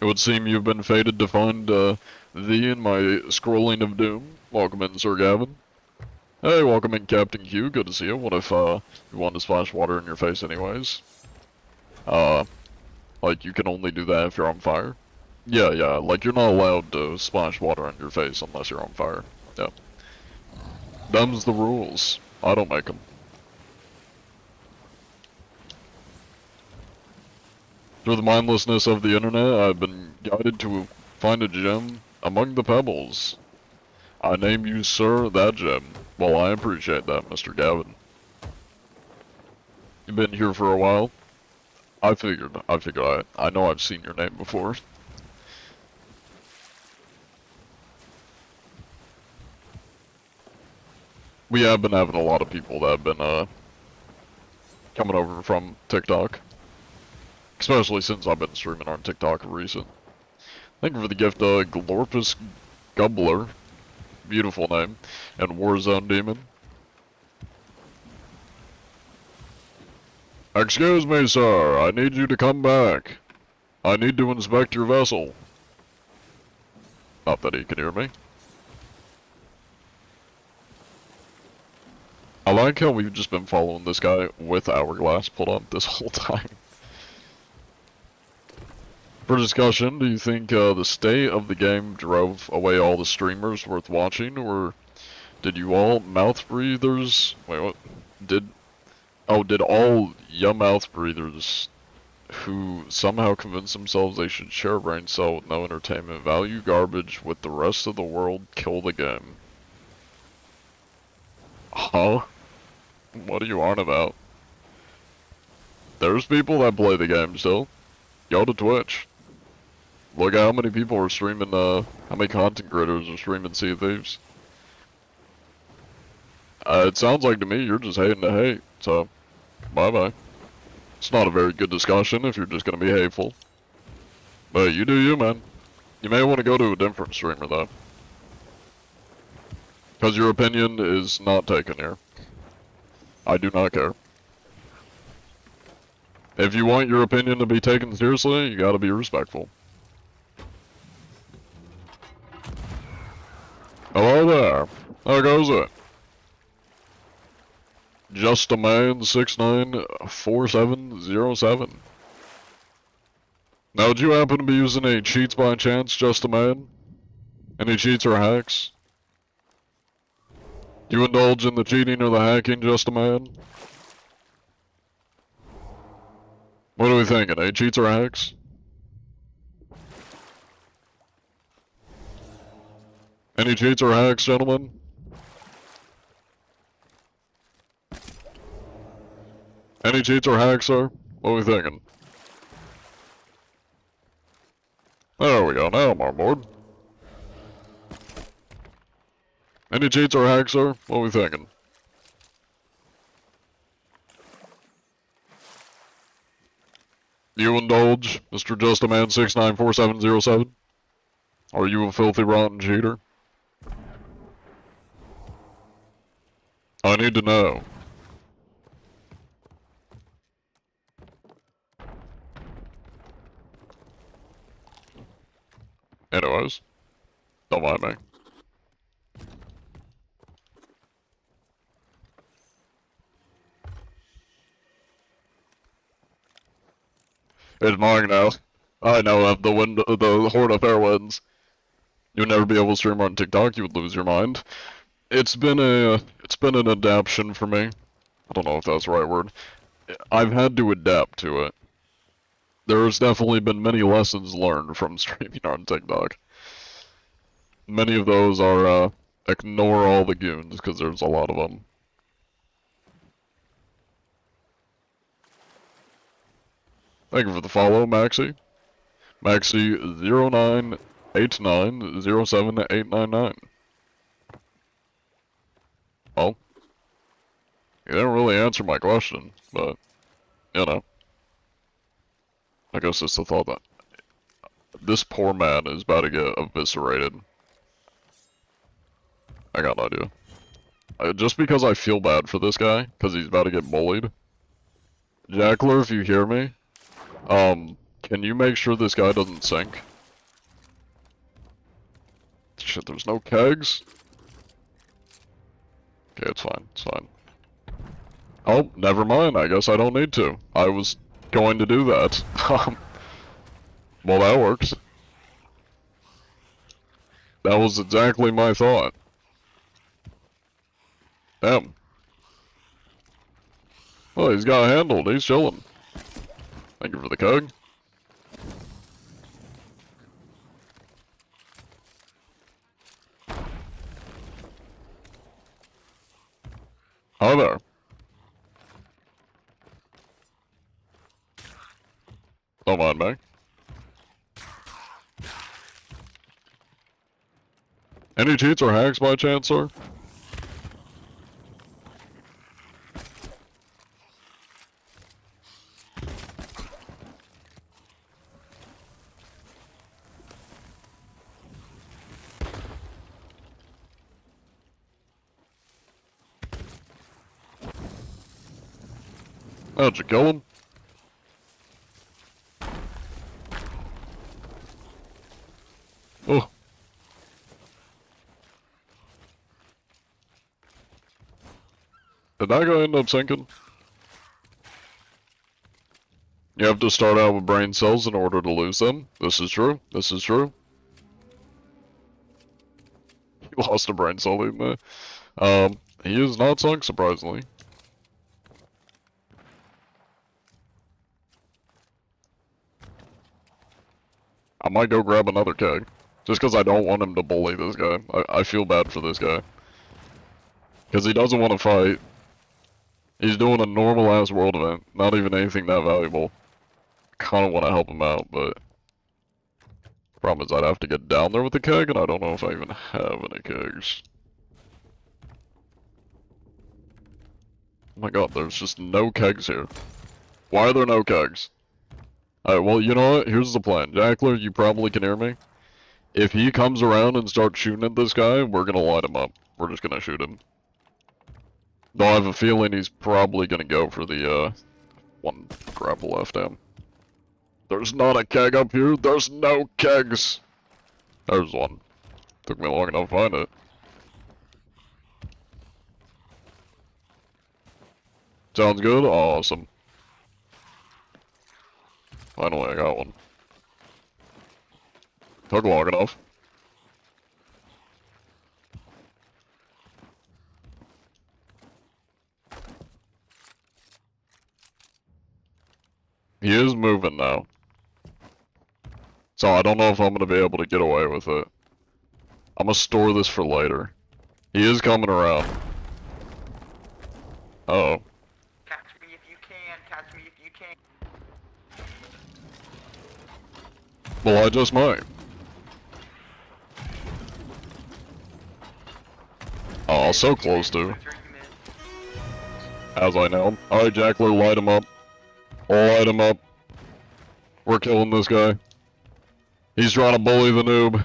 A: It would seem you've been fated to find, thee in my scrolling of doom. Welcome in, Sir Gavin. Hey, welcome in, Captain Q. Good to see you. What if, you wanted to splash water in your face anyways? Like, you can only do that if you're on fire? Yeah, like, you're not allowed to splash water on your face unless you're on fire. Yeah. Them's the rules. I don't make them. Through the mindlessness of the internet, I've been guided to find a gem among the pebbles. I name you, sir, that gem. Well, I appreciate that, Mr. Gavin. You've been here for a while? I figured I know I've seen your name before. We have been having a lot of people that have been, coming over from TikTok. Especially since I've been streaming on TikTok recent. Thank you for the gift, Glorpus Gubbler. Beautiful name. And Warzone Demon. Excuse me, sir. I need you to come back. I need to inspect your vessel. Not that he can hear me. I like how we've just been following this guy with Hourglass put up this whole time. For discussion, do you think the state of the game drove away all the streamers worth watching, or did you all mouth breathers? Wait, what? Did all ya mouth breathers who somehow convince themselves they should share a brain cell with no entertainment value garbage with the rest of the world kill the game? Huh? What are you on about? There's people that play the game still. Go to Twitch. Look at how many people are streaming, how many content creators are streaming Sea of Thieves. It sounds like to me you're just hating to hate, so, bye-bye. It's not a very good discussion if you're just gonna be hateful. But you do you, man. You may want to go to a different streamer, though. Because your opinion is not taken here. I do not care. If you want your opinion to be taken seriously, you gotta be respectful. Hello there. How goes it? Just a man 694707. Now, do you happen to be using any cheats by chance, Just a Man? Any cheats or hacks? Do you indulge in the cheating or the hacking, Just a Man? What are we thinking? Any cheats or hacks? Any cheats or hacks, gentlemen? Any cheats or hacks, sir? What are we thinking? There we go, now I'm on board. Any cheats or hacks, sir? What are we thinking? You indulge, Mr. Just a Man 694707? Are you a filthy rotten cheater? I need to know. Anyways, don't mind me. It's mine now. I now have the Horde of Fairwinds. You'd never be able to stream on TikTok, you would lose your mind. It's been an adaptation for me. I don't know if that's the right word. I've had to adapt to it. There's definitely been many lessons learned from streaming on TikTok. Many of those are, ignore all the goons, because there's a lot of them. Thank you for the follow, Maxi. Maxi0989078899. Well, you didn't really answer my question, but, you know. I guess it's the thought that this poor man is about to get eviscerated. I got no idea. Just because I feel bad for this guy, because he's about to get bullied. Jackler, if you hear me, can you make sure this guy doesn't sink? Shit, there's no kegs? Okay, it's fine, it's fine. Oh, never mind, I guess I don't need to. I was going to do that. Well, that works. That was exactly my thought. Damn. Well, he's got handled, he's chilling. Thank you for the keg. Hi there. Don't mind me. Any cheats or hacks by chance, sir? How'd you kill him? Oh. Did that guy end up sinking? You have to start out with brain cells in order to lose them. This is true. This is true. He lost a brain cell, didn't he? He is not sunk, surprisingly. I might go grab another keg. Just because I don't want him to bully this guy. I feel bad for this guy. Because he doesn't want to fight. He's doing a normal ass world event. Not even anything that valuable. Kind of want to help him out, but... Problem is I'd have to get down there with the keg, and I don't know if I even have any kegs. Oh my god, there's just no kegs here. Why are there no kegs? Alright, well, you know what? Here's the plan. Jackler, you probably can hear me. If he comes around and starts shooting at this guy, we're gonna light him up. We're just gonna shoot him. Though I have a feeling he's probably gonna go for the, one grapple left him. There's not a keg up here. There's no kegs. There's one. Took me long enough to find it. Sounds good? Awesome. Finally, I got one. Took long enough. He is moving now. So I don't know if I'm gonna be able to get away with it. I'm gonna store this for later. He is coming around. Uh-oh.
H: Catch me if you can. Catch me if you can.
A: Well, I just might. Oh, so close to. As I know. Alright, Jackler, light him up. Light him up. We're killing this guy. He's trying to bully the noob.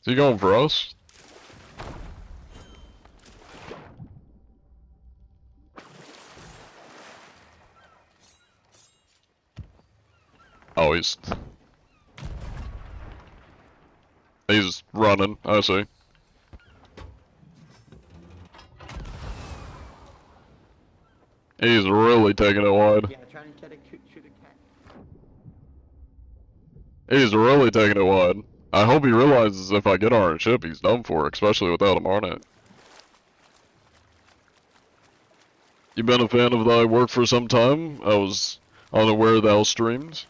A: Is he going for us? Oh, he's running, I see. He's really taking it wide.
H: Yeah, trying to shoot a cat.
A: He's really taking it wide. I hope he realizes if I get on our ship, he's done for, especially without him on it. You been a fan of thy work for some time? I was unaware thou streamed.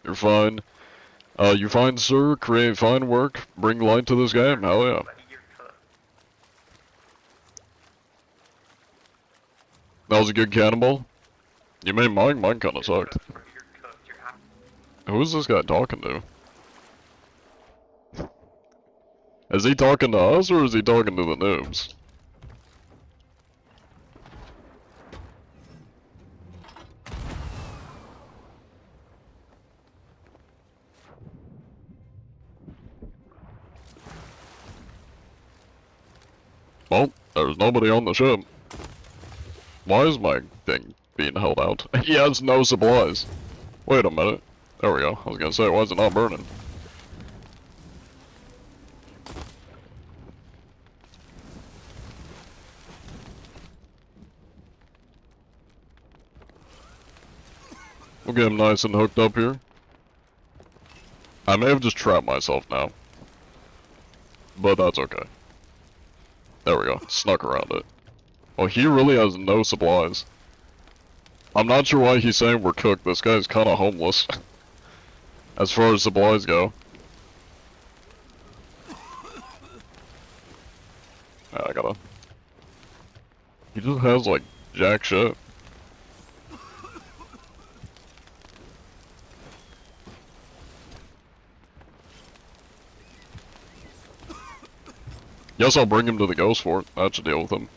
A: You're fine. You fine, sir. Create fine work. Bring light to this game. Hell yeah. That was a good cannonball. You made mine. Mine kinda sucked. Who is this guy talking to? Is he talking to us or is he talking to the noobs? Well, there's nobody on the ship. Why is my thing being held out? He has no supplies. Wait a minute. There we go. I was gonna say, why is it not burning? We'll get him nice and hooked up here. I may have just trapped myself now. But that's okay. There we go. Snuck around it. Well, he really has no supplies. I'm not sure why he's saying we're cooked. This guy's kinda homeless. As far as supplies go. I gotta... He just has, like, jack shit. Guess I'll bring him to the ghost fort. That should deal with him.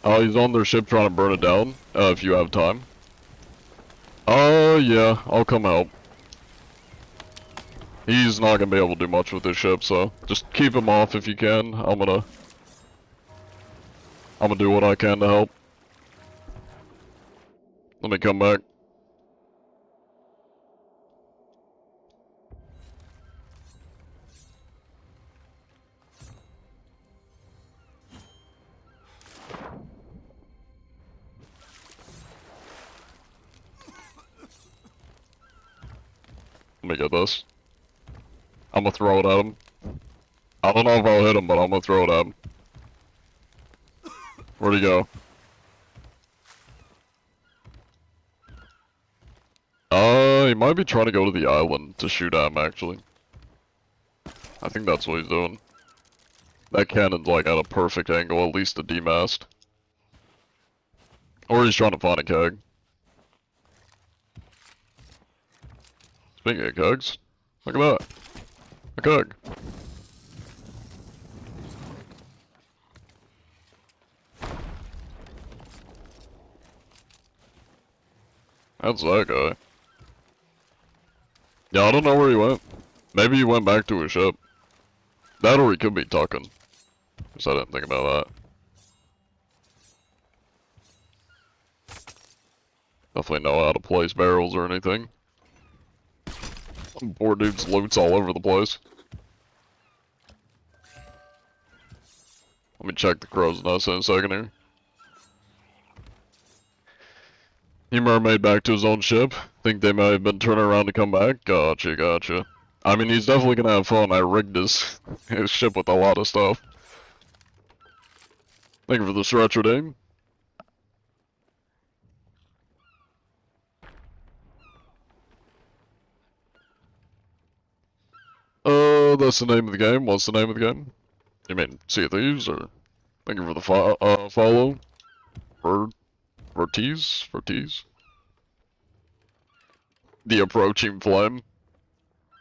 A: Oh, he's on their ship trying to burn it down, if you have time. Yeah, I'll come help. He's not gonna be able to do much with this ship, so just keep him off if you can. I'm gonna do what I can to help. Let me come back. Let me get this. I'm gonna throw it at him. I don't know if I'll hit him, but I'm gonna throw it at him. Where'd he go? He might be trying to go to the island to shoot at him, actually. I think that's what he's doing. That cannon's like at a perfect angle, at least to demast. Or he's trying to find a keg. Speaking of kegs, look at that. A keg. That's that guy. Yeah, I don't know where he went. Maybe he went back to his ship. That or he could be tucking. Guess I didn't think about that. Definitely know how to place barrels or anything. Poor dude's loot's all over the place. Let me check the crow's nest in a second here. He mermaid back to his own ship. Think they might have been turning around to come back? Gotcha, gotcha. I mean, he's definitely gonna have fun. I rigged his ship with a lot of stuff. Thank you for the stretcher, Dame. That's the name of the game. What's the name of the game? You mean Sea of Thieves, or? Thank you for the follow. Vertiz? The approaching flame.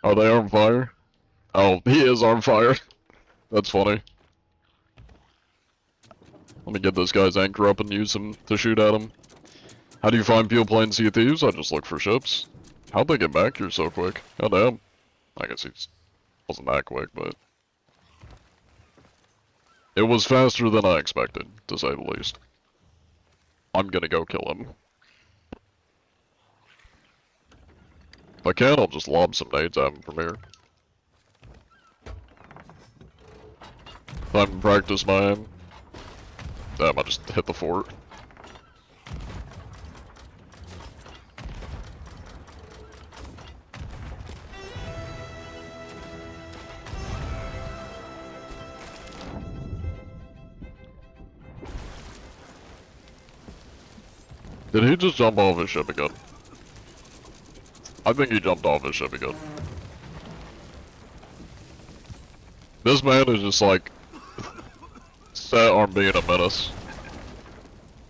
A: Are they on fire? Oh, he is on fire. That's funny. Let me get this guy's anchor up and use him to shoot at him. How do you find people playing Sea of Thieves? I just look for ships. How'd they get back here so quick? Goddamn. I guess he wasn't that quick, but... It was faster than I expected, to say the least. I'm gonna go kill him. If I can, I'll just lob some nades at him from here. Time to practice my aim. Damn, I just hit the fort. Did he just jump off his ship again? I think he jumped off his ship again. This man is just like set on being a menace.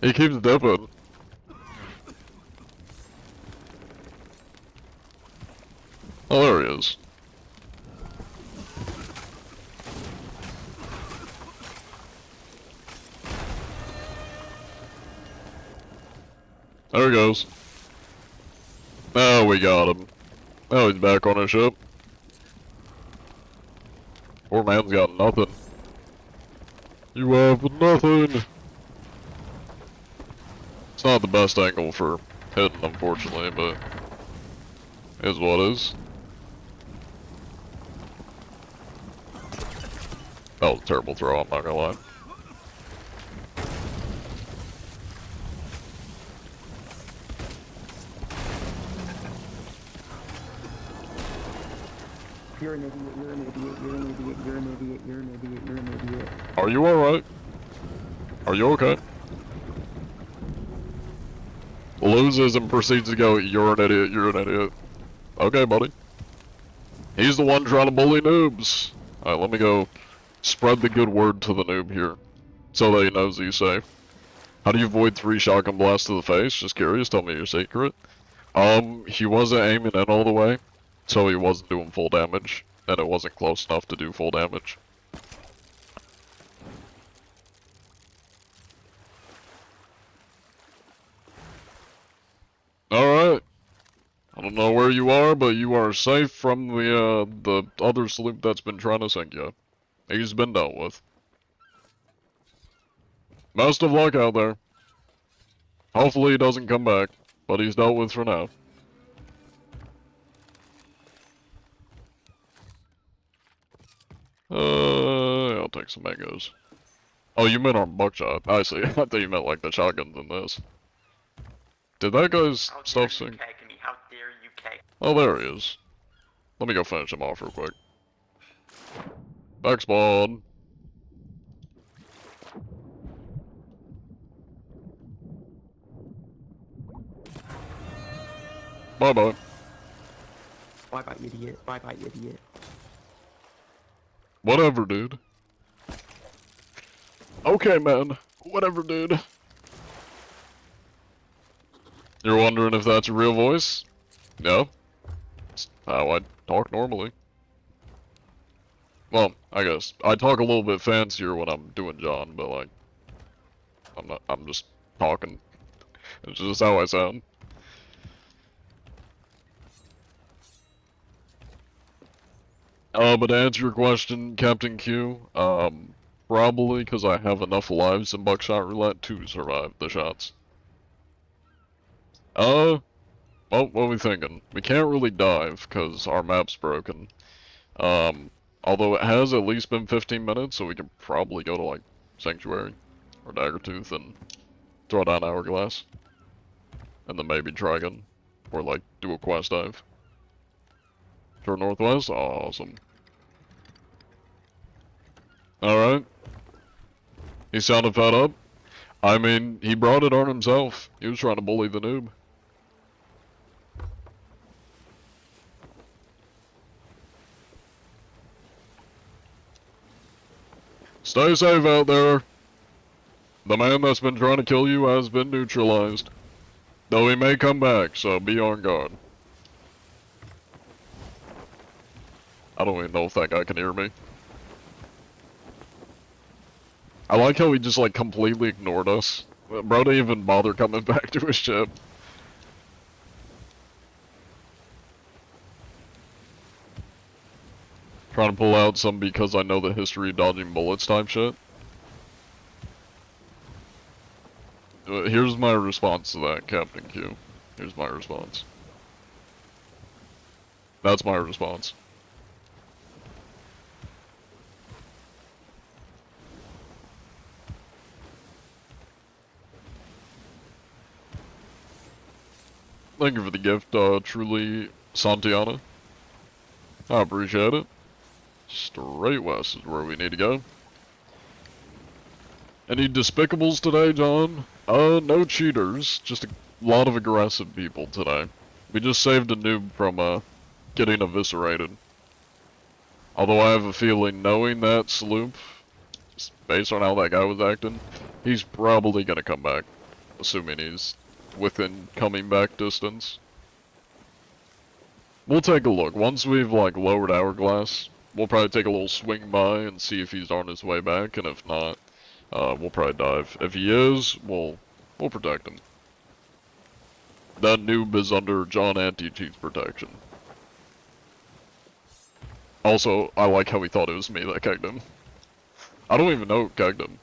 A: He keeps dipping. Oh, there he is. There he goes. Oh, we got him. Now he's back on his ship. Poor man's got nothing. You have nothing! It's not the best angle for hitting, unfortunately, but... is what is. That was a terrible throw, I'm not gonna lie.
H: You're an idiot, you're an idiot, you're an idiot, you're an idiot, you're an idiot, you're an idiot.
A: Are you alright? Are you okay? Loses and proceeds to go, you're an idiot, you're an idiot. Okay, buddy. He's the one trying to bully noobs. Alright, let me go spread the good word to the noob here, so that he knows he's safe. How do you avoid 3 shotgun blasts to the face? Just curious, tell me your secret. He wasn't aiming in all the way, so he wasn't doing full damage, and it wasn't close enough to do full damage. Alright. I don't know where you are, but you are safe from the other sloop that's been trying to sink you. He's been dealt with. Best of luck out there. Hopefully he doesn't come back, but he's dealt with for now. I'll take some mangoes. Oh, you meant our buckshot. I see. I thought you meant like the shotguns in this. Did that guy's stuff sink?
H: How dare you, Keg?
A: Oh, there he is. Let me go finish him off real quick. Back spawn. Bye-bye.
H: Bye-bye, idiot. Bye-bye, idiot.
A: Whatever, dude. Okay, man. Whatever, dude. You're wondering if that's a real voice? No. It's how I talk normally. Well, I guess. I talk a little bit fancier when I'm doing John, but like... I'm just talking. It's just how I sound. But to answer your question, Captain Q, probably because I have enough lives in Buckshot Roulette to survive the shots. Well, what are we thinking? We can't really dive, because our map's broken. Although it has at least been 15 minutes, so we can probably go to, like, Sanctuary, or Daggertooth, and throw down Hourglass. and then maybe try again. Or like, do a quest dive. Turn northwest? Awesome. Alright. He sounded fed up. I mean, he brought it on himself. He was trying to bully the noob. Stay safe out there. The man that's been trying to kill you has been neutralized. Though he may come back, so be on guard. I don't even know if that guy can hear me. I like how he just like completely ignored us. Bro didn't even bother coming back to his ship. Trying to pull out some because I know the history of dodging bullets type shit. Here's my response to that, Captain Q. Here's my response. That's my response. Thank you for the gift, truly, Santiana. I appreciate it. Straight west is where we need to go. Any despicables today, John? No cheaters, just a lot of aggressive people today. We just saved a noob from, getting eviscerated. Although I have a feeling, knowing that sloop, just based on how that guy was acting, he's probably gonna come back. Assuming he's within coming back distance. We'll take a look. Once we've, like, lowered Hourglass, we'll probably take a little swing by and see if he's on his way back, and if not, we'll probably dive. If he is, we'll protect him. That noob is under John Anti-Cheat's protection. Also, I like how he thought it was me that kegged him. I don't even know who kegged him.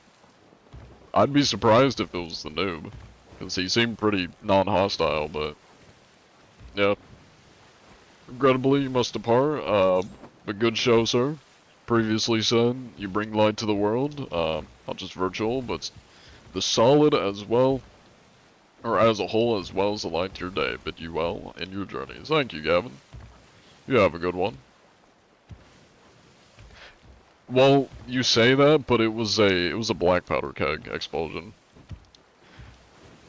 A: I'd be surprised if it was the noob, because he seemed pretty non-hostile, but yeah. Regrettably, you must depart. A good show, sir. Previously said, you bring light to the world. Not just virtual, but the solid as well, or as a whole, as well as the light to your day. Bid you well in your journeys. Thank you, Gavin. You have a good one. Well, you say that, but it was a black powder keg explosion.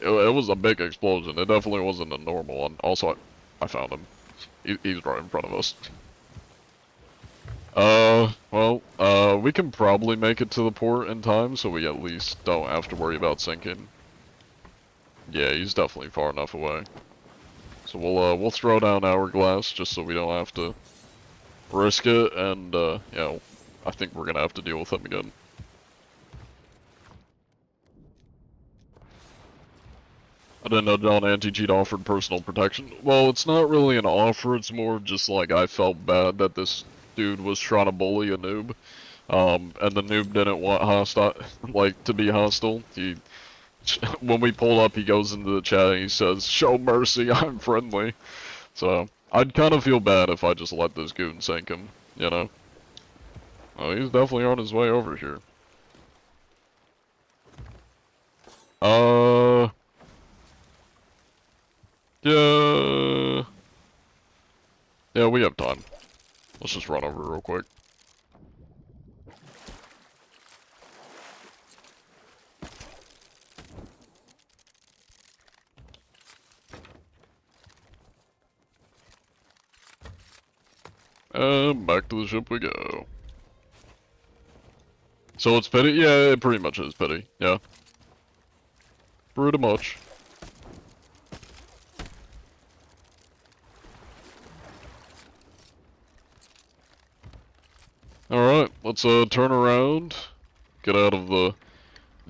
A: It was a big explosion. It definitely wasn't a normal one. Also, I found him. He's right in front of us. Well, we can probably make it to the port in time, so we at least don't have to worry about sinking. Yeah, he's definitely far enough away. So we'll throw down Hourglass just so we don't have to risk it, and, you know, I think we're gonna have to deal with him again. I didn't know John Anti-Cheat offered personal protection. Well, it's not really an offer, it's more just like I felt bad that this dude was trying to bully a noob. And the noob didn't want to be hostile. When we pull up, he goes into the chat and he says, "Show mercy, I'm friendly." So, I'd kind of feel bad if I just let this goon sink him, you know? Oh, he's definitely on his way over here. Yeah, we have time. Let's just run over real quick. And back to the ship we go. So it's pity? Yeah, it pretty much is pity, yeah. Pretty much. Alright, let's turn around, get out of the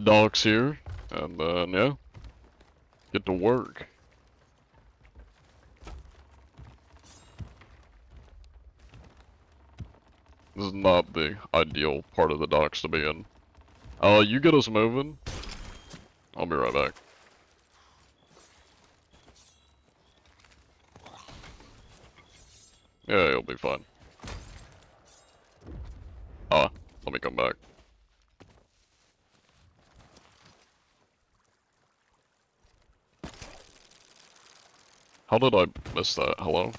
A: docks here, and then, yeah, get to work. This is not the ideal part of the docks to be in. You get us moving. I'll be right back. Yeah, you'll be fine. Let me come back. How did I miss that? Hello?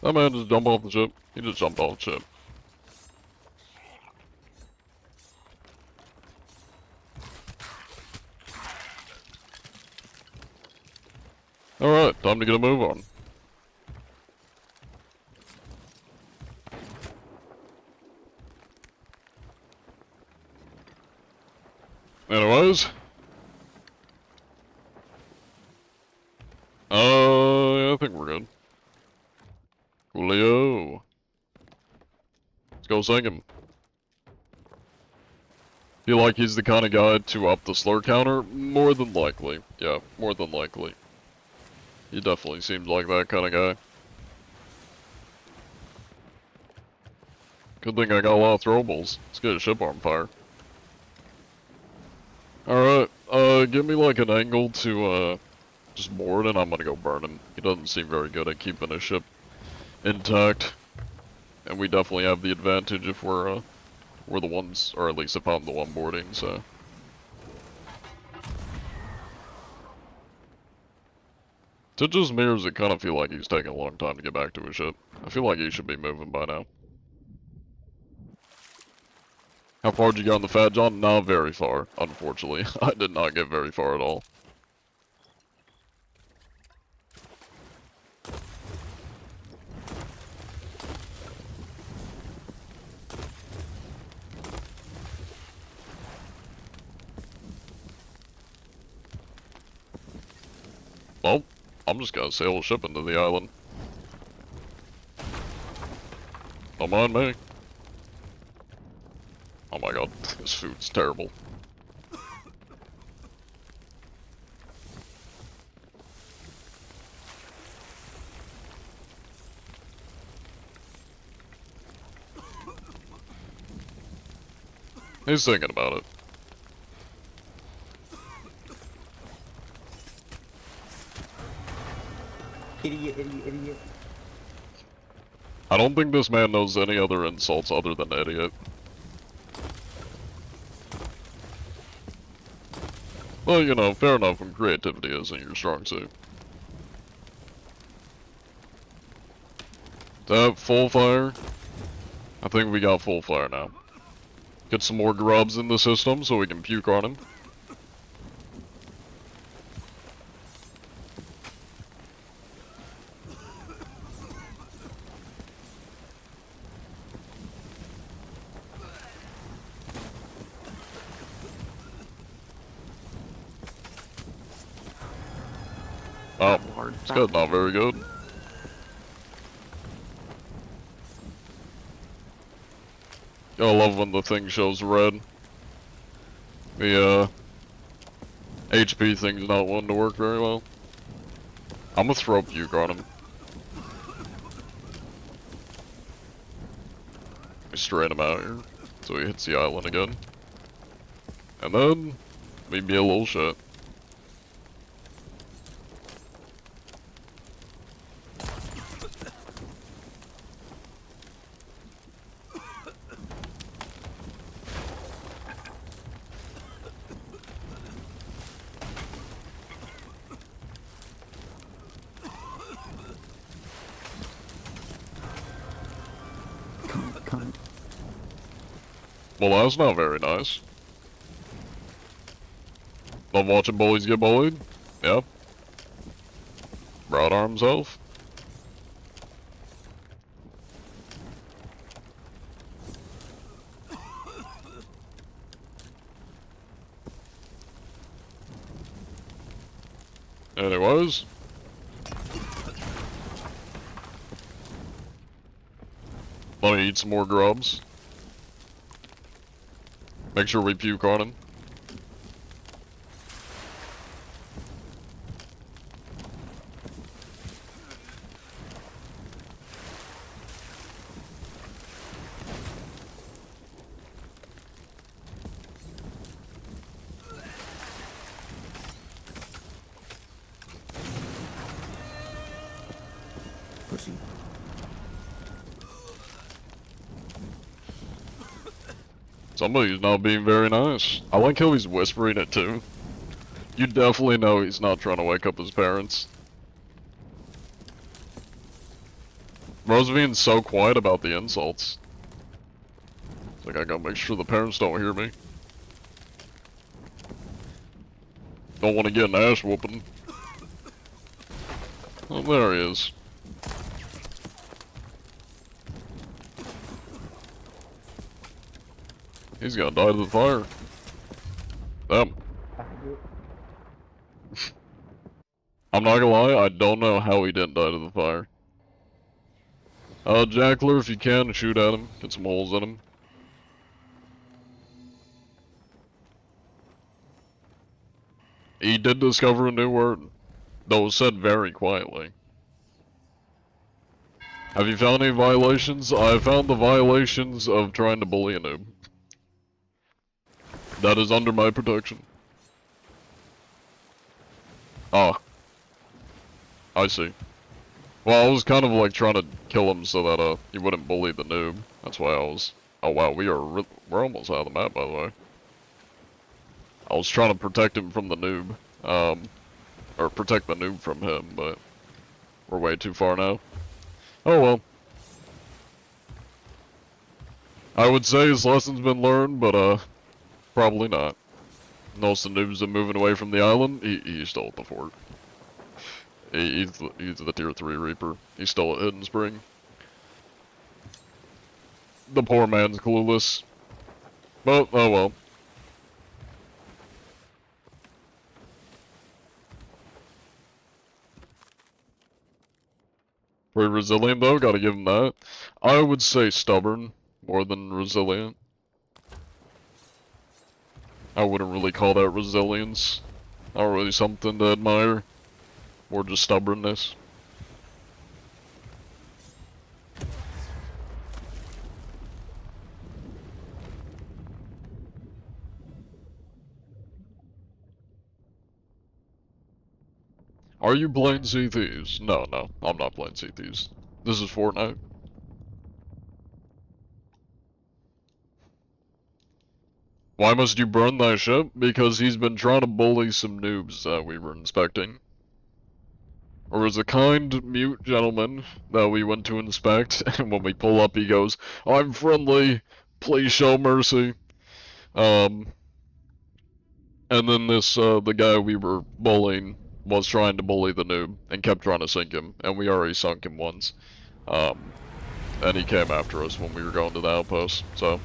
A: That man just jumped off the ship. He just jumped off the ship. Alright, time to get a move on. Anyways. Yeah, I think we're good. Coolio. Let's go sing him. Feel like he's the kind of guy to up the slur counter? More than likely. Yeah, more than likely. He definitely seems like that kind of guy. Good thing I got a lot of throwables. Let's get a ship on fire. Alright, give me like an angle to, just board and I'm gonna go burn him. He doesn't seem very good at keeping his ship intact. And we definitely have the advantage if we're the ones, or at least if I'm the one boarding, so. To just mirrors, it kind of feel like he's taking a long time to get back to his ship. I feel like he should be moving by now. How far did you get on the Fat John? Not very far, unfortunately. I did not get very far at all. Well, I'm just gonna sail a ship into the island. Don't mind me. Oh my god, this food's terrible. He's thinking about it.
H: Idiot, idiot, idiot.
A: I don't think this man knows any other insults other than idiot. Well, you know, fair enough when creativity isn't your strong suit. That full fire? I think we got full fire now. Get some more grubs in the system so we can puke on him. Oh, it's good, not very good. I love when the thing shows red. The, HP thing's not one to work very well. I'm gonna throw puke on him. We straighten him out here, so he hits the island again. And then, maybe a little shit.
H: Come.
A: Well, that's not very nice. Love watching bullies get bullied? Yeah. Brought on himself. Anyways. Let me eat some more grubs. Make sure we puke on him. Somebody's not being very nice. I like how he's whispering it too. You definitely know he's not trying to wake up his parents. Bro's being so quiet about the insults. It's like, I gotta make sure the parents don't hear me. Don't want to get an ass whooping. Oh, there he is. He's gonna die to the fire. Damn. I'm not gonna lie, I don't know how he didn't die to the fire. Jackler, if you can, shoot at him. Get some holes in him. He did discover a new word, though it was said very quietly. Have you found any violations? I found the violations of trying to bully a noob. That is under my protection. Ah. I see. Well, I was kind of like trying to kill him so that he wouldn't bully the noob. That's why I was... Oh wow, we're almost out of the map, by the way. I was trying to protect him from the noob. Or protect the noob from him, but we're way too far now. Oh well. I would say his lesson's been learned, but probably not. Notice the noobs are moving away from the island. He's still at the fort. He's the tier 3 Reaper. He's still at Hidden Spring. The poor man's clueless. But, oh well. Pretty resilient though, gotta give him that. I would say stubborn more than resilient. I wouldn't really call that resilience. Not really something to admire. Or just stubbornness. Are you playing Sea Thieves? No, I'm not playing Sea Thieves. This is Fortnite. Why must you burn thy ship? Because he's been trying to bully some noobs that we were inspecting. Or as a kind, mute gentleman that we went to inspect, and when we pull up he goes, I'm friendly, please show mercy. And then this, the guy we were bullying was trying to bully the noob, and kept trying to sink him, and we already sunk him once. And he came after us when we were going to the outpost, so...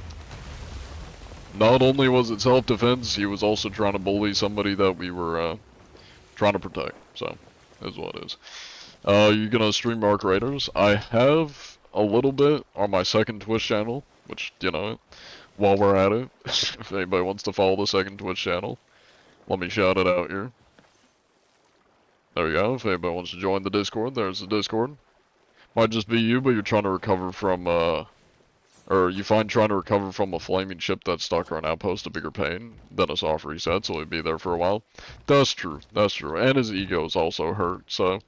A: Not only was it self-defense, he was also trying to bully somebody that we were, trying to protect, so... is what it is. You gonna stream Arc Raiders? I have a little bit on my second Twitch channel, which, you know, while we're at it, if anybody wants to follow the second Twitch channel, let me shout it out here. There you go, if anybody wants to join the Discord, there's the Discord. Might just be you, but you're trying to recover from, or you find trying to recover from a flaming ship that's stuck on an outpost a bigger pain than a soft reset, so he'd be there for a while. That's true, and his ego is also hurt, so...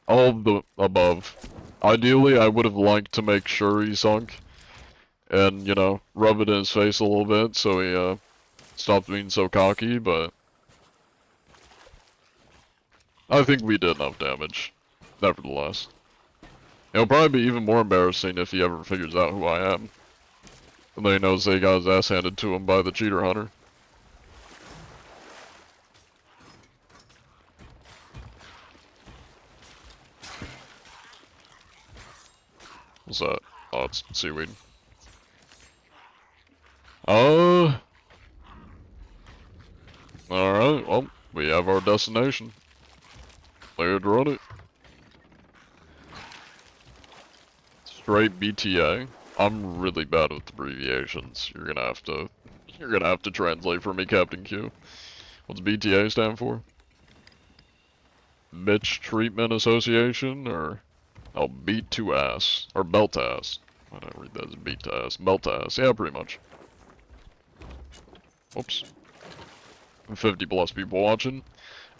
A: all of the above. Ideally, I would have liked to make sure he sunk, and, you know, rub it in his face a little bit so he, stopped being so cocky, but... I think we did enough damage, nevertheless. It'll probably be even more embarrassing if he ever figures out who I am. And then he knows they got his ass handed to him by the cheater hunter. What's that? Oh, it's seaweed. Alright, well, we have our destination. Let's run it. Straight BTA. I'm really bad with abbreviations. You're gonna have to translate for me, Captain Q. What's BTA stand for? Bitch Treatment Association, or beat to ass, or belt ass. Why did I read that as beat to ass? Belt ass. Yeah, pretty much. Whoops. 50 plus people watching,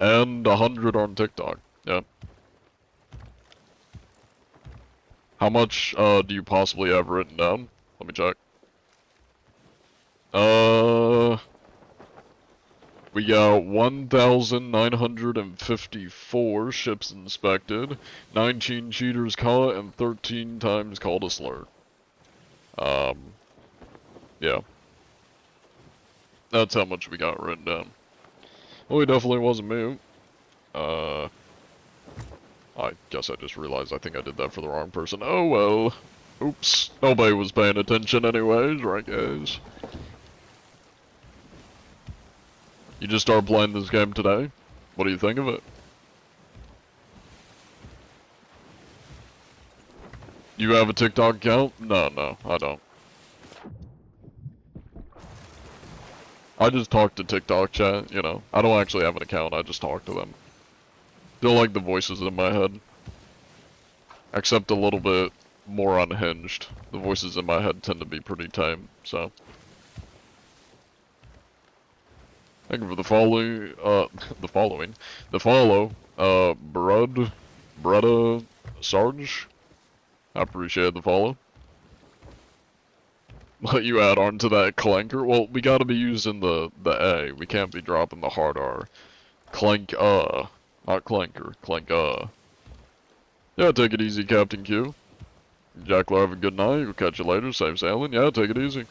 A: and 100 on TikTok. Yeah. How much do you possibly have written down? Let me check. We got 1,954 ships inspected, 19 cheaters caught, and 13 times called a slur. Yeah. That's how much we got written down. Well, he definitely wasn't me. I guess I just realized I think I did that for the wrong person. Oh well. Oops. Nobody was paying attention anyways, right guys? You just started playing this game today? What do you think of it? You have a TikTok account? No, I don't. I just talk to TikTok chat, you know. I don't actually have an account, I just talk to them. They're like the voices in my head. Except a little bit more unhinged. The voices in my head tend to be pretty tame, so. Thank you for the following, the follow, Brudda Sarge. I appreciate the follow. Let you add on to that clanker. Well, we gotta be using the A. We can't be dropping the hard R. Clank, not clanker. Clank, Yeah, take it easy, Captain Q. Jackler, have a good night. We'll catch you later. Safe sailing. Yeah, take it easy.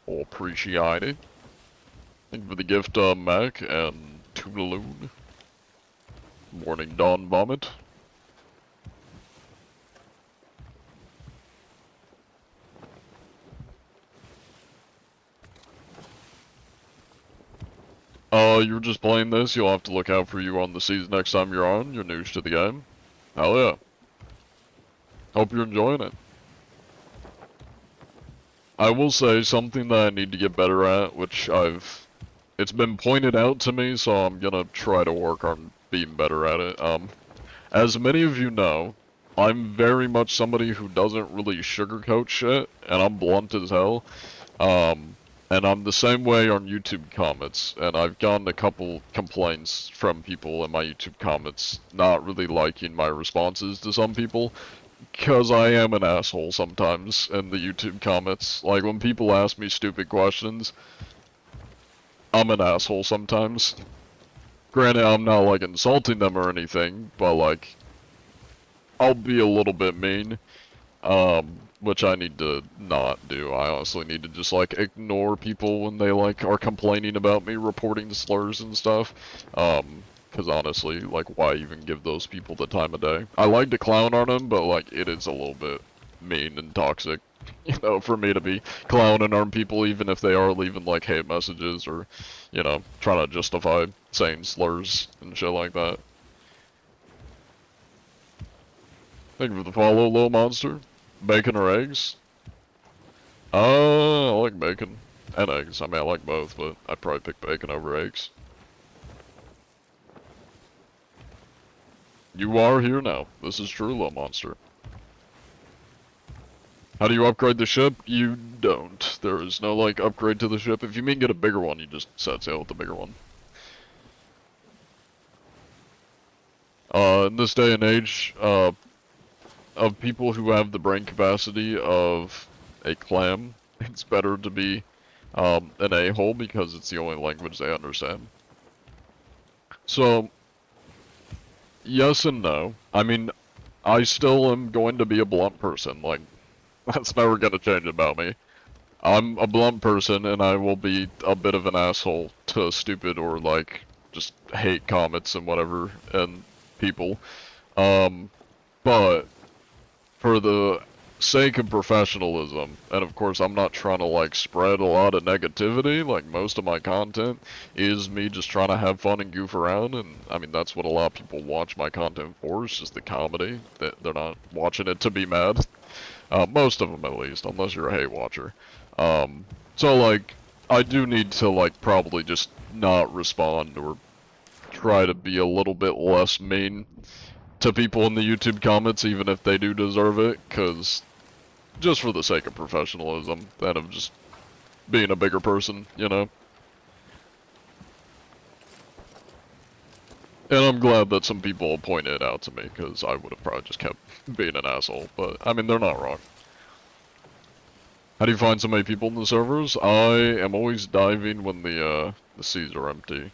A: Appreciate it. Thank you for the gift, Mac and Toonaloon. Morning Dawn Vomit. You're just playing this, you'll have to look out for you on the season next time you're on. You're new to the game. Hell yeah. Hope you're enjoying it. I will say something that I need to get better at, which it's been pointed out to me, so I'm gonna try to work on being better at it. As many of you know, I'm very much somebody who doesn't really sugarcoat shit, and I'm blunt as hell. And I'm the same way on YouTube comments, and I've gotten a couple complaints from people in my YouTube comments not really liking my responses to some people, because I am an asshole sometimes in the YouTube comments. Like, when people ask me stupid questions, I'm an asshole sometimes. Granted, I'm not, like, insulting them or anything, but, like, I'll be a little bit mean. Which I need to not do. I honestly need to just, like, ignore people when they, like, are complaining about me reporting slurs and stuff. Because honestly, like, why even give those people the time of day? I like to clown on them, but, like, it is a little bit mean and toxic, you know, for me to be clowning on people even if they are leaving, like, hate messages or, you know, trying to justify saying slurs and shit like that. Thank you for the follow, little monster. Bacon or eggs? I like bacon. And eggs. I mean, I like both, but I'd probably pick bacon over eggs. You are here now. This is true, little monster. How do you upgrade the ship? You don't. There is no, like, upgrade to the ship. If you mean get a bigger one, you just set sail with the bigger one. In this day and age, of people who have the brain capacity of a clam, it's better to be an a-hole because it's the only language they understand. So, yes and no. I mean, I still am going to be a blunt person. Like, that's never going to change about me. I'm a blunt person and I will be a bit of an asshole to stupid or, like, just hate comments and whatever and people. But for the sake of professionalism, and of course I'm not trying to, like, spread a lot of negativity, like most of my content is me just trying to have fun and goof around, and I mean that's what a lot of people watch my content for, is just the comedy. They're not watching it to be mad. Most of them at least, unless you're a hate watcher. So like, I do need to, like, probably just not respond or try to be a little bit less mean to people in the YouTube comments, even if they do deserve it, because just for the sake of professionalism and of just being a bigger person, you know? And I'm glad that some people pointed it out to me, because I would have probably just kept being an asshole, but, I mean, they're not wrong. How do you find so many people in the servers? I am always diving when the seas are empty.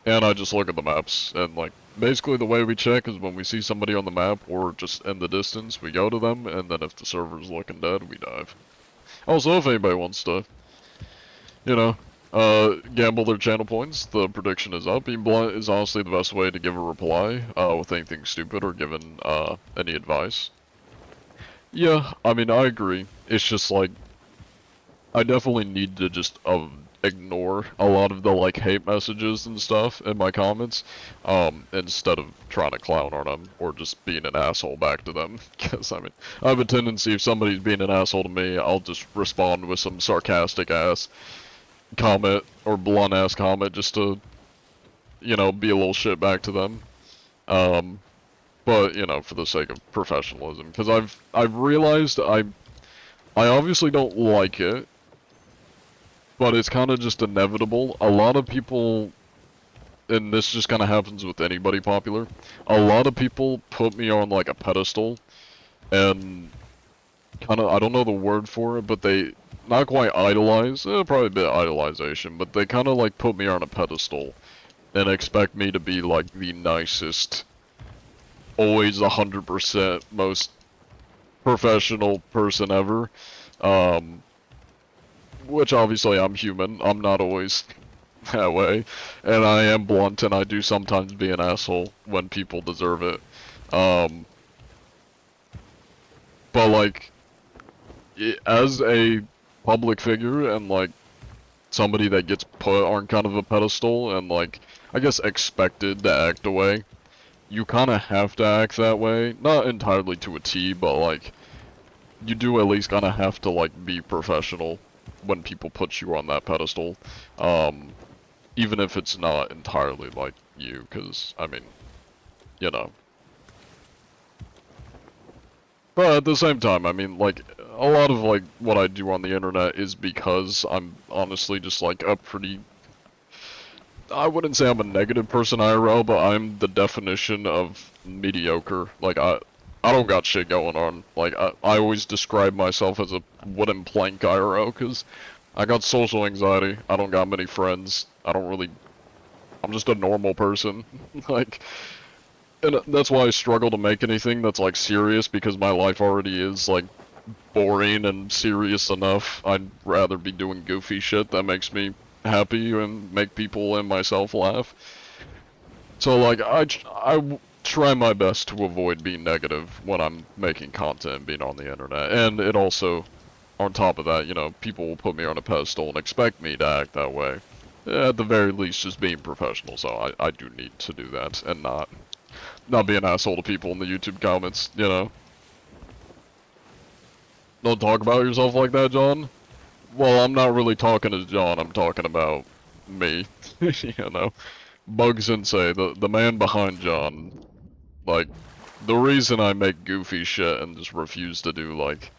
A: And I just look at the maps, and like, basically the way we check is when we see somebody on the map or just in the distance, we go to them, and then if the server's looking dead, we dive. Also, if anybody wants to, you know, gamble their channel points, the prediction is up. Being blunt is honestly the best way to give a reply, with anything stupid or given, any advice. Yeah, I mean, I agree. It's just like, I definitely need to just, ignore a lot of the like hate messages and stuff in my comments, instead of trying to clown on them or just being an asshole back to them. Because I mean, I have a tendency if somebody's being an asshole to me, I'll just respond with some sarcastic ass comment or blunt ass comment just to, you know, be a little shit back to them. But you know, for the sake of professionalism, because I've realized I obviously don't like it. But it's kind of just inevitable. A lot of people, and this just kind of happens with anybody popular, a lot of people put me on like a pedestal, and kind of, I don't know the word for it, but they, not quite idolize, probably a bit of idolization, but they kind of like put me on a pedestal, and expect me to be like the nicest, always 100% most professional person ever. Which obviously I'm human, I'm not always that way, and I am blunt and I do sometimes be an asshole when people deserve it. But like, as a public figure and like somebody that gets put on kind of a pedestal and like, I guess expected to act a way, you kind of have to act that way, not entirely to a T, but like, you do at least kind of have to like be professional when people put you on that pedestal, even if it's not entirely like you, because, I mean, you know. But at the same time, I mean, like, a lot of, like, what I do on the internet is because I'm honestly just, like, a pretty... I wouldn't say I'm a negative person IRL, but I'm the definition of mediocre. Like, I don't got shit going on. Like, I always describe myself as a wooden plank IRL, because I got social anxiety, I don't got many friends, I'm just a normal person. Like, and that's why I struggle to make anything that's, like, serious, because my life already is, like, boring and serious enough. I'd rather be doing goofy shit that makes me happy and make people and myself laugh. So, like, I try my best to avoid being negative when I'm making content and being on the internet. And it also, on top of that, you know, people will put me on a pedestal and expect me to act that way. At the very least, just being professional, so I do need to do that, and not be an asshole to people in the YouTube comments, you know? Don't talk about yourself like that, John? Well, I'm not really talking to John, I'm talking about me, you know? Bug Sensei, the man behind John. Like, the reason I make goofy shit and just refuse to do, like,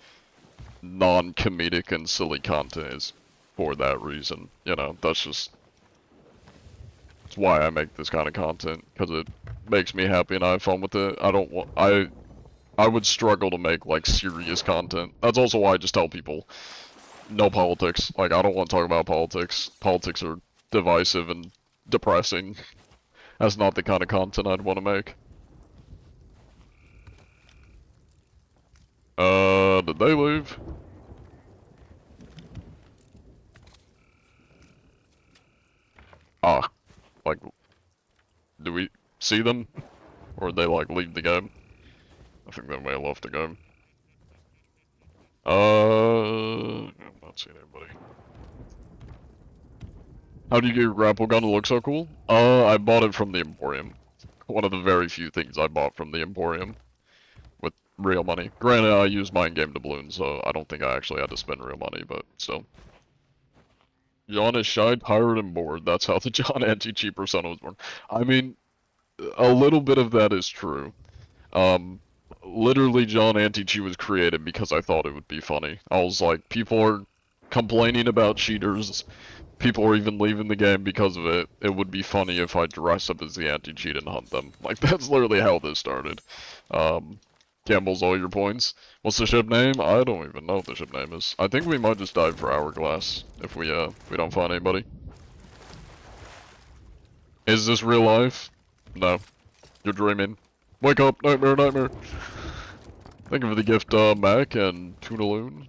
A: non-comedic and silly content is for that reason. You know, that's why I make this kind of content, because it makes me happy and I have fun with it. I would struggle to make, like, serious content. That's also why I just tell people, no politics. Like, I don't want to talk about politics. Politics are divisive and depressing. That's not the kind of content I'd want to make. Did they leave? Ah, like, do we see them? Or did they, like, leave the game? I think they may have left the game. I'm not seeing anybody. How do you get your grapple gun to look so cool? I bought it from the Emporium. One of the very few things I bought from the Emporium. With real money. Granted, I used my in-game doubloon, so I don't think I actually had to spend real money, but still. John is shy, pirate, and bored. That's how the John Anti-Cheat persona was born. I mean, a little bit of that is true. Literally, John Anti-Cheat was created because I thought it would be funny. I was like, people are complaining about cheaters. People are even leaving the game because of it. It would be funny if I dress up as the anti-cheat and hunt them. Like, that's literally how this started. gambles all your points. What's the ship name? I don't even know what the ship name is. I think we might just dive for Hourglass if we don't find anybody. Is this real life? No. You're dreaming. Wake up, nightmare, nightmare. Thank you for the gift, Mac and Toonaloon.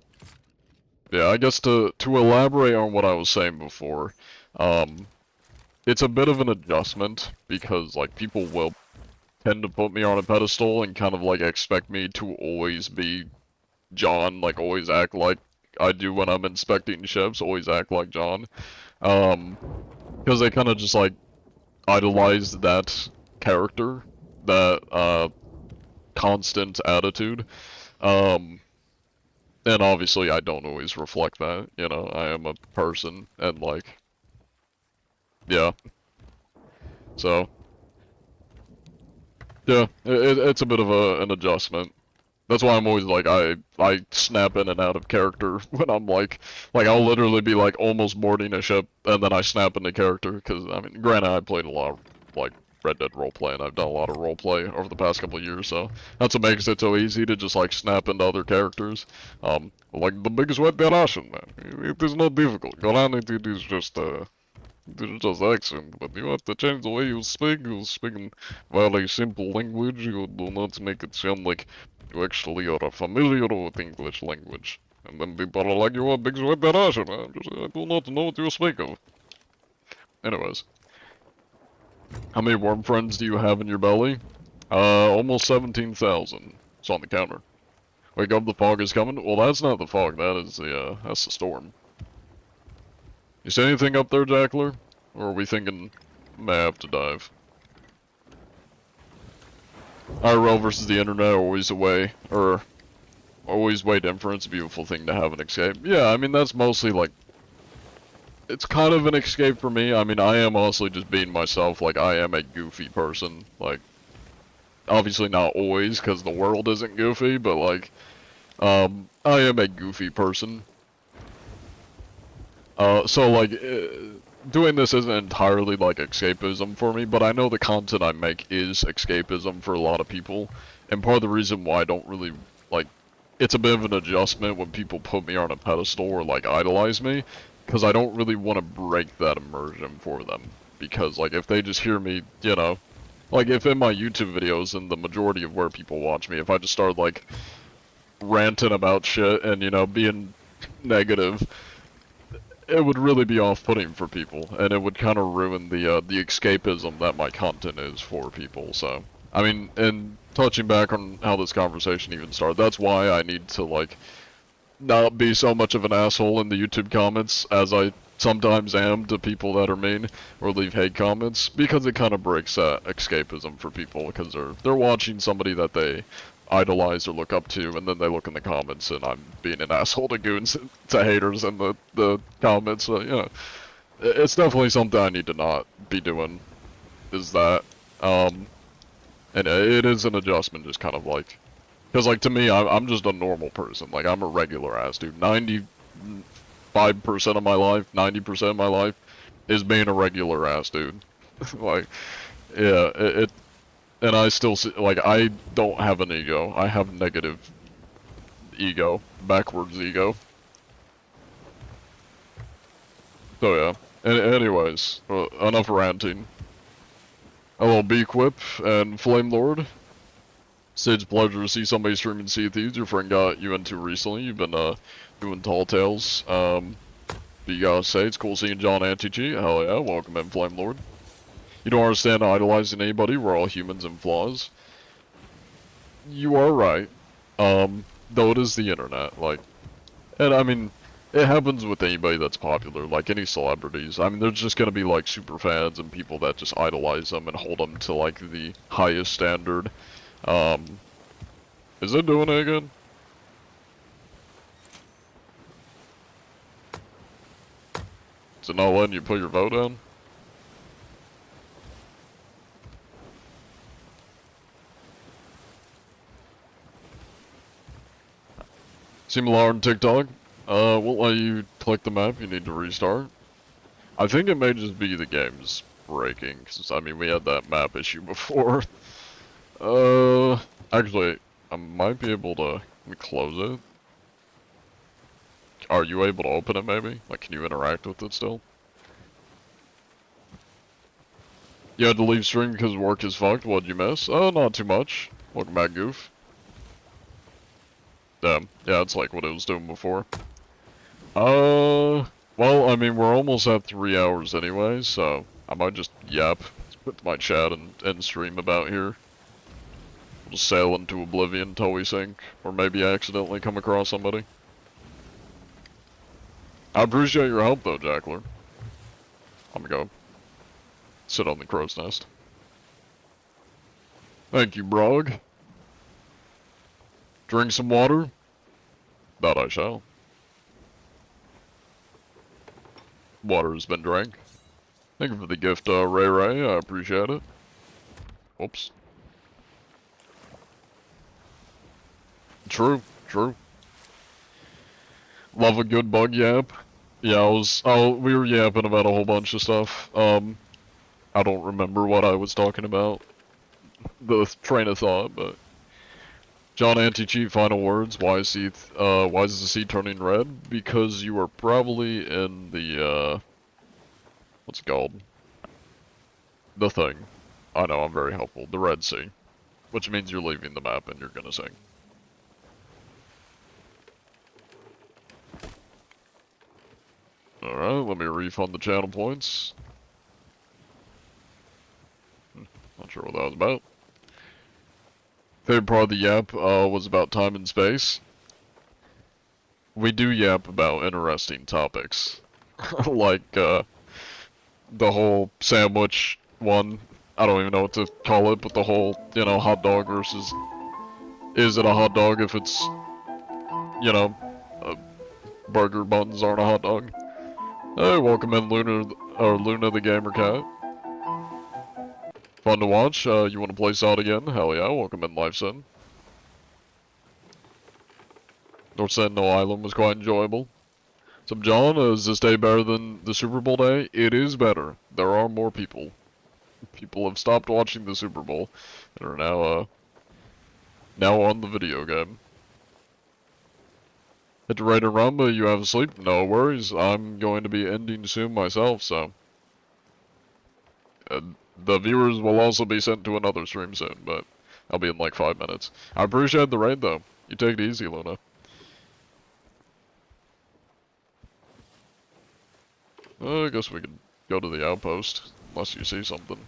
A: Yeah, I guess to elaborate on what I was saying before, it's a bit of an adjustment because like people will tend to put me on a pedestal and kind of like expect me to always be John, like always act like I do when I'm inspecting ships, always act like John. Because they kind of just like idolize that character, that constant attitude. And obviously I don't always reflect that, you know, I am a person and like, yeah. So, yeah, it's a bit of an adjustment. That's why I'm always like, I snap in and out of character when I'm like I'll literally be like almost boarding a ship and then I snap into character, because I mean, granted I played a lot of like Red Dead roleplay and I've done a lot of roleplay over the past couple of years, so that's what makes it so easy to just like snap into other characters. Like the biggest Red Dead Russian, man. It is not difficult. Granted, it is just accent, but you have to change the way you speak. You speak in very simple language. You do not make it sound like you actually are familiar with English language. And then people are like, you are big Red Dead Russian. I do not know what you speak of. Anyways. How many worm friends do you have in your belly? Almost 17,000. It's on the counter. Wake up, the fog is coming. Well, that's not the fog. that's the storm. You see anything up there, Jackler? Or are we thinking may have to dive? IRL versus the internet, always away, or always wait inference, a beautiful thing to have an escape. Yeah, I mean, that's mostly like, it's kind of an escape for me. I mean, I am honestly just being myself. Like, I am a goofy person. Like, obviously not always, because the world isn't goofy, but like, I am a goofy person. So like, doing this isn't entirely like escapism for me, but I know the content I make is escapism for a lot of people, and part of the reason why I don't really, like, it's a bit of an adjustment when people put me on a pedestal or like idolize me, because I don't really want to break that immersion for them, because like if they just hear me, you know, like if in my YouTube videos and the majority of where people watch me, if I just start like ranting about shit and, you know, being negative, it would really be off-putting for people, and it would kind of ruin the escapism that my content is for people. So, I mean, and touching back on how this conversation even started, that's why I need to like not be so much of an asshole in the YouTube comments as I sometimes am to people that are mean or leave hate comments, because it kind of breaks that escapism for people, because they're watching somebody that they idolize or look up to, and then they look in the comments and I'm being an asshole to goons, to haters in the comments. So, you know, it's definitely something I need to not be doing, is that, and it is an adjustment, just kind of like, because like to me, I'm just a normal person. Like, I'm a regular ass dude. 95% of my life, 90% of my life is being a regular ass dude. Like, yeah, and I still see, like, I don't have an ego. I have negative ego. Backwards ego. So yeah. Anyways, enough ranting. Hello, B-Quip and Flame Lord. It's a pleasure to see somebody streaming Sea of Thieves. Your friend got you into recently. You've been, doing Tall Tales. But you gotta say, it's cool seeing John Antichi. Hell yeah, welcome in, Flame Lord. You don't understand idolizing anybody, we're all humans and flaws. You are right. Though it is the internet, like, and I mean, it happens with anybody that's popular, like any celebrities. I mean, there's just gonna be like super fans and people that just idolize them and hold them to like the highest standard. Is it doing it again? Is it not letting you put your vote in? Similar on TikTok, won't let you click the map, you need to restart. I think it may just be the game's breaking, because, I mean, we had that map issue before. Actually, I might be able to... Let me close it. Are you able to open it, maybe? Like, can you interact with it still? You had to leave stream because work is fucked. What'd you miss? Oh, not too much. Welcome back, Goof. Damn. Yeah, it's like what it was doing before. Well, I mean, we're almost at 3 hours anyway, so I might just yap with my chat and stream about here. We'll just sail into oblivion until we sink, or maybe accidentally come across somebody. I appreciate your help though, Jackler. I'm gonna go sit on the crow's nest. Thank you, Brog. Drink some water? That I shall. Water has been drank. Thank you for the gift, Ray Ray. I appreciate it. Oops. True, true. Love a good bug yap. Yeah, we were yapping about a whole bunch of stuff. I don't remember what I was talking about. The train of thought, but... John Anti-Cheat, final words. Why is the sea turning red? Because you are probably in the, what's it called? The thing. I know, I'm very helpful. The Red Sea. Which means you're leaving the map and you're gonna sink. Alright, let me refund the channel points. Not sure what that was about. Favorite part of the yap was about time and space. We do yap about interesting topics. Like, the whole sandwich one. I don't even know what to call it, but the whole, you know, hot dog versus... Is it a hot dog if it's, you know, burger buns aren't a hot dog? Hey, welcome in Luna the Gamer Cat. Fun to watch. You want to play SOD again? Hell yeah, welcome in LifeSin. North Sentinel Island was quite enjoyable. So John, is this day better than the Super Bowl day? It is better. There are more people. People have stopped watching the Super Bowl and are now on the video game. Hit the right and run, but you have sleep? No worries. I'm going to be ending soon myself, so... the viewers will also be sent to another stream soon, but I'll be in like 5 minutes. I appreciate the raid though. You take it easy, Luna. I guess we could go to the outpost, unless you see something.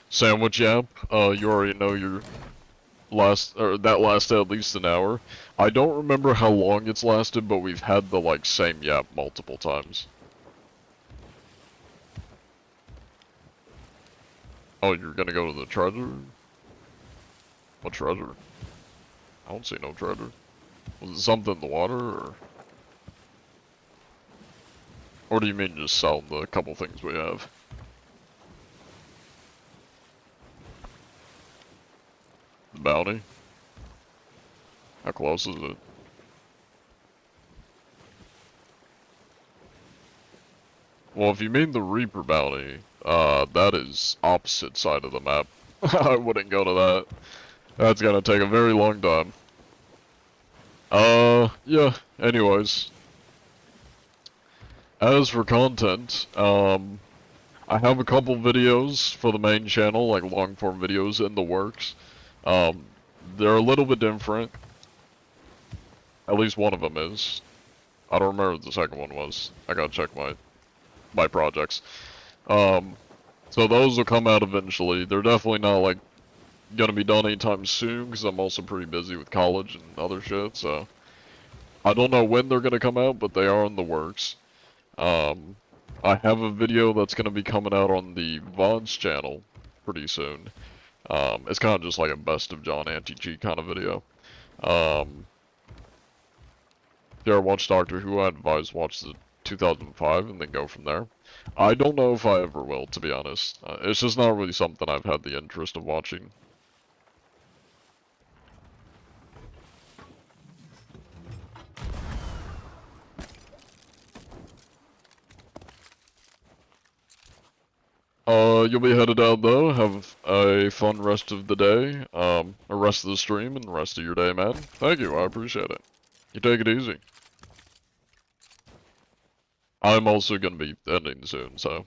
A: Sandwich yap, you already know your that lasted at least an hour. I don't remember how long it's lasted, but we've had the, like, same yap multiple times. Oh, you're gonna go to the treasure? What treasure? I don't see no treasure. Was it something in the water, or... Or do you mean just selling the couple things we have? The bounty? How close is it? Well, if you mean the Reaper bounty, that is opposite side of the map. I wouldn't go to that. That's gonna take a very long time. Yeah, anyways. As for content, I have a couple videos for the main channel, like long form videos in the works. They're a little bit different. At least one of them is. I don't remember what the second one was. I gotta check my projects. So those will come out eventually. They're definitely not like gonna be done anytime soon because I'm also pretty busy with college and other shit. So I don't know when they're gonna come out, but they are in the works. I have a video that's gonna be coming out on the VODs channel pretty soon. It's kind of just like a best of John Anti-Cheat kind of video. If you ever watch Doctor Who, I'd advise watch the 2005 and then go from there. I don't know if I ever will, to be honest. It's just not really something I've had the interest of watching. You'll be headed out though. Have a fun rest of the day, or rest of the stream and the rest of your day, man. Thank you, I appreciate it. You take it easy. I'm also gonna be ending soon, so.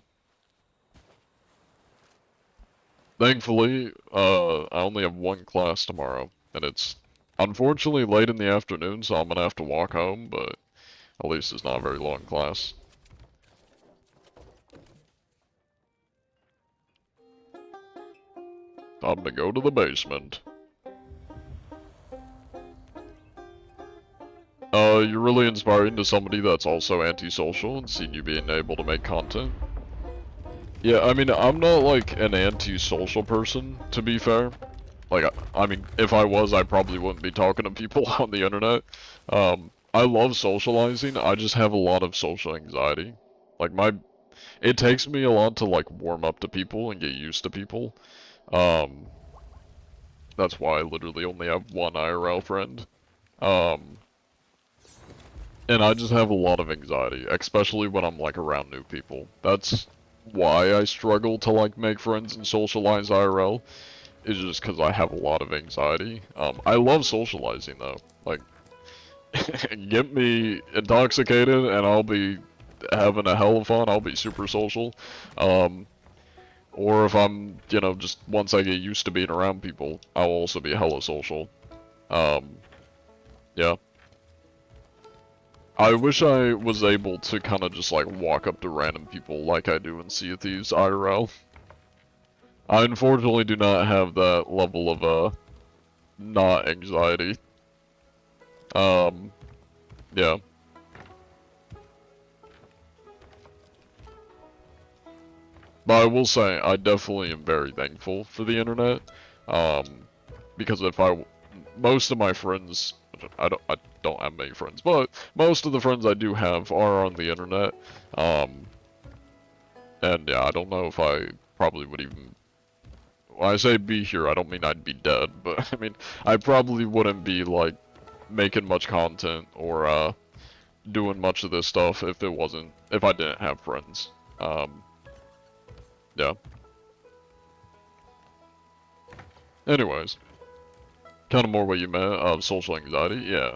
A: Thankfully, I only have one class tomorrow, and it's unfortunately late in the afternoon, so I'm gonna have to walk home, but at least it's not a very long class. Time to go to the basement. You're really inspiring to somebody that's also antisocial and seeing you being able to make content. Yeah, I mean, I'm not like an antisocial person, to be fair. Like, I mean, if I was, I probably wouldn't be talking to people on the internet. I love socializing, I just have a lot of social anxiety. Like, it takes me a lot to, like, warm up to people and get used to people. That's why I literally only have one IRL friend. And I just have a lot of anxiety, especially when I'm, like, around new people. That's why I struggle to, like, make friends and socialize IRL. Is just because I have a lot of anxiety. I love socializing, though. Like, get me intoxicated and I'll be having a hell of fun. I'll be super social. Or if I'm, you know, just once I get used to being around people, I'll also be hella social. Yeah. I wish I was able to kind of just, like, walk up to random people like I do in Sea of Thieves IRL. I unfortunately do not have that level of, not anxiety. Yeah. But I will say, I definitely am very thankful for the internet, because most of my friends, I don't have many friends, but most of the friends I do have are on the internet, and yeah, I don't know if I probably would even, when I say be here, I don't mean I'd be dead, but I mean, I probably wouldn't be, like, making much content, or, doing much of this stuff if I didn't have friends, yeah. Anyways, kind of more what you meant, social anxiety, yeah.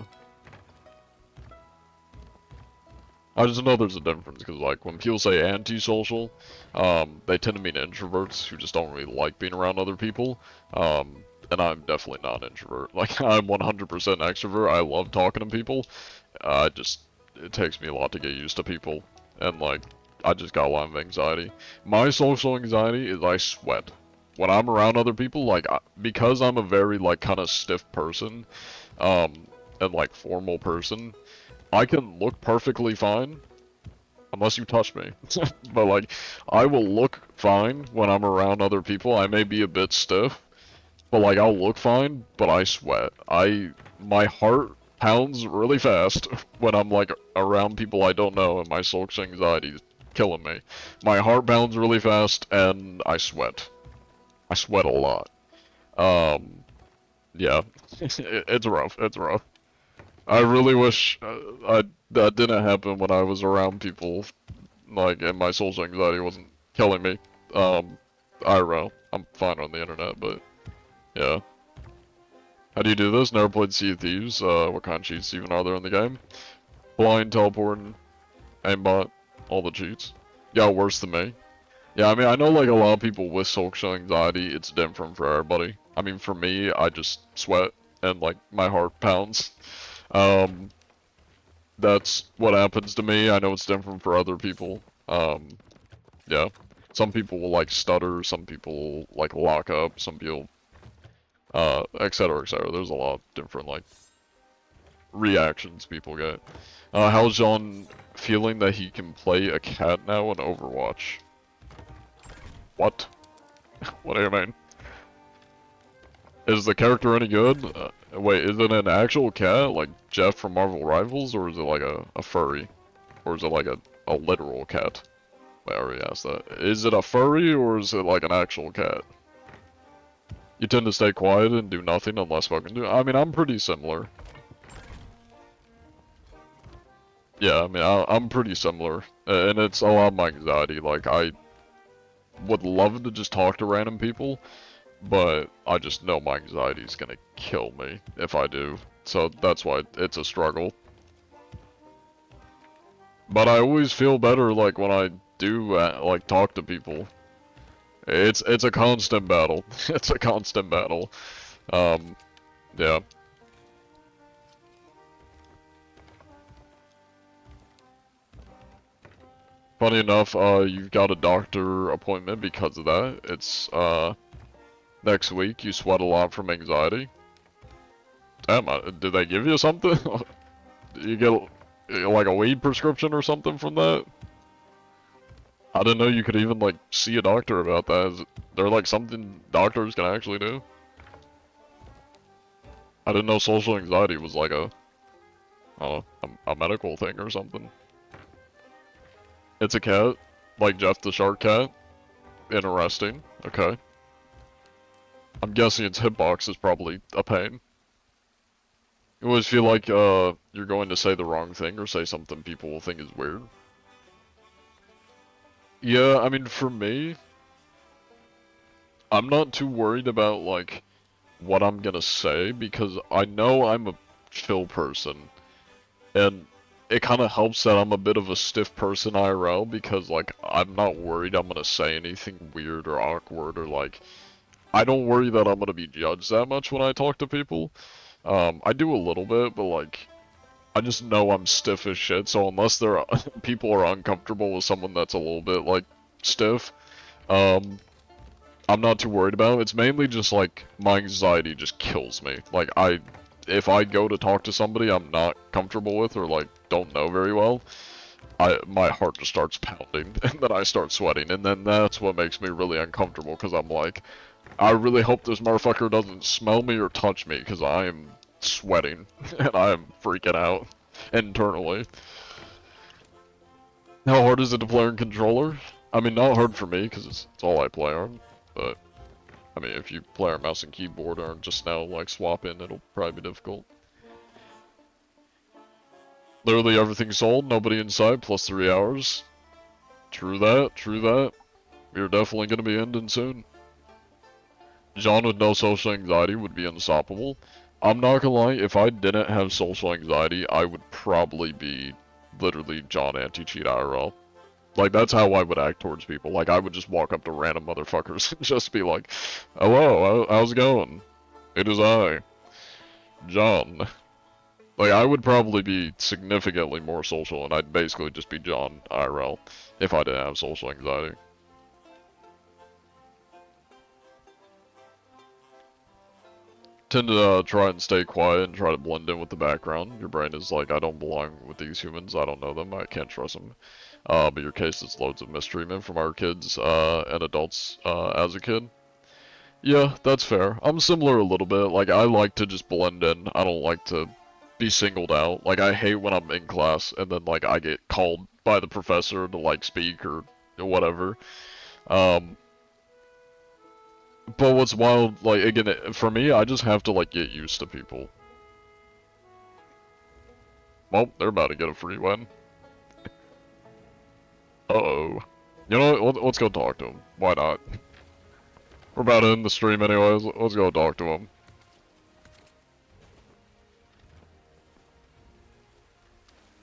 A: I just know there's a difference, because, like, when people say antisocial, they tend to mean introverts who just don't really like being around other people, and I'm definitely not an introvert. Like, I'm 100% extrovert, I love talking to people, it takes me a lot to get used to people, and, like, I just got a lot of anxiety. My social anxiety is I sweat. When I'm around other people, like, because I'm a very, like, kind of stiff person, and, like, formal person, I can look perfectly fine, unless you touch me. But, like, I will look fine when I'm around other people. I may be a bit stiff, but, like, I'll look fine, but I sweat. My heart pounds really fast when I'm, like, around people I don't know, and my social anxiety is killing me. My heart pounds really fast, and I sweat. I sweat a lot. Yeah. It's rough, it's rough. I really wish that didn't happen when I was around people, like, and my social anxiety wasn't killing me. IRL. I'm fine on the internet, but, yeah. How do you do this? Never played Sea of Thieves. What kind of cheats even are there in the game? Blind, teleporting, aimbot, all the cheats. Got worse than me. Yeah, I mean, I know, like, a lot of people with social anxiety, it's different for everybody. I mean, for me, I just sweat, and, like, my heart pounds. That's what happens to me. I know it's different for other people. Yeah. Some people will, like, stutter, some people, like, lock up, some people, etc, etc. There's a lot of different, like, reactions people get. How's John feeling that he can play a cat now in Overwatch? What? What do you mean? Is the character any good? Wait, is it an actual cat, like Jeff from Marvel Rivals, or is it like a furry? Or is it like a literal cat? Wait, I already asked that. Is it a furry, or is it like an actual cat? You tend to stay quiet and do nothing unless spoken to? I mean, I'm pretty similar. Yeah, I mean, I'm pretty similar. And it's a lot of my anxiety, like, would love to just talk to random people, but I just know my anxiety is gonna kill me if I do. So that's why it's a struggle. But I always feel better like when I do like talk to people. It's a constant battle. It's a constant battle. Yeah. Funny enough, you've got a doctor appointment because of that. It's next week. You sweat a lot from anxiety. Damn, did they give you something? You get like a weed prescription or something from that? I didn't know you could even like see a doctor about that. Is there like something doctors can actually do? I didn't know social anxiety was like a, I don't know, a medical thing or something. It's a cat, like Jeff the Shark Cat. Interesting. Okay. I'm guessing its hitbox is probably a pain. You always feel like you're going to say the wrong thing or say something people will think is weird. Yeah, I mean for me, I'm not too worried about like what I'm gonna say because I know I'm a chill person. And it kind of helps that I'm a bit of a stiff person IRL because like I'm not worried I'm gonna say anything weird or awkward or like I don't worry that I'm gonna be judged that much when I talk to people. I do a little bit, but like I just know I'm stiff as shit. So unless they're people are uncomfortable with someone that's a little bit like stiff, I'm not too worried about it. It's mainly just like my anxiety just kills me. Like if I go to talk to somebody I'm not comfortable with or like don't know very well, my heart just starts pounding and then I start sweating and then that's what makes me really uncomfortable because I'm like, I really hope this motherfucker doesn't smell me or touch me because I am sweating and I am freaking out internally. How hard is it to play on controller? I mean, not hard for me because it's all I play on, but I mean, if you play on mouse and keyboard or just now like swap in, it'll probably be difficult. Literally everything sold, nobody inside, plus 3 hours. True that, true that. We're definitely gonna be ending soon. John with no social anxiety would be unstoppable. I'm not gonna lie, if I didn't have social anxiety, I would probably be literally John Anti-Cheat IRL. Like, that's how I would act towards people. Like, I would just walk up to random motherfuckers and just be like, hello, how's it going? It is I, John. Like, I would probably be significantly more social, and I'd basically just be John IRL if I didn't have social anxiety. Tend to try and stay quiet and try to blend in with the background. Your brain is like, I don't belong with these humans, I don't know them, I can't trust them. But your case is loads of mistreatment from our kids and adults as a kid. Yeah, that's fair. I'm similar a little bit. Like, I like to just blend in. I don't like to be singled out. Like, I hate when I'm in class and then, like, I get called by the professor to, like, speak or whatever. But what's wild, like, again, for me, I just have to, like, get used to people. Well, they're about to get a free win. Uh-oh. You know what? Let's go talk to him. Why not? We're about to end the stream anyways. Let's go talk to him.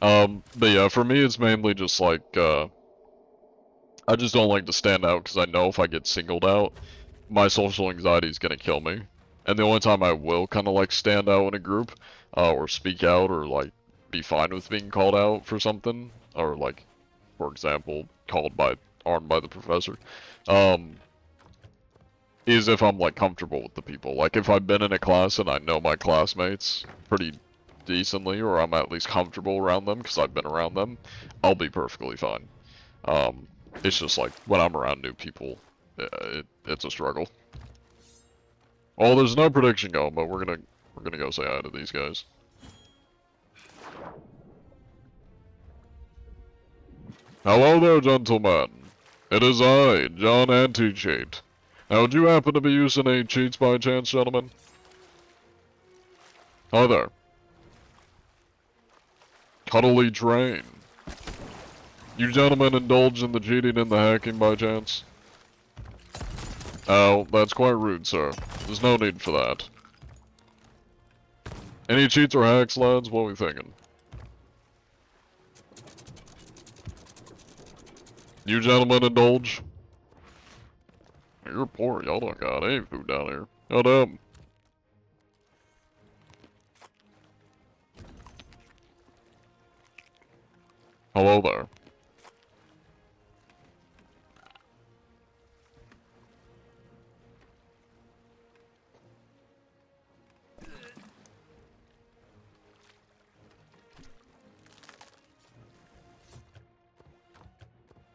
A: But yeah, for me, it's mainly just like, I just don't like to stand out because I know if I get singled out, my social anxiety is gonna kill me. And the only time I will kind of like stand out in a group, or speak out, or like be fine with being called out for something, or like, for example, armed by the professor, is if I'm like comfortable with the people. Like if I've been in a class and I know my classmates pretty decently, or I'm at least comfortable around them because I've been around them, I'll be perfectly fine. It's just like when I'm around new people, it's a struggle. Oh, there's no prediction going, but we're gonna go say hi to these guys. Hello there, gentlemen. It is I, John Anti-Cheat. Now, would you happen to be using any cheats by chance, gentlemen? Hi there. Cuddly Train. You gentlemen indulge in the cheating and the hacking by chance? Oh, that's quite rude, sir. There's no need for that. Any cheats or hacks, lads? What are we thinking? You gentlemen indulge? You're poor, y'all don't got any food down here. God damn. Hello there.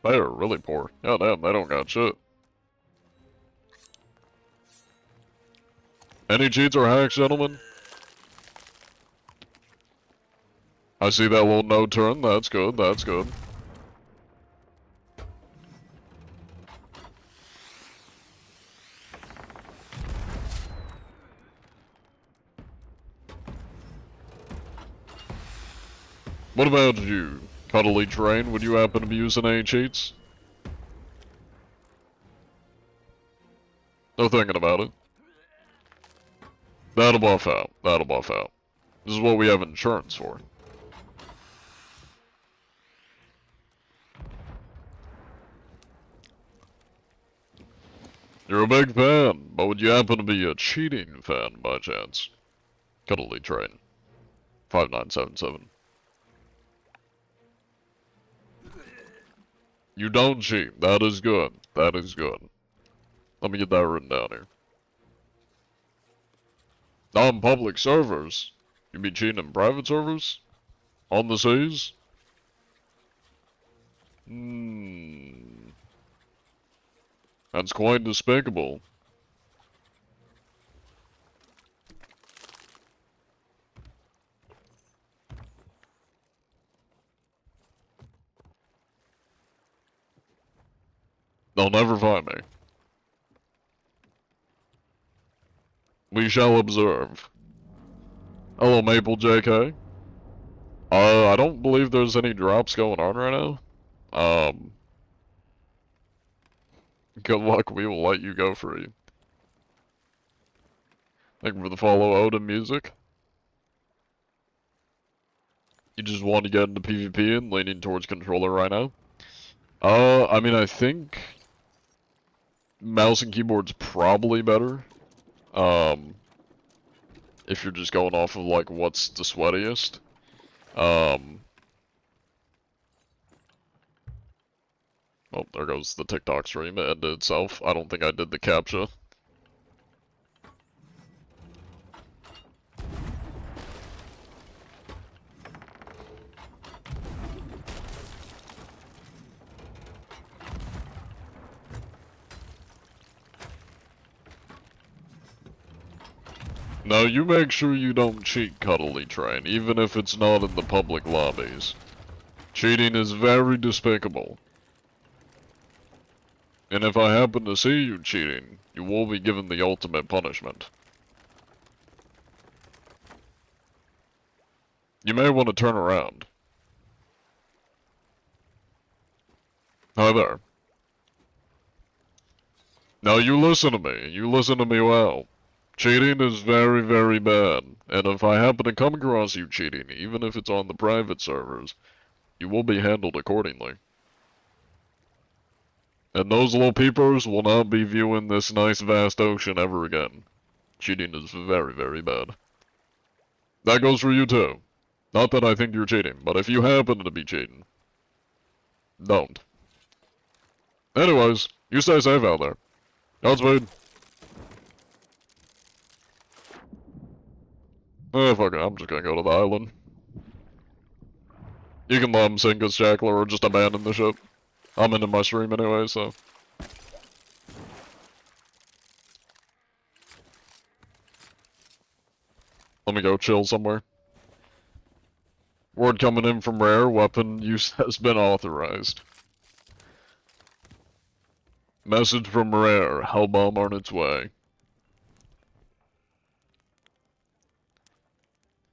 A: They are really poor. God damn, they don't got shit. Any cheats or hacks, gentlemen? I see that little no turn. That's good, that's good. What about you, Cuddly Train? Would you happen to be using any cheats? No thinking about it. That'll buff out. That'll buff out. This is what we have insurance for. You're a big fan, but would you happen to be a cheating fan by chance? Cuddly Train. 5977. You don't cheat. That is good. That is good. Let me get that written down here. Non-public servers? You be cheating in private servers? On the seas? That's quite despicable. They'll never find me. We shall observe. Hello, Maple JK. I don't believe there's any drops going on right now. Good luck, we will let you go free. Thank you for the follow, Odin Music. You just want to get into PvP and leaning towards controller right now? I mean, I think mouse and keyboard's probably better. If you're just going off of, like, what's the sweatiest. Oh, there goes the TikTok stream. It ended itself. I don't think I did the captcha. No, you make sure you don't cheat, Cuddly Train, even if it's not in the public lobbies. Cheating is very despicable. And if I happen to see you cheating, you will be given the ultimate punishment. You may want to turn around. Hi there. Now you listen to me. You listen to me well. Cheating is very, very bad. And if I happen to come across you cheating, even if it's on the private servers, you will be handled accordingly. And those little peepers will not be viewing this nice vast ocean ever again. Cheating is very, very bad. That goes for you too. Not that I think you're cheating, but if you happen to be cheating, don't. Anyways, you stay safe out there. Godspeed. Fuck it, I'm just gonna go to the island. You can let them sink us, Shackler, or just abandon the ship. I'm into my stream anyway, so. Let me go chill somewhere. Word coming in from Rare, weapon use has been authorized. Message from Rare, Hellbomb on its way.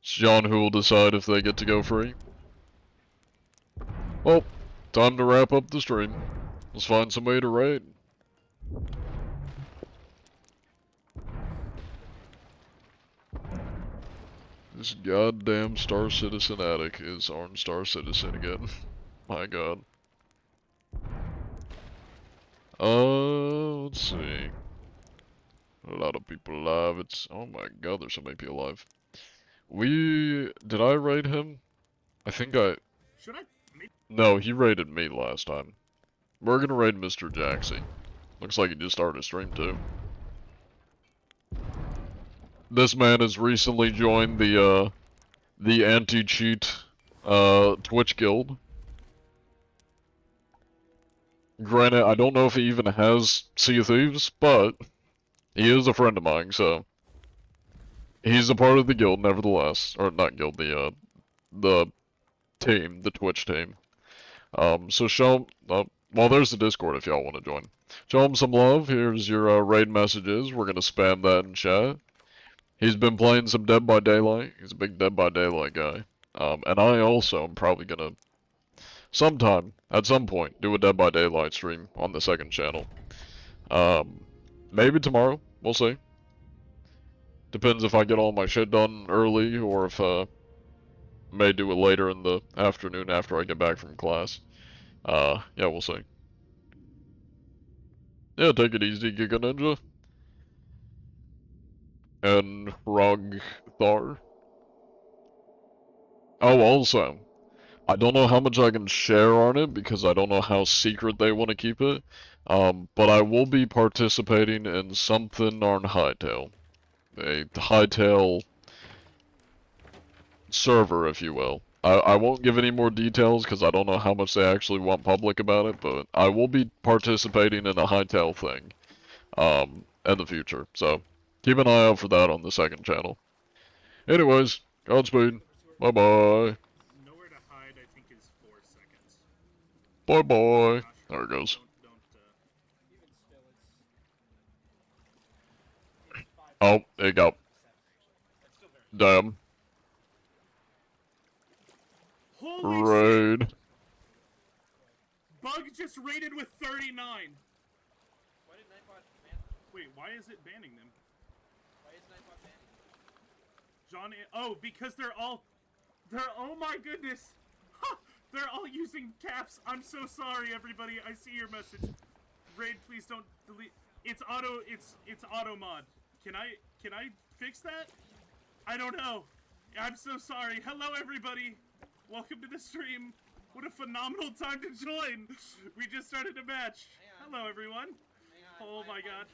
A: It's John who will decide if they get to go free. Well, time to wrap up the stream. Let's find somebody to raid. This goddamn Star Citizen attic is Orange Star Citizen again. My god. Let's see. A lot of people alive. It's, oh my god, there's so many people alive. Did I raid him? I think I,
I: Should I?
A: no, he raided me last time. We're gonna raid Mr. Jaxie. Looks like he just started a stream too. This man has recently joined the anti-cheat, Twitch guild. Granted, I don't know if he even has Sea of Thieves, but he is a friend of mine, so he's a part of the guild nevertheless. Or not guild, the team, the Twitch team. So show him, well, there's the Discord if y'all want to join. Show him some love. Here's your raid messages. We're gonna spam that in chat. He's been playing some Dead by Daylight. He's a big Dead by Daylight guy. And I also am probably gonna, sometime, at some point, do a Dead by Daylight stream on the second channel. Maybe tomorrow. We'll see. Depends if I get all my shit done early or if, may do it later in the afternoon after I get back from class. Yeah, we'll see. Yeah, take it easy, Giga Ninja. And Rogthar. Oh, also, I don't know how much I can share on it because I don't know how secret they want to keep it. But I will be participating in something on Hytale. A Hytale server, if you will. I won't give any more details because I don't know how much they actually want public about it, but I will be participating in a Hytale thing, in the future. So, keep an eye out for that on the second channel. Anyways, Godspeed. Bye-bye.
I: Nowhere to hide, I think, is 4 seconds.
A: Bye-bye. There it goes. Oh, there you go. Damn.
I: Holy shit!
A: Raid.
I: Bug just raided with 39! Wait, why is it banning them? John, oh, because they're all, oh my goodness! Ha! They're all using caps. I'm so sorry, everybody. I see your message. Raid, please don't delete. It's auto mod. Can I fix that? I don't know. I'm so sorry. Hello, everybody. Welcome to the stream. What a phenomenal time to join. We just started a match. Hello, everyone. Oh my god.